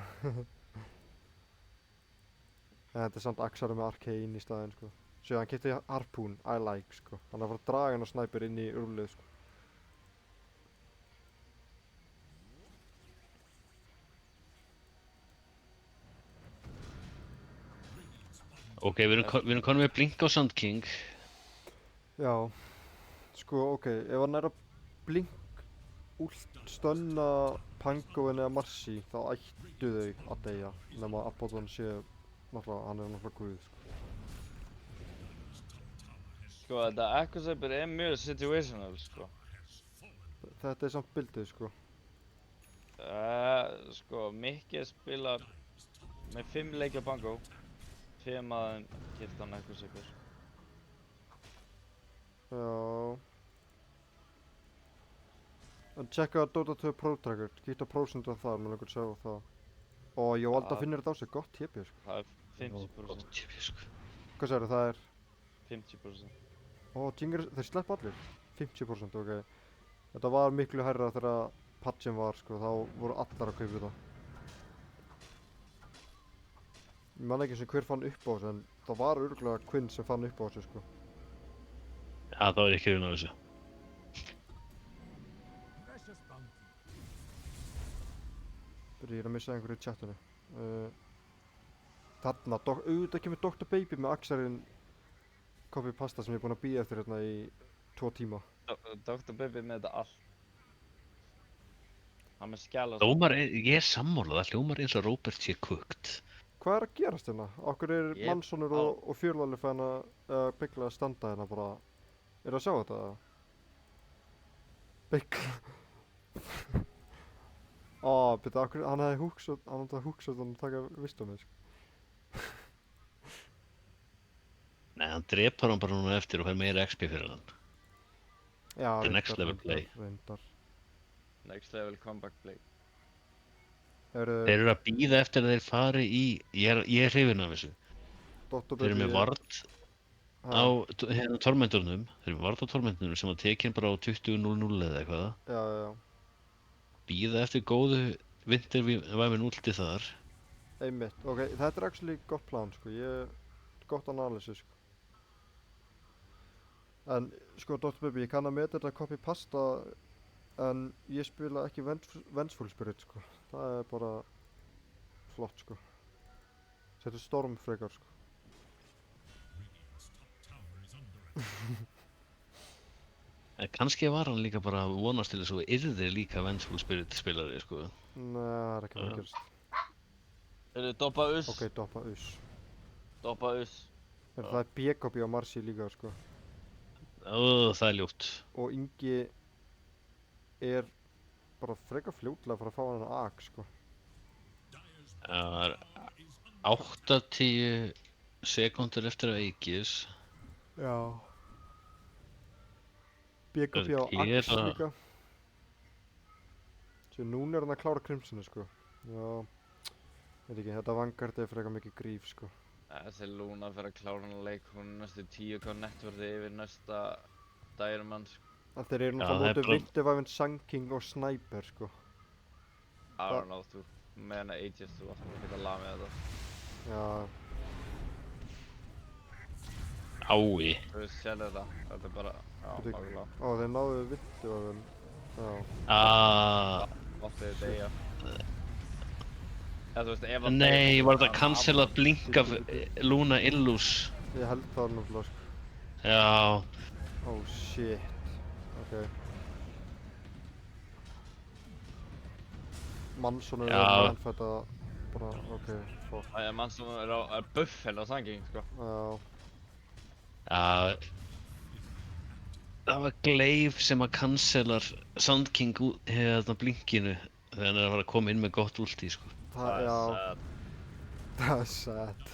En þetta er samt Axar með Arcane í staðinn, sko. Svo hann keypti Harpoon, I like, sko. Hann er að fara að draga hann og snæpir inn í úrlið, sko. Ok, við erum konum með Blink á Sand King. Já. Sko, ok, ef hann er að blink ult stönna Pangolin eða Marci, þá ættu þau að deyja. Nema Abaddon sé, náttúrulega, hann er náttúrulega guð, sko. Sko, þetta Echo Saber er mjög situational, sko. Þetta er samt bildið, sko. Sko, Mikki spilar með 5 leikja Bango. 5 af þeim keypti hann Echo Saber. Já. En tjekka Dota 2 Pro Tracker, kíktu á prósentu af það, mér langar að sjá það. Og ég valdi að finna þetta á sig, gott TP, sko. Það er 50%. Sko. Hvað segirðu, það er? 50%. Ó, Jinger, þeir sleppa allir? 50%, ok. Þetta var miklu hærra þegar patchin var, sko, þá voru allar að kaupa þetta. Ég man ekki eins og hver fann upp á þessu, en það var örugglega Quinn sem fann upp á þessu, sko. Já, það var ekki raun á þessu. Byrju, ég er að missa einhverju í chatinu. Þarna, auðvitað kemur Dr. Baby með Axarinn copy pasta sem ég er búinn að bíða eftir hérna í 2 tíma. Dr. Baby með þetta allt. Hann með skjala Ég er sammálað, það hljómar eins og Robert sé cooked. Hvað er að gerast hérna? Okkur er Ég- Mannsonur og Fjörlalli fæn að byggla að standa hérna bara. Er að sjá þetta? Byggla. Byrja, okkur, hann hefði húksot, hann hefði húksot hann að taka vistumið, sko. Nei, hann drepar hann bara núna eftir og fær meira XP fyrir hann. Já, The next level play. Reyndar. Next level comeback play. Þeir eru að bíða eftir að þeir fari í... Ég er hrifinn af þessu. Dr. Þeir eru með vard Ha, á tormenturnum. Þeir eru með vard á tormenturnum sem var tekinn bara á 20.00 eða eitthvað. Já, já, já. Bíða eftir góðu vintervæmin últi þar. Einmitt. Ok, þetta er actually gott plan, sko. Gott analysis, sko. En, sko, Dr. Baby, ég kann að meta þetta copy pasta, en ég spila ekki Vengeful Spirit, sko. Það er bara flott, sko. Settu Storm frekar, sko. En kannski var hann líka bara að vonast til þess að þú yrðir líka Vengeful Spirit spilari, sko. Nei, það er ekki að Já. gerast. Doppa us. Ok, doppa us. Doppa us. Það er BKB á Marsi líka, sko. Það er ljótt. Og Ingi er bara frekar fljótlega að fara að fá hann AK, sko. Það er 80 sekúndur eftir að Aegis. Já. BKB á Það Axe gera- líka. Svo núna er hann að klára Crimsonu, sko. Já. Veit ekki, þetta Vanguard er frekar mikið gríf, sko. Þessi Luna fyrir að klára hann leik, hún er næstu 10k netverði yfir næsta Diamond, sko. Þeir eru Já, náttúrulega það er mótið bara- Vintervæfinn, Sun King og Sniper, sko. I don't know, þú með hana Aegis, þú ættum að geta lamið þetta. Já, Ái. Þú veist, sérðu þetta, þetta er bara, já, Bíddu. nákvæmlega. ó, þeir náðu Vintervæfinn. Já. Máttið þið deyja. Eða þú veist, ef að Nei, þeir- var þetta cancel að blinka Luna Illus? Ég held það náttúrulega, sko. Já. Oh shit. Ok. Mannsson er Já. verið mannfætta bara, ok, fuck. Það er mann sem er buff hérna á Sanging, sko. Já, Já. Það var Glaive sem að cancelar Sand King hérna blinkinu þegar hann er að fara að koma inn með gott ulti, sko. það, já, það er sad.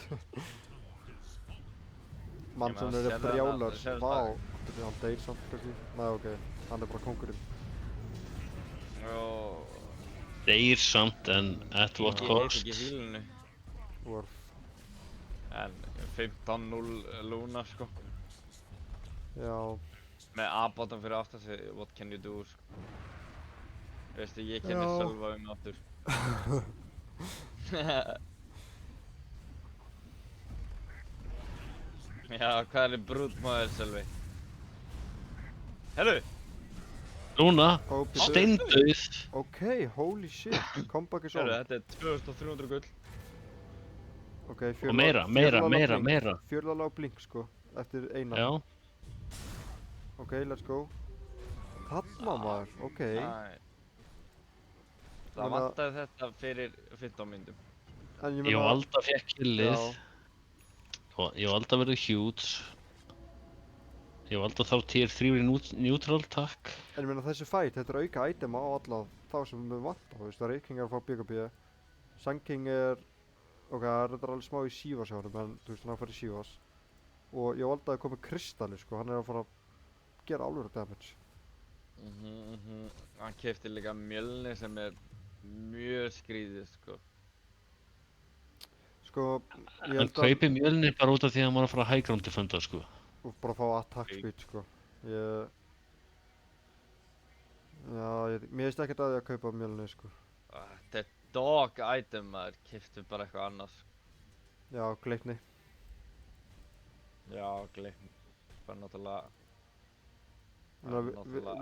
Mannsson meina, er sérðu brjálar, það, sérðu vá. Hann deyr samt kannski. Nei, ok, hann er bara kóngurinn. Og Deyr samt en at what ég cost? ekki hílinu. Worth. En 15-0 Luna, sko. Já, Með A-bottom fyrir aftan sig, what can you do, sko. Veistu, ég kenni Já. Sölva aftur. Já, hvað er brúðmaður, Sölvi? Herru! Luna, ó, býttu. steindauð. Ok, holy shit, comeback is on. Herru, þetta er 2300 gull. Ok, Og meira. Fjörðalega á blink, sko, eftir eina. Já. Ok, let's go. Þarna maður, ok. Æ. Það Meina- vantaði þetta fyrir 15 myndum. En ég Ég og meina, Alda fekk killið. já, Og ég og Alda verður huge. Ég og Alda þá tier 3 í neutral, takk. en ég meina þessi fight, þetta er auka item á alla þá sem við vantar, þú veist, það er Reyking að fá BKB. Sun King er, ok, það er alveg smá í Sivas hjá honum, en þú veist, hann fær í Sivas. Og ég valdi að koma Kristalli, sko, hann er að fara að gera alvöru damage. Hann keypti líka Mjölni sem er mjög skrítið, sko. Sko, ég Hann held að, kaupi mjölni bara út af því að hann var að fara að high ground defenda, sko. og bara fá attack speed, sko. Mér veist ekkert að ég að kaupa Mjölni, sko. Þetta er dog item, maður. Keypti bara eitthvað annars. Já, Gleipni. Já, gleym. Bara náttúrulega...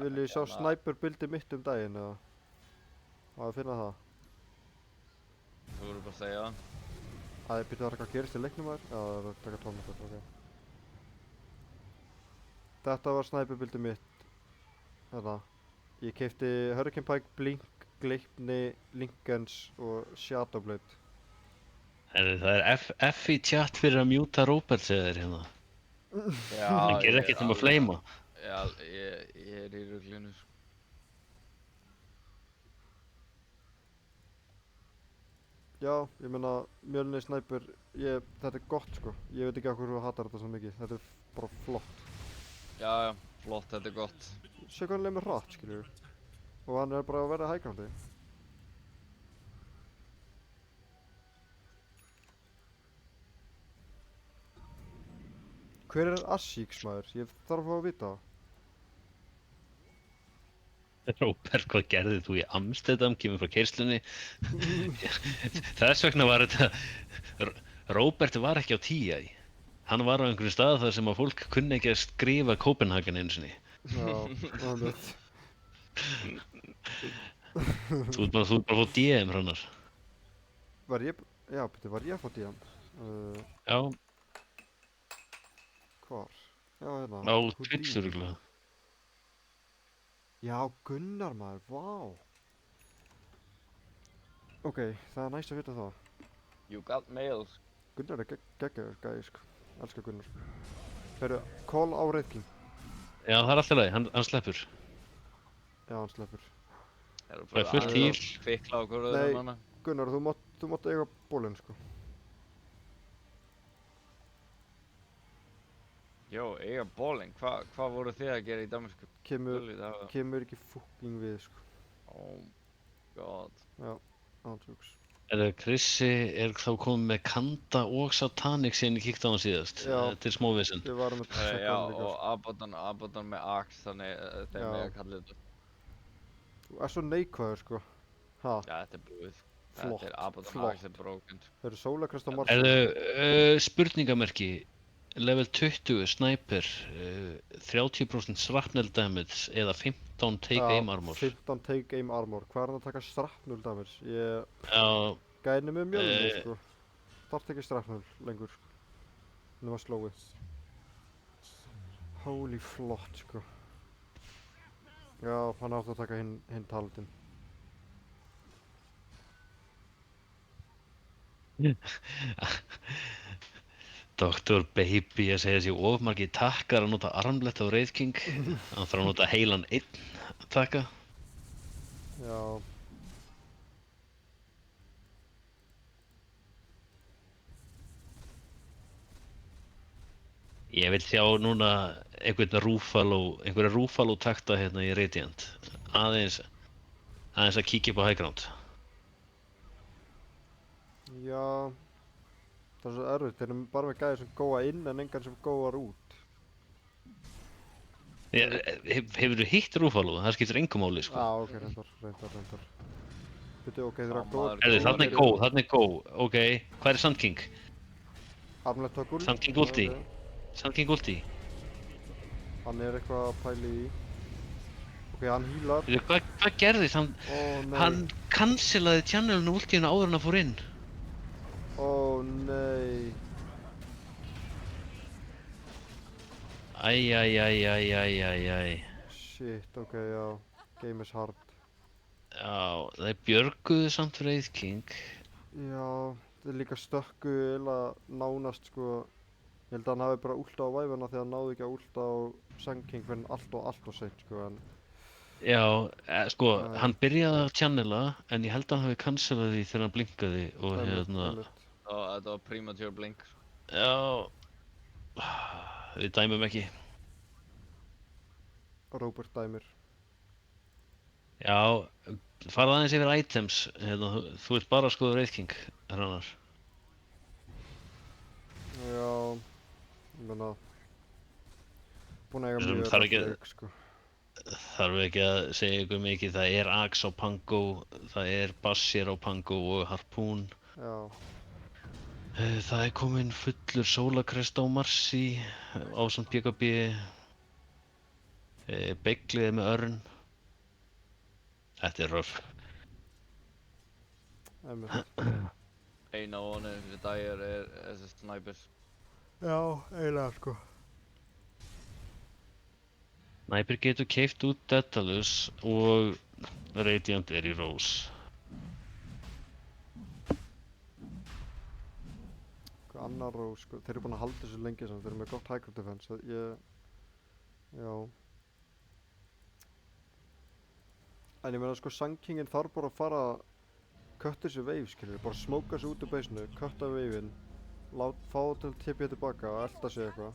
Vil ég sjá Sniper buildi mitt daginn, eða? Á að finna það. Þú voru bara að segja það. Æ, býttu það eitthvað að gerist í leiknum þar? Já, það er að taka tónleikur, ok. Þetta var Sniper buildi mitt. Þetta. Ég keypti Hurricane Pike, Blink, Gleipni, Lincolns og Shadowblade. En það er F í chat fyrir að mjúta Róbert, segir þér hérna. Já, Hann gerir ekkert um að fleima. Já, ég er í ruglinu, sko. Já, ég meina, Mjölni, Sniper, þetta er gott, sko. Ég veit ekki af hverju þú hatar þetta svo mikið. Þetta er bara flott. Já, flott, þetta er gott. Sjá hvað hann leið með hratt, skiljur. Og hann er bara að verða hægrandi. Hver er Asíks, maður? Ég þarf að fá að vita það. Róbert, hvað gerðið þú í Amsterdam, kemur frá keyrslunni? Þess vegna var þetta... Róbert var ekki á TI. Hann var á einhverjum stað þar sem að fólk kunni ekki að skrifa Copenhagen einu sinni. Já, það veit. Þú ert bara að fá DM hrannar. Var ég... Já, beti, var ég að fá DM? Já, Hvar? Já, hérna. á Houdini. Twitch örugglega. Já, Gunnar maður, vá. Ok, það er næst að vita það. You got mail. Gunnar er geggjaður gæði, sko. Elskar Gunnar. Heyrðu, call á Wraith King. Já, það er alltaf leið, hann sleppur. Já, hann sleppur. Erum Það er fullt aðeins heal. að Kvikla á hverju Nei. öðrum hana. Gunnar, þú mátt eiga bólinn, sko. Jó, eiga bowling. Hvað voru þið að gera í Danmarku? Kemur ekki fucking við, sko. Oh god. Já, ántjóks. Krissi er þá komið með Kanda og Satanic síðan ég kíkti á hann síðast. Já. Til smóvisinn. Við varum að checka Já, hann líka, og sko. Abaddon með Axe, þannig þeim Já. með að kalla þetta. Þú er svo neikvæður, sko. Ha, Já, þetta er búið. Flott, Þetta er Abaddon flott. Axe er broken. þeir eru Sólakrest á Mars. Spurningamerki. Level 20, sniper, 30% shrapnel damage eða 15 take aim armor. 15 take aim armor. Hvað er hann að taka strapnul damage? Ég Já, gæni með mjölni, sko. Þarf ekki strapnul lengur, sko. Nú var slóið. Holy flott, sko. Já, hann átti að taka hinn talandinn. Dr. Baby að segja sér ofmargi takkar að nota armlett á Wraith King. Hann þarf að nota heilan einn takka. Já. Ég vil sjá núna einhverja Rúfaló takta hérna í Radiant. Aðeins að kíkja upp á high ground. Já. Það er svo erfitt, þeir eru bara með gæði sem góa inn en engan sem góar út. Hefurðu hitt Rúfaló? Það skiptir engu máli, sko. Já, ok, reyndar. Byrju, ok, þeir eru Já, að góa. maður- Þarna er Go. Ok, hvað er Sand King? Armlegt tökul. Sand King ulti. Sand King ulti. Hann er eitthvað að pæla í. Ok, hann healar. Hvað gerðist? Ó nei. Hann cancelaði channelinu ultíuna áður en hann fór inn. Ó nei. Æ. Shit, ok, já. Game is hard. Já, þeir björguðu samt Wraith King. Já, þeir líka stökku eða nánast, sko. Ég held að hann hafi bara últa á væfuna þegar hann náði ekki að últa á Sand King fyrir allt og seint, sko, en... Já, sko, Nei. hann byrjaði að channela, en ég held að hann hafi cancelað því þegar hann blinkaði og Einmitt. Þetta var premature blink. Já, við dæmum ekki. Robert dæmir. Já, farðu aðeins yfir items, þú ert bara að skoða Wraith King, Hrannar. Já, ég meina... Búinn að eiga Þessum mjög þarf ekki- leik, sko. Þarf ekki að segja ykkur mikið, það er Axe á Pango, það er Bassir á Pango og Harpoon. Já, Það er kominn fullur Sólakrest á Marsi, ásamt BKB. Beiglið er með örn. Þetta er röf. einmitt. Eina vonið fyrir dagir er þessi snipers. Já, eiginlega, sko. Sniper getur keypt út Daedalus og Radiant er í Rose. Hvað annar og, sko, þeir eru búin að halda þessu lengi samt, þeir eru með gott high ground defense, já. En ég meina, sko, Sand Kinginn þarf bara að fara að kötta þessu wave, skilur, bara smóka þessu út úr beisinu, kötta waveinn, fá það til að tippja tilbaka og elta sig eitthvað.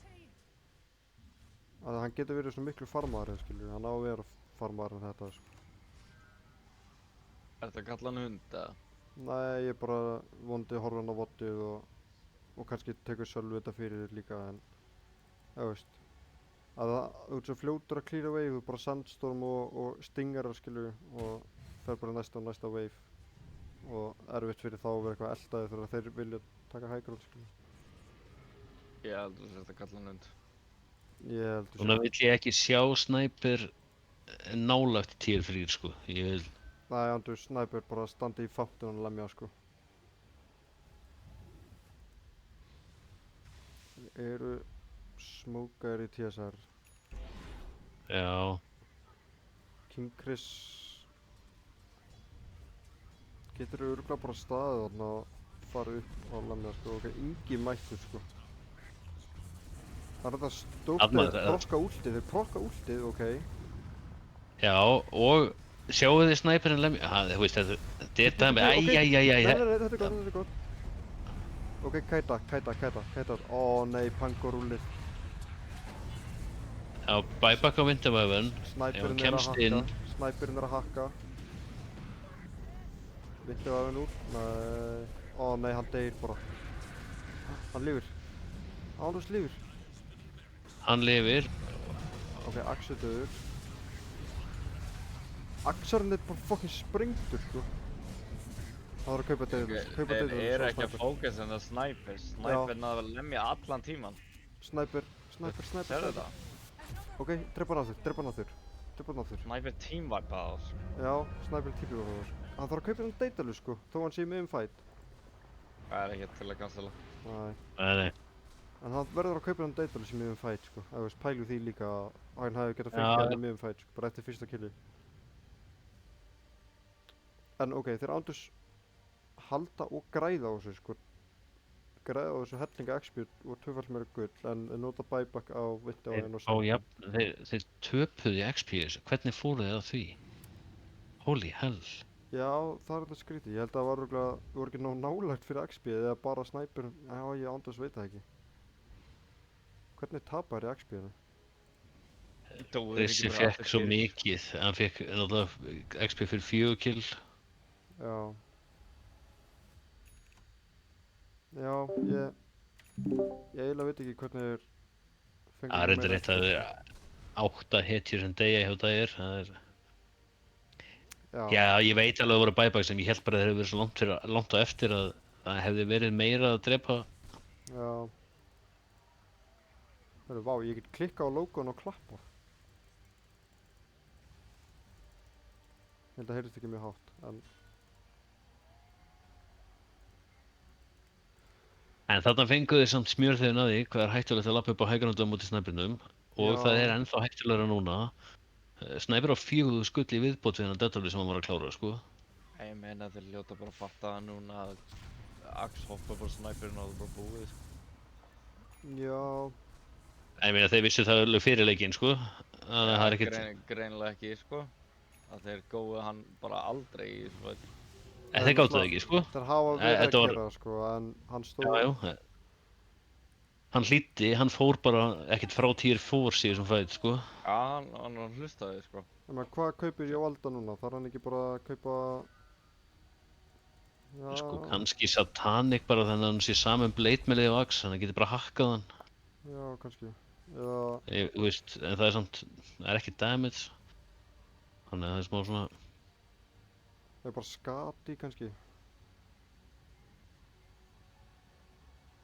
Hann getur verið svona miklu farmaður, skilur, hann á að vera farmaður en þetta, sko. Er þetta að kalla hann hund, eða? Nei, ég bara vonandi horfa hann á vottið og kannski tekur Sölvi þetta fyrir þér líka, en þú veist, að þú ert svo fljótur að cleara wave, þú bara sandstorm og stingarar, skilur, og fer bara næsta wave og erfitt fyrir þá að vera eitthvað eldaði þegar þeir vilja taka high ground, skilur. Ég held að þú sért að kalla hann hund. Ég heldur Svona vill ég ekki sjá Sniper nálægt tier 3, sko. Nei, andur Sniper bara standi í fountain og lemja, sko. Eru smókaðir í TSR. Já, Ok, King Chris getur örugglega bara staðið þarna og farið upp á Lemja sko. Ok, Ingi mættur sko. Það er þetta stóktið, þeir prokka últið, ok. Já, og sjáu þið snæperinn lemja, þú veist þetta er dæmi, Nei, æjæjæjæjæ. þetta er gott. Ok, kæta. Ó nei, Pango rúlið. Já, buyback á Winterweapon, Snæperinn er að hakka. Winterweapon út, nei. Ó nei, hann deyr bara. Hann lifir. Ánus lifir. Hann lifir. Ok, Axel döður. Axarinn er bara fucking sprengtur sko. Það þarf að kaupa Daedalus. Þeir eru ekki að fókusa en það snæper. Snæper náðu að lemja allan tíman. Snæper. Serðu það? Ok, drepa hann á þér. Snæper teamwipa á þessu. Já, Snæper tímwipa á þér. Hann þarf að kaupa hann Daedalus sko, þó hann sé í miðjum fight. Það er ekki til að cancela. Nei. En hann verður að kaupa hann Daedalus í miðjum fight sko. Það veist, pælu því líka að hann hefði getað fengið hann í miðjum fight sko, bara eftir fyrsta killi. En ok, þeir ándurs halda og græða á þessu sko. Græða á þessu hellinga XP og tvöfalt meira gull, en nota buyback á Winterweapon og Já, þeir töpuðu XP þessu, hvernig fóru þeir að því? Holy hell. Já, það er þetta skrítið. Ég held að það voru ekki nóg nálægt fyrir XP eða bara snæper. Já, ég ándurs veit það ekki. Hvernig tapar í XP-inu? Þessi fekk svo mikið, hann fekk náttúrulega XP fyrir 4 kill. Já. Já, ég eiginlega veit ekki hvernig þeir fengu Það er reyndar rétt að það er 8 hetjur sem deyja hjá dagir, það er... Já, ég veit alveg að það voru buybacks en ég held bara að þeir hefur verið svo langt á eftir að það hefði verið meira að drepa. Já. Hörru, vá, ég get klikkað á logo'n og klappa. Ég held að það heyrðist ekki mjög hátt, en... En þarna fenguðu þið samt smjörþefinn að því hvað er hættulegt að lappa upp á hægranda á móti snæpernum og Já. það er ennþá hættulegra núna. Snæper á 4 skull í viðbót við hennar Daedalus sem hann var að klára, sko. Ég meina þeir hljóta bara að fatta það núna að Axe hoppa bara snæperinn og það er bara búið sko. Já. Ég meina þeir vissu það alveg fyrir leikinn, sko. Þannig að það er ekkert... Greinilega ekki sko. Að þeir góðu hann bara aldrei í þessu fæti. Þeir gáttu það ekki, sko. Þeir hafa verið að gera það sko, en hann stóð... Já. Hann hlýddi, hann fór bara ekkert frá tier 4 í þessum fæti, sko. Já, hann hlustaði sko. Ég meina, hvað kaupir Jóvalda núna? Þarf hann ekki bara að kaupa... Já... Sko, kannski Satanic bara þannig að hann sé saman blade með leið og Axe, þannig að hann getur bara hakkað hann. Já, kannski. Eða... Þú veist, en það er samt, það er ekki damage. Þannig að það er smá svona... Það er bara skati kannski.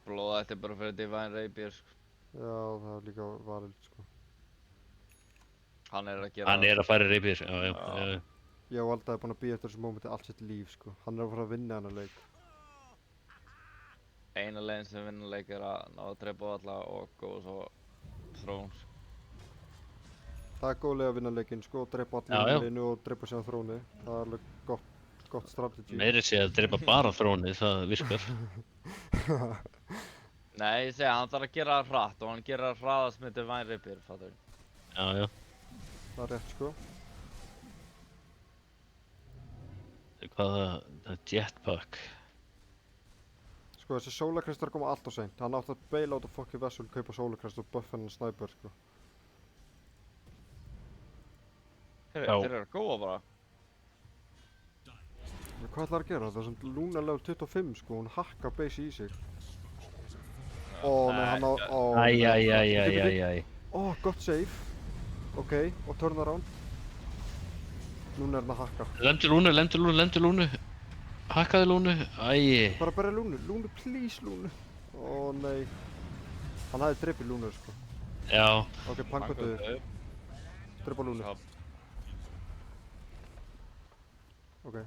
Blóða þetta bara fyrir Divine Rapier sko. Já, það er líka varilt sko. Hann er að gera Hann er að færa Rapier, já. Jóvalda er búinn að bíða eftir þessu mómenti allt sitt líf sko. Hann er að fara að vinna hennar leik. Eina leiðin sem vinna leik er að ná að drepa alla og góða svo Thrones. Það er góð leið að vinna leikinn sko, drepa Já, já. allir í liðinu og drepa síðan þróni. Það er alveg gott strategi. Meiri sé að drepa bara þrónið, það virkar. Nei, ég segja hann þarf að gera það hratt og hann gera það hraðast með Divine Rapier, fattur. Já. Það er rétt sko. Það er jetpack. Sko þessi sólarkristar koma allt of seint. Hann átti að baila át og fokki Vessel, kaupa sólarkrist og buffa hennar snæper sko. Þeir Já. eru að góða bara. En hvað ætlar að gera? Það er svona Luna level 25 sko, hún hakka base í sig. Ó nei, hann á... Æjæjæjæjæjæj. Ó, gott save. Ok, og turn around. Núna er hann að hakka. Lendu Lúnu. Hakkaði Lúnu. Æi. Bara berja Lúnu. Lúnu, please Lúnu. Ó nei. Hann hafði dreipið Lúnu sko. Já. Ok, Pango döður. Dreipa Lúnu. Já. Ok.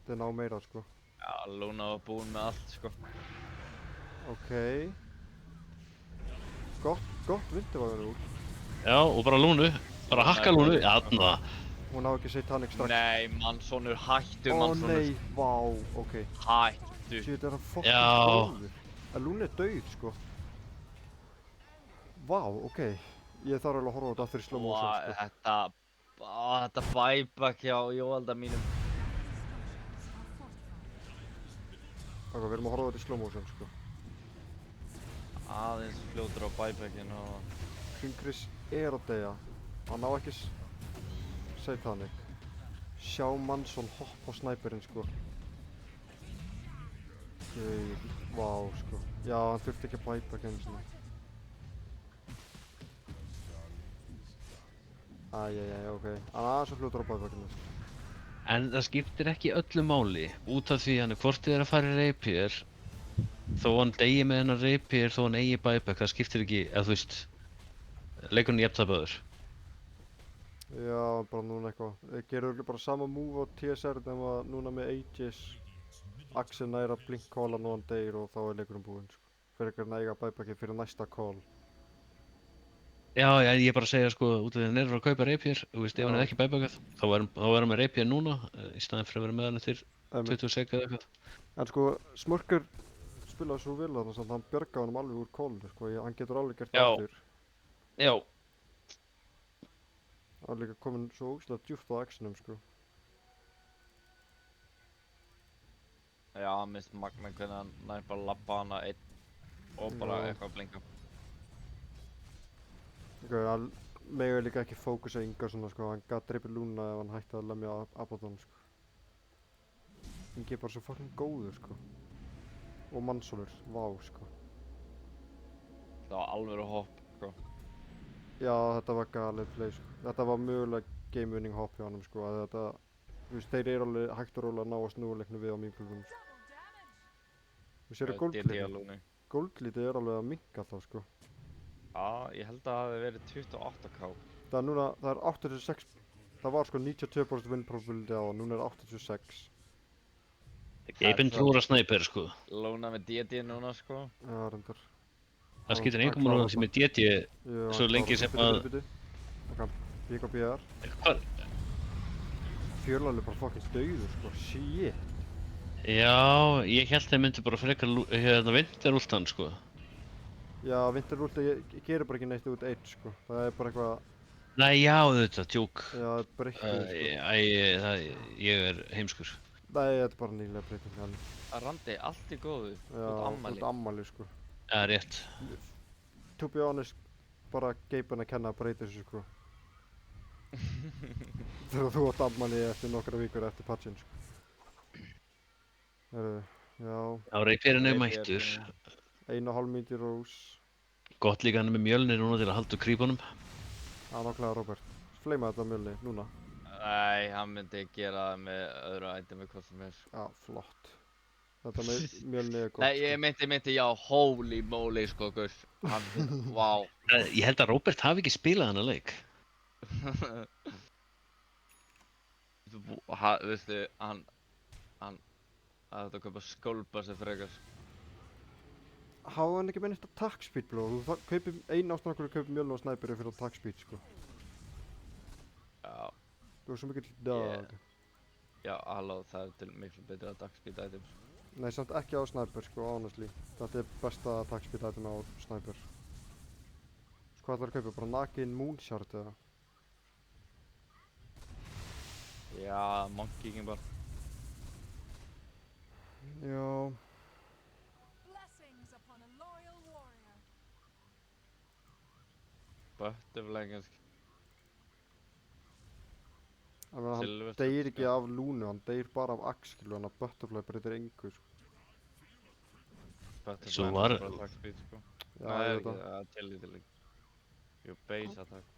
Það er ná meira sko. Já, Luna var búinn með allt sko. Ok. Gott Winterweapon úr. Já, og bara Lúnu. Bara hakka Lúnu. Jæna. Hún á ekki Satanic strax. Nei, mannsonur, hættu, Ó mannsonur. nei, vá, ok. Hættu. Shit, er hann fucking Já. góður. En Lúna er dauð, sko. Vá, ok. Ég þarf alveg að horfa á þetta aftur í slow motion, sko. Þetta buyback hjá Jóalda mínum. Ok, við erum að horfa á þetta í slow motion, sko. Aðeins fljótur á buybackinu og... Hringris er að deyja. Hann á ekki Satanic. Sjá Manson hopp á snæperinn, sko. Vá, sko. Já, hann þurfti ekki að buyback einu sinni. Æjæjæj, ok. Hann er aðeins að fljótur á buybackinu, sko. En það skiptir ekki öllu máli út af því hann er hvort þið er að fara í Rapier þó hann degi með hennar Rapier þó hann eigi buyback, það skiptir ekki, eða þú veist leikurinn jafntapaður. Já, bara núna eitthvað. Ég gerur bara sama move á TSR nema núna með Aegis. Axel næra blink callan og hann deyr og þá er leikurinn búinn, sko. Fyrir ekki að næga buybackið fyrir næsta call. Já, ég er bara að segja sko út af því hann er að kaupa Rapier, þú veist, ef hann Já. er ekki buybackað þá er hann með Rapier núna í staðinn fyrir að vera með hann eftir 20 sek eða eitthvað. En sko, Smurker spilaði svo vel þarna samt, hann bjargaði honum alveg úr callinu, sko. Hann getur alveg gert Já. aftur. Já. Hann er líka komin svo ógeðslega djúpt á Axinum, sko. Já, minnst magna hvernig hann næði bara að labba hana einn og bara Já. eitthvað að blinka. Ok, hann mega líka ekki fókusa Inga svona, sko. Hann gat dreipið Lúna ef hann hætti að lemja Abaddon, sko. Ingi er bara svo fucking góður, sko. Og Mansolur, vá, sko. Það var alvöru hopp, sko. Já, þetta var galið play, sko. Þetta var mögulega game winning hop hjá honum, sko. Að þetta, þú veist, þeir eru alveg hægt og rólega að ná að snúa leiknum við á mínklubunum, sko. Þú sér að goldlítið. Goldlítið er alveg að minnka þá, sko. Já, ég held að það hafi verið 28k. Það er núna, það er 86, það var sko 92% win probability á það, núna er 86. Gaben trúur að sniper sko. Lóna með DD núna, sko. Já, reyndar. Það skiptir hann engum máli sem er DT Jú, svo hann lengi klárar sem það. að... Bíddu. Ok, BKBR. Hvað? Fjörlalið bara fucking dauður, sko, shit. Já, ég held þeir myndi bara frekar vinterúltan sko. Já, Winterrúlti, ég gerir bara ekki neitt út eitt, sko. Það er bara eitthvað, Nei, já, þetta, tjók. já, það er breyttið, sko. Ég er heimskur. Nei, þetta er bara nýlega breyting, en Randi, allt er góðu. já, út ammali, sko. Það er rétt. To be honest, bara Gaben að kenna að breyta þessu, sko. Þegar þú átt ammali eftir nokkra vikur eftir patchin, sko. Já, Á Rapierinn er mættur. 1,5 mínúti rós. Gott líka hann er með Mjölnir núna til að halda úr krípunum. Já, nákvæmlega Robert. Fleima þetta á mjölni, núna. Nei, hann myndi gera það með öðru itemi hvað sem er. Já, flott. Þetta með mjölni er gott, Nei, ég meinti, já, holy moly, sko, gull. Hann, vá. Ég held að Robert hafi ekki spilað hana leik. Veistu, hann að þetta kaupa skólpa sem frekar. Háði hann ekki með neitt attack speed, bló. Þú kaupir, einn ástæðan okkur að kaupa mjölni og snæperi fyrir attack speed, sko. Já, Þú er svo mikill dag. já, halló, það er til miklu betri attack speed items. Nei, samt ekki á snæper, sko, honestly. Þetta er besta attack speed item á snæper. Sko, hvað ætlar að kaupa? Bara nakin moonshard, eða? Já, monkey king bara. Já. Blessings upon a loyal warrior. Butterfly kannski. Hann Silverstone, deyr ekki sko. af Lúnu, hann deyr bara af Axe, skilur, hann að Butterfly breytir engu, sko. Butterfly Svo er var- bara attack speed, sko. Já, Nei, ég ekki, veit það. það er til. Jú, base attack.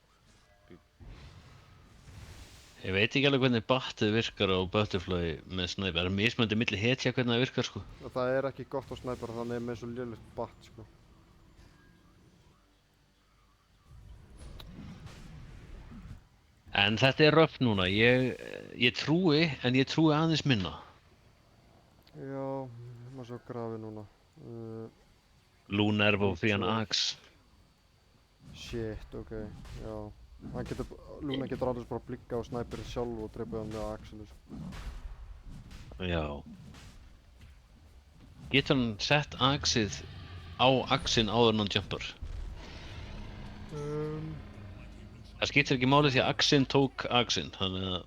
Ég veit ekki alveg hvernig battið virkar á Butterfly með sniper. Það er mismunandi milli hetja hvernig það virkar sko. Það er ekki gott á snæper, þannig er með svo lélegt batt, sko. En þetta er röfn núna. Ég trúi, en ég trúi aðeins minna. Já, maður svo grafi núna. Lúnerv og Frían Axe. Shit, ok, já. Lúna getur alveg bara að blikka á snæperinn sjálf og drepa hann með axinu, sko. Já. Getur hann sett axið á axinn áður en hann jumpar? Það skiptir ekki máli því að axinn tók axinn, þannig að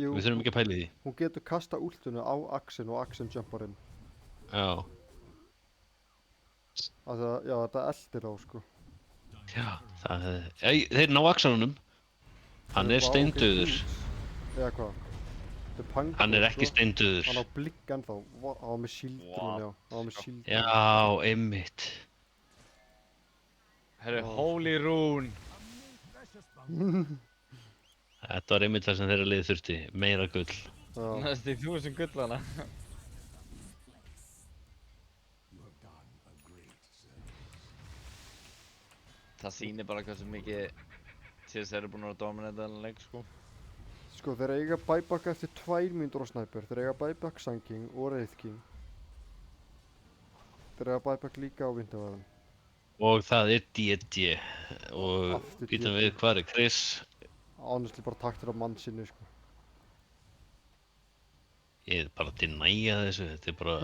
Jú, við þurfum ekki að pæla í því. hún getur kasta últunu á axin og axin jumpar inn. Já. Já, þetta eldir á, sko. Já, það er... Þeir ná axanunum. Hann er Vá, ok, steindauður. fúls. Eða hvað? Þetta er Pango, Hann er ekki sko. steindauður. Hann á blikk ennþá. Hann var með síldrún, já. Hann var með síldrún. Já, einmitt. Herru, Ó. Holy Rune. Þetta var einmitt það sem þeirra liði þurfti. Meira gull. Já. Næst í 1000 gullana. Það sýnir bara hversu mikið CS eru búin að dominata þennan leik, sko. Sko, þeir eiga buyback eftir 2 mínútur á snæper. Þeir eiga buyback Sun King og Wraith King. Þeir eiga buyback líka á Vintervæðan. Og það er D&D. Og Aftur býtum D&D. við, hvað er Chris? Honestly bara taktir af mann sinni, sko. Ég er bara að dænja þessu. Þetta er bara...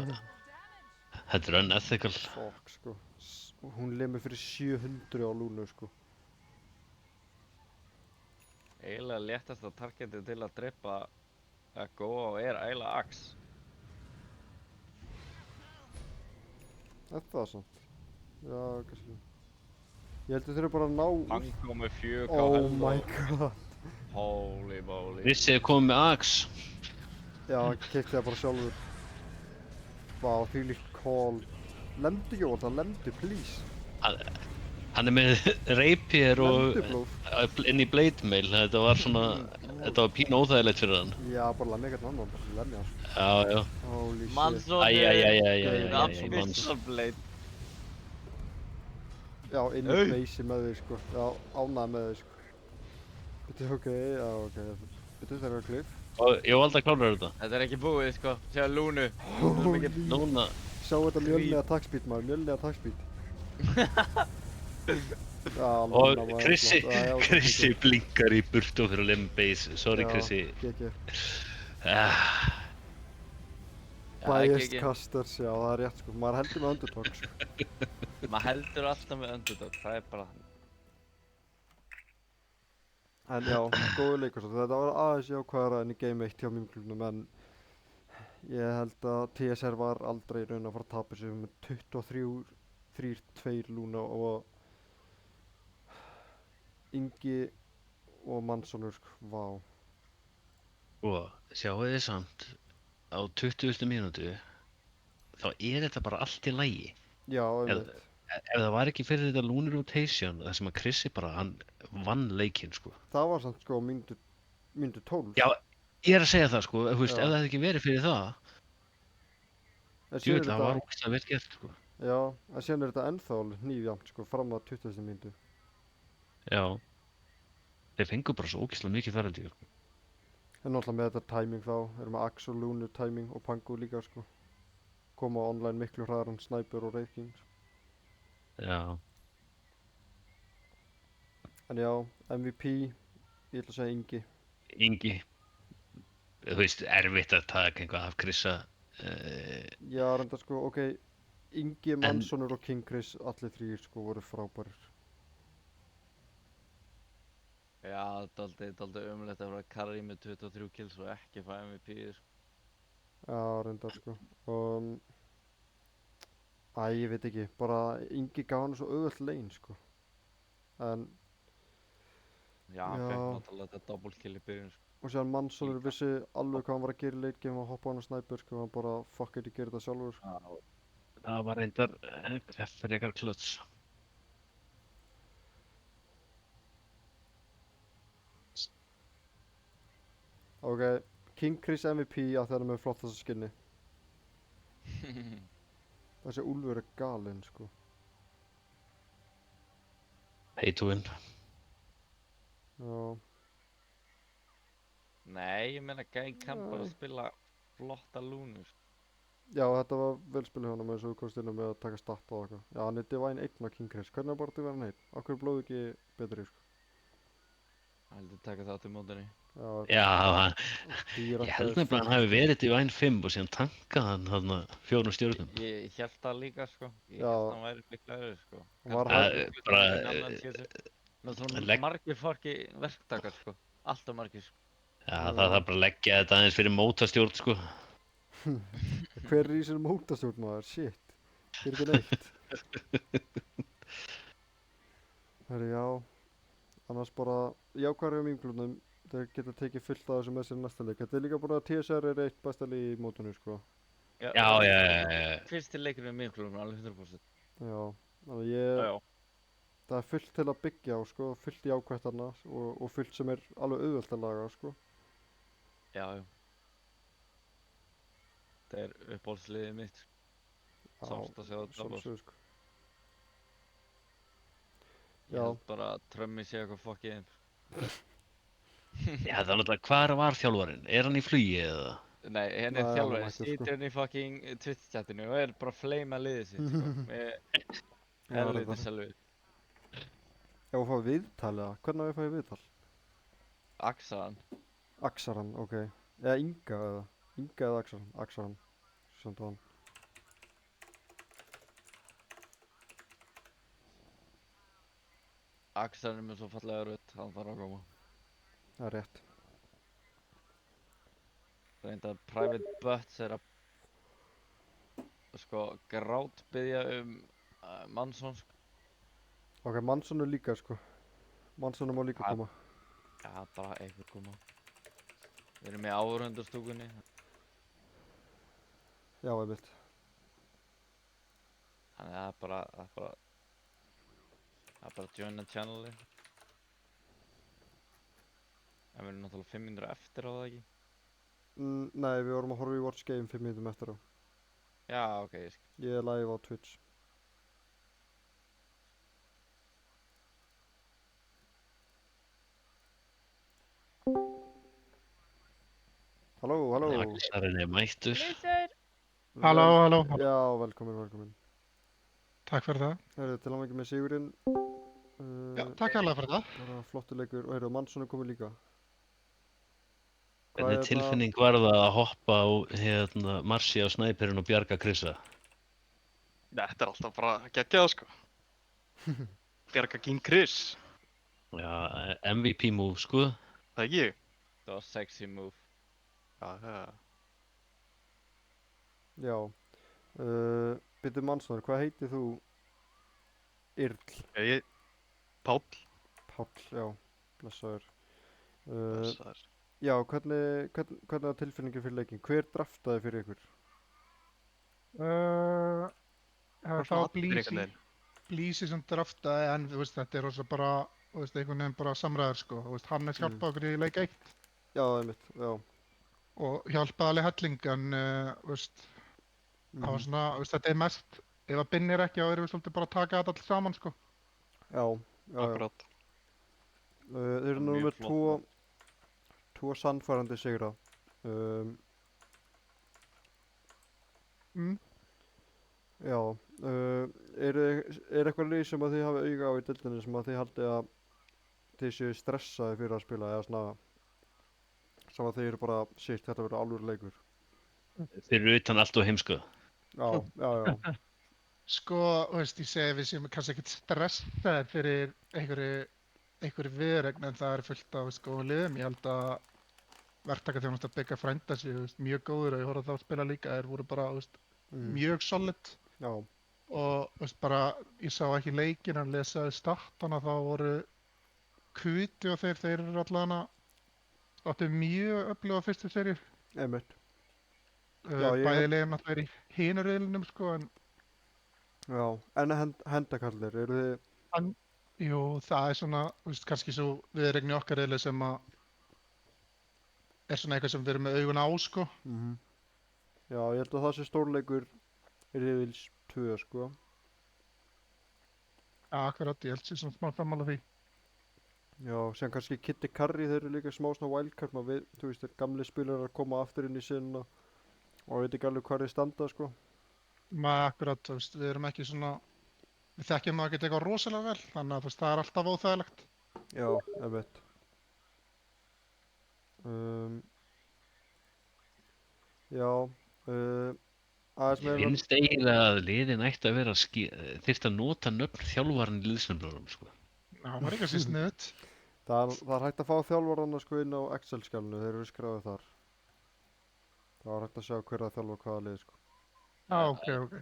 Þetta er unethical. Fuck, sko. Hún lemur fyrir 700 á Lúnu, sko. Eiginlega léttasta targetið til að drepa Echo og er eiginlega Axe. Þetta er samt. Já, kannski. Ég held að þeir eru bara að ná... Pango með 4K Oh health my og- god. Holy moly. Chris er komið með axe. Já, hann keypti það bara sjálfur. Vá, því líkt call. Lemdu Jóta, lemdu, please. Hann er með rapier og Lemdu, blóð. inn í blade mail. Þetta var svona... Þetta var pínu óþægilegt fyrir hann. Já, bara lemja eitthvað annan, bara lemja hann. Já, já. Holy shit. Mannsónir. Æjæjæjæjæjæjæ, manns. Missile Blade. Já, inn í Hey. base með þau, sko. Já, ánægð með þau, sko. Byrju, ok, já, ok. Byrju, þeir eru að klif. Og ég valdi að klára þetta. Þetta er ekki búið, sko. Sjáðu Lúnu. Holy. Núna... Sjá þetta mjölniða attack-speed, maður. Mjölniða attack-speed. Já, alveg, Og það var Chrissy, flott. Já, já, Chrissy blinkar í burtu fyrir limb base. Sorry, Já, Chrissy. GG. Ah, Biased casters, já, það er rétt, sko. Maður heldur með underdog, sko. Maður heldur alltaf með underdog. Það er bara þannig. En já, góðu leikur svo. Þetta var aðeins jákvæðara enn í Game 1 hjá mýmklubnum, en ég held að TSR var aldrei raun að fara að tapa sig með 23-3-2 Lúna og Ingi og Mannsonur, sko, vá. og sjáu þið samt, á 20. mínútu, þá er þetta bara allt í lagi. Já, Ef, einmitt. ef það var ekki fyrir þetta Looney rotation, það sem að Chrissy bara, hann vann leikinn, sko. Það var samt sko mínútu 12. Já, ég er að segja það, sko, þú veist, Já. ef það hefði ekki verið fyrir það, En síðan djúvill, er það var þetta, ógeðslega vel gert, sko. já, en síðan er þetta ennþá alveg hnífjamt, sko, fram að 20. mínútu. Já. Þeir fengu bara svo ógeðslega mikið ferðandi, sko. En náttúrulega með þetta timing þá, erum við Axe og Lúnu timing og Pango líka, sko. Koma online miklu hraðar en Sniper og Wraith King, sko. Já. En já, MVP, ég ætla að segja Ingi. Ingi, þú veist, erfitt að taka eitthvað af Chrissa. Já, reynda sko, ok, Ingi, Mannsonur og King Chris, allir þrýr sko voru frábærir. Já, dálítið umlegt að vera carry með 23 kills og ekki fá MVP, sko. Já, reynda sko. Og, ég veit ekki, bara Ingi gaf hann svo auðvöld lane sko. En, Já, hann Já. fekk náttúrulega þetta double kill í byrjun, sko. og séðan Mannsonur vissi alveg hvað hann var að gera í late game og hoppa á hann að Sniper sko, hann bara fuck it, ég gera þetta sjálfur sko. Það var reyndar frekar klöts. Ok, King Chris MVP að það er með flottasta skinni. Þessi úlfur er galinn sko. Pay to win. Já, Nei, ég meina gæn kann bara spila flotta Lúnu, sko. Já, þetta var vel spilið honum eins og þú komst inn með að taka stat og eitthvað. Já, hann er Divine 1 á King Chris. Hvernig er bara Divine 1? Akkur er blóð ekki betri, sko? Heldur taka það til mótinni. Já, Já, hann, dýra ég held nefnilega að hann hafi verið Divine 5 og síðan tankað hann þarna 4 stjörnum. Ég held það líka, sko. Ég Já. held hann væri líklegri, sko. Hann var Kannski bara, ekki nálægt sér. Með svona legg- margir fokki verktakar, sko. Alltaf margir, sko. Já, það þarf bara að leggja þetta aðeins fyrir mótastjórn, sko. Hver er í sér mótastjórn maður? Shit. Hér er ekki neitt. Herri, já. Annars bara jákvæður mínklunum. Þeir geta tekið fullt af þessu með sér næsta leik. Þetta er líka bara að TSR er eitt besta lið í mótinu, sko. Já, já. Fyrsti leikurinn með klubum, alveg 100%. Já. Þannig ég, Já. það er fullt til að byggja á, sko. Fullt jákvætt þarna og fullt sem er alveg auðvelt að laga, sko. Já. Það er uppáhaldsliðið mitt. Sást að sjá þetta bara. Sjálfsögðu, sko. Ég Já. held bara að Trömmi sé eitthvað fokkið inn. Já, það er náttúrulega, hvar var þjálfarinn? Er hann í flugi eða? Nei, henni Nei, er hann þjálfari, mættur, sko. situr henni í fucking Twitch-chatinu og er bara að fleima liðið sitt, sko. Með Já, helviti reyndar. sjálfur. Já, að fá viðtal eða? Hvernig á ég að fá viðtal? Axaran. Axaran, ok. Eða Inga eða? Inga eða Axaran? Axaran. Sjönd hann. Axaran er með svo fallega rödd, hann þarf að koma. Það er rétt. Reynda að Private Butts er að sko grátbiðja Manson, sko. Ok, Manson er líka, sko. Manson má líka Ha- koma. Já, bara einhver koma. Við erum með áhörundastúkunni. Já, einmitt. Þannig að það er bara join the channel. En við erum náttúrulega 500 eftir á það ekki? Nei, við vorum að horfa í Watch Game 5 minútum eftir á. Já, ok, ég skil. Ég er live á Twitch. Halló, halló. Axarinn er mættur. Lizard! Halló, halló. Já, velkomin, velkomin. Takk fyrir það. Heyrðu, til að mikið með sigurinn. Já, takk alveg fyrir það. Bara flottur leikur. Og heyrðu, Manson er komið líka. Hvernig tilfinning var það að hoppa á marssi á snæperinn og bjarga Krissa? Þetta er alltaf bara geggjað, sko. Bjarga King Chris, Já, MVP move, sko. það ekki ég? Það var sexy move. Já. Já. Byrju Manson, hvað heitið þú? Yrl. Páll. Páll, já. Blessaður. Blessaður. Já, hvernig var tilfinningin fyrir leikin? Hver draftaði fyrir ykkur? Það var Blísi sem draftaði, en þú veist, þetta er rosa bara, þú veist, einhvern veginn bara samræður, sko. Þú veist, Hannes hjálpaði okkur í leik 1 Já, einmitt, já. og hjálpaði alveg helling, en, þú veist, það var svona, þú veist, þetta er mest, ef að Binni er ekki, þá erum við svolítið bara að taka þetta alls saman, sko. Já, já. Akkurát. Þeir eru nú Mjög með flott. tvo sannfærandi sigra. Já, er eitthvað lið sem að þið hafi auga á í deildinni sem að þið haldið að þið séu stressaði fyrir að spila eða svona sem að þið eru bara, shit, þetta verður alvöru leikur. Fyrir utan allt og heimsku. Já, já. Sko, þú veist, ég segi við séum kannski ekkert stressaðir fyrir einhverju viðuregn, en það er fullt af, veist, góðum liðum. Ég held að verktakaþjónusta Bigga frænda séu, þú veist, mjög góður og ég horfði á það að spila líka. Þeir voru bara, þú veist, mjög solid. Já, Og, þú veist, bara, ég sá ekki leikinn en lesaði statana, þá voru Kuti og þeir eru allavega áttu mjög öfluga fyrstu serju. einmitt. Já, ég- Bæði liðin náttúrulega er í hinu riðlinum, sko, en Já, en hendakallir, eru þið, jú, það er svona, þú veist, kannski svo viðregni okkar riðli sem að er svona eitthvað sem við erum með augun á, sko. Já, ég held að það sé stórleikur riðils 2, sko. Já, akkurat, ég held sér svona smá frammála því. Já, sem kannski Kitty Curry, þeir eru líka smá svona wildcard, maður við, þú veist, þeir gamli spilarar að koma aftur inn í sinna og veit ekki alveg hvar þið standa, sko. Akkurat, þú veist, við erum ekki svona, við þekkjum það ekki eitthvað rosalega vel, þannig að þú veist, það er alltaf óþægilegt. Já, einmitt. Já, aðeins Ég meira... finnst eiginlega að liðin ætti að vera þyrfti að nota nöfn þjálfarinn í liðsnöfnunum, sko. Já, það var ekki að sé sniðut. Það er hægt að fá þjálfarana sko inn á Excel-skjálnu, þeir eru skráðið þar. Það er hægt að sjá hver að þjálfa hvaða lið, sko. Já, ok.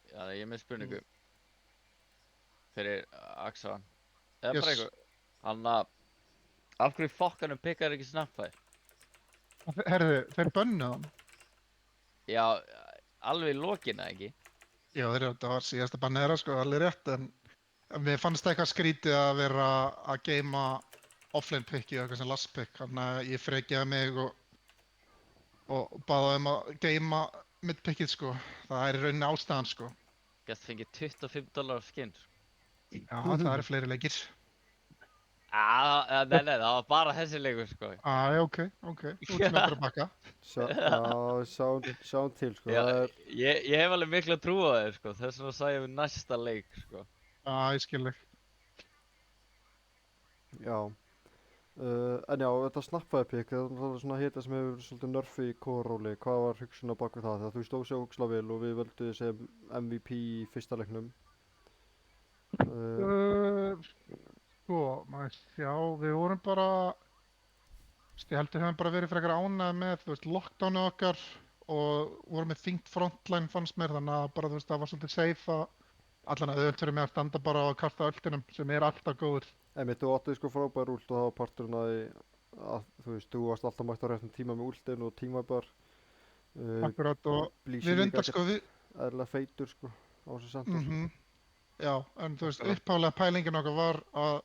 Já, ég er með spurningu. Fyrir Axan. Eða bara Yes. eitthvað. Hann að... Af hverju fokkanum pikkar ekki Snapfire? Herðu, þeir bönnuð hann. Já, alveg í lokina, ekki? Já, það var síðasta bannið þeirra, sko, alveg rétt, en mér fannst það eitthvað skrítið að vera að geima offlane pickið, eitthvað sem last pick, þannig að ég frekjaði mig og baða að geima mid pickið, sko. Það er í rauninni ástæðan, sko. Gæst fengið $25 á skinn. Já, það eru fleiri leikir. Nei, það var bara þessi leikur, sko. Já, ok. Þú ert með að bakka. Sjáum til, sko. Já, Það er... ég hef alveg miklu að trúa þér, sko. Þess vegna sagði ég við næsta leik, sko. Já, ég skil þig. Já. En já, þetta Snapfire pick, það er svona hita sem hefur svolítið nerfi í core-róli. Hvað var hugsun á baku það? Þegar þú stóð sér ógeðslega vel og við völdum þið sem MVP í fyrsta leiknum. Sko, maður sjá, við vorum bara, ég held við höfum bara verið frekar ánægð með, þú veist, lockdownu okkar og vorum með þyngt frontline fannst mér, þannig að bara, þú veist, það var svolítið safe að allan að auðvitað fyrir mig að standa bara og kasta öldinum sem er alltaf góður. Einmitt, þú áttið sko frábær últ og það var parturinn að þú veist, þú varst alltaf mætt á réttum tíma með últin og tímabar. Akkurat, og Blísi við líka reyndar, sko, eðlilega feitur, sko, á þessu sendur. Já, en þú veist, upphálega pælingin okkar var að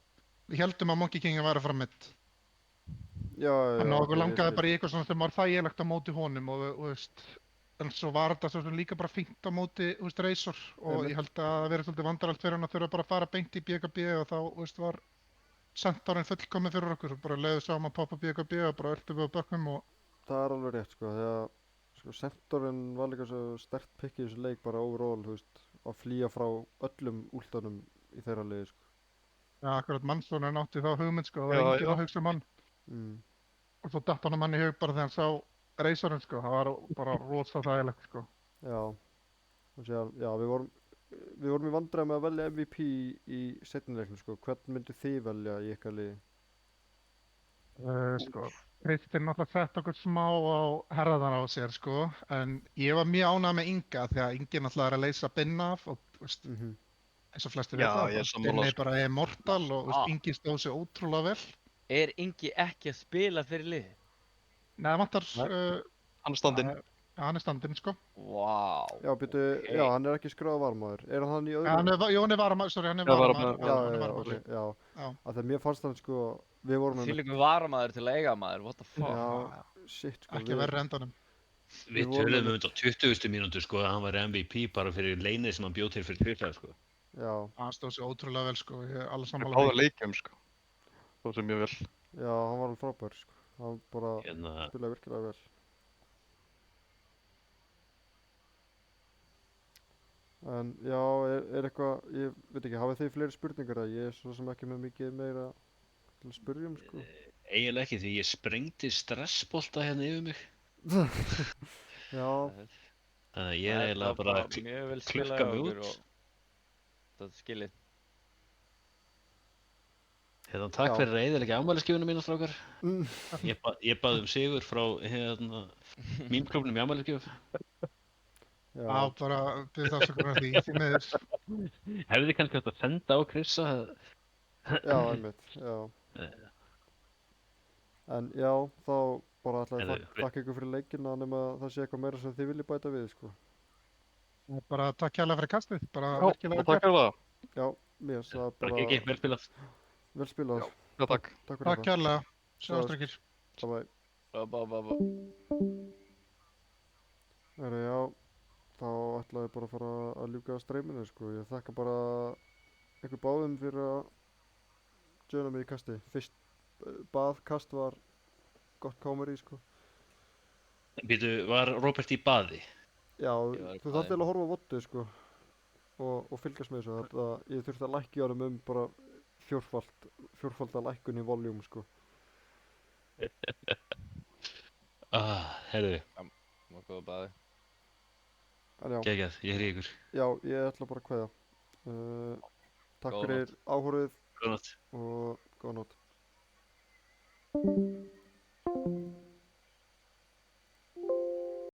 við heldum að Monkey King væri að fara mitt. Já, Þannig að okkur ok, langaði ég bara í eitthvað svona sem var þægilegt á móti honum og veist, en svo var þetta svo sem líka bara fínt á móti, þú veist, Razor og Einmitt. ég held að það verið svolítið vandaralegt fyrir hann að þurfa bara að fara beint í BKB og þá, þú veist, var sentarinn fullkomið fyrir okkur og bara leiðu saman að poppa BKB og bara öllum við á bökkum og... Það er alveg rétt, sko, þegar sko, sentorinn var líka svo sterkt pikk í þessu leik bara overall, þú veist, að flýja frá öllum últanum í þeirra liði, sko. Já, akkurat Mannsson nátti þá hugmynd, sko, það Já, var enginn já. að hugsa um hann Mm. og svo datt hann mann í hug bara þegar hann sá Razorinn, sko, það var bara rosa þægilegt, sko. Já, og sér, já, við vorum í vandræðum með að velja MVP í seinni leiknum, sko. Hvern myndu þið velja í ykkar liði? Sko, Kristinn náttúrulega sett okkur smá á herðan á sér, sko, en ég var mjög ánægð með Inga því að Ingi náttúrulega er að leysa Binna af og, þú veist, eins og flestir Já, vita, ég er sammála, Binni sko. bara er mortal og, þú Ah. veist, Ingi stóð sér ótrúlega vel. Er Ingi ekki að spila fyrir liði? Nei, það vantar, Hann er standinn. hann er standinn, sko. Vá. Já, byrju, já, hann er ekki skráða varmaður. Er hann í Ja, öðru? hann er, Jón er varamaður, sorry, hann er Já, varamaður. varamaður. Já, hann er já, varamaður. ok, já. Já. Af því að mér fannst hann, sko, við vorum með... Þvílíkur varamaður til að eiga maður, what the fuck? Já, shit, sko. Ekki verri endanum. Við vorum töluðum með- um þetta á 20. mínútu, sko, að hann var MVP bara fyrir leinið sem hann bjóð til fyrir Twitter, sko. Já, Hann stóð sér ótrúlega vel, sko, ég er alveg Hann er sammála báða því. leikjum, sko. Svo sem mjög vel. já, hann var alveg frábær, sko. Hann bara Hérna, spilaði virkilega vel. En já, er eitthvað, ég veit ekki, hafið þið fleiri spurningar að ég er svo sem ekki með mikið meira til að spyrja um, sko. eiginlega ekki því ég sprengdi stressbolta hérna yfir mig. Já, Þannig að ég er eiginlega bara að mjög vel klukka spilað hjá mig okkur út. og þetta er skilið. Hérna, takk Já. fyrir að eyðileggja afmælisgjöfuna mína, strákar. Mm. Ég bað um sigur frá hérna, mýmklubnum í afmælisgjöf. já, Já, bara byrðið afsökunar því, því miður. Hefði kannski átt að senda á Krissa. já, einmitt, já. En já, þá bara ætla ég að Heyrðu, þakka ykkur fyrir leikina nema það sé eitthvað meira sem þið viljið bæta við, sko. Bara takk kærlega fyrir kastið, bara Já, virkilega og takk fyrir það. Já, mér finnst það Bara bara ekki, vel spilað. vel spilað. Já, takk. Takk fyrir Takk það. kærlega, sjáumst ekki. Bye bye. Bá. Herra, já, þá ætla ég bara að fara að ljúka streyminu, sko. Ég þakka bara ykkur báðum fyrir að joina mig í kasti. Fyrst baðkast var gott comedy, sko. Býtu, var Robert í baði? Já, Ég var í þú baði. þarft eiginlega að horfa á voddu, sko. Og fylgjast með þessu. Ég þurfti að lækka í honum bara fjórfalda lækkun í voljúm, sko. Heyrðu, Má góða baði. En já, geggjað, ég heyri ykkur. já, ég ætla bara að kveðja. Takk Góða fyrir áhorfið Góða nótt. og góða nótt.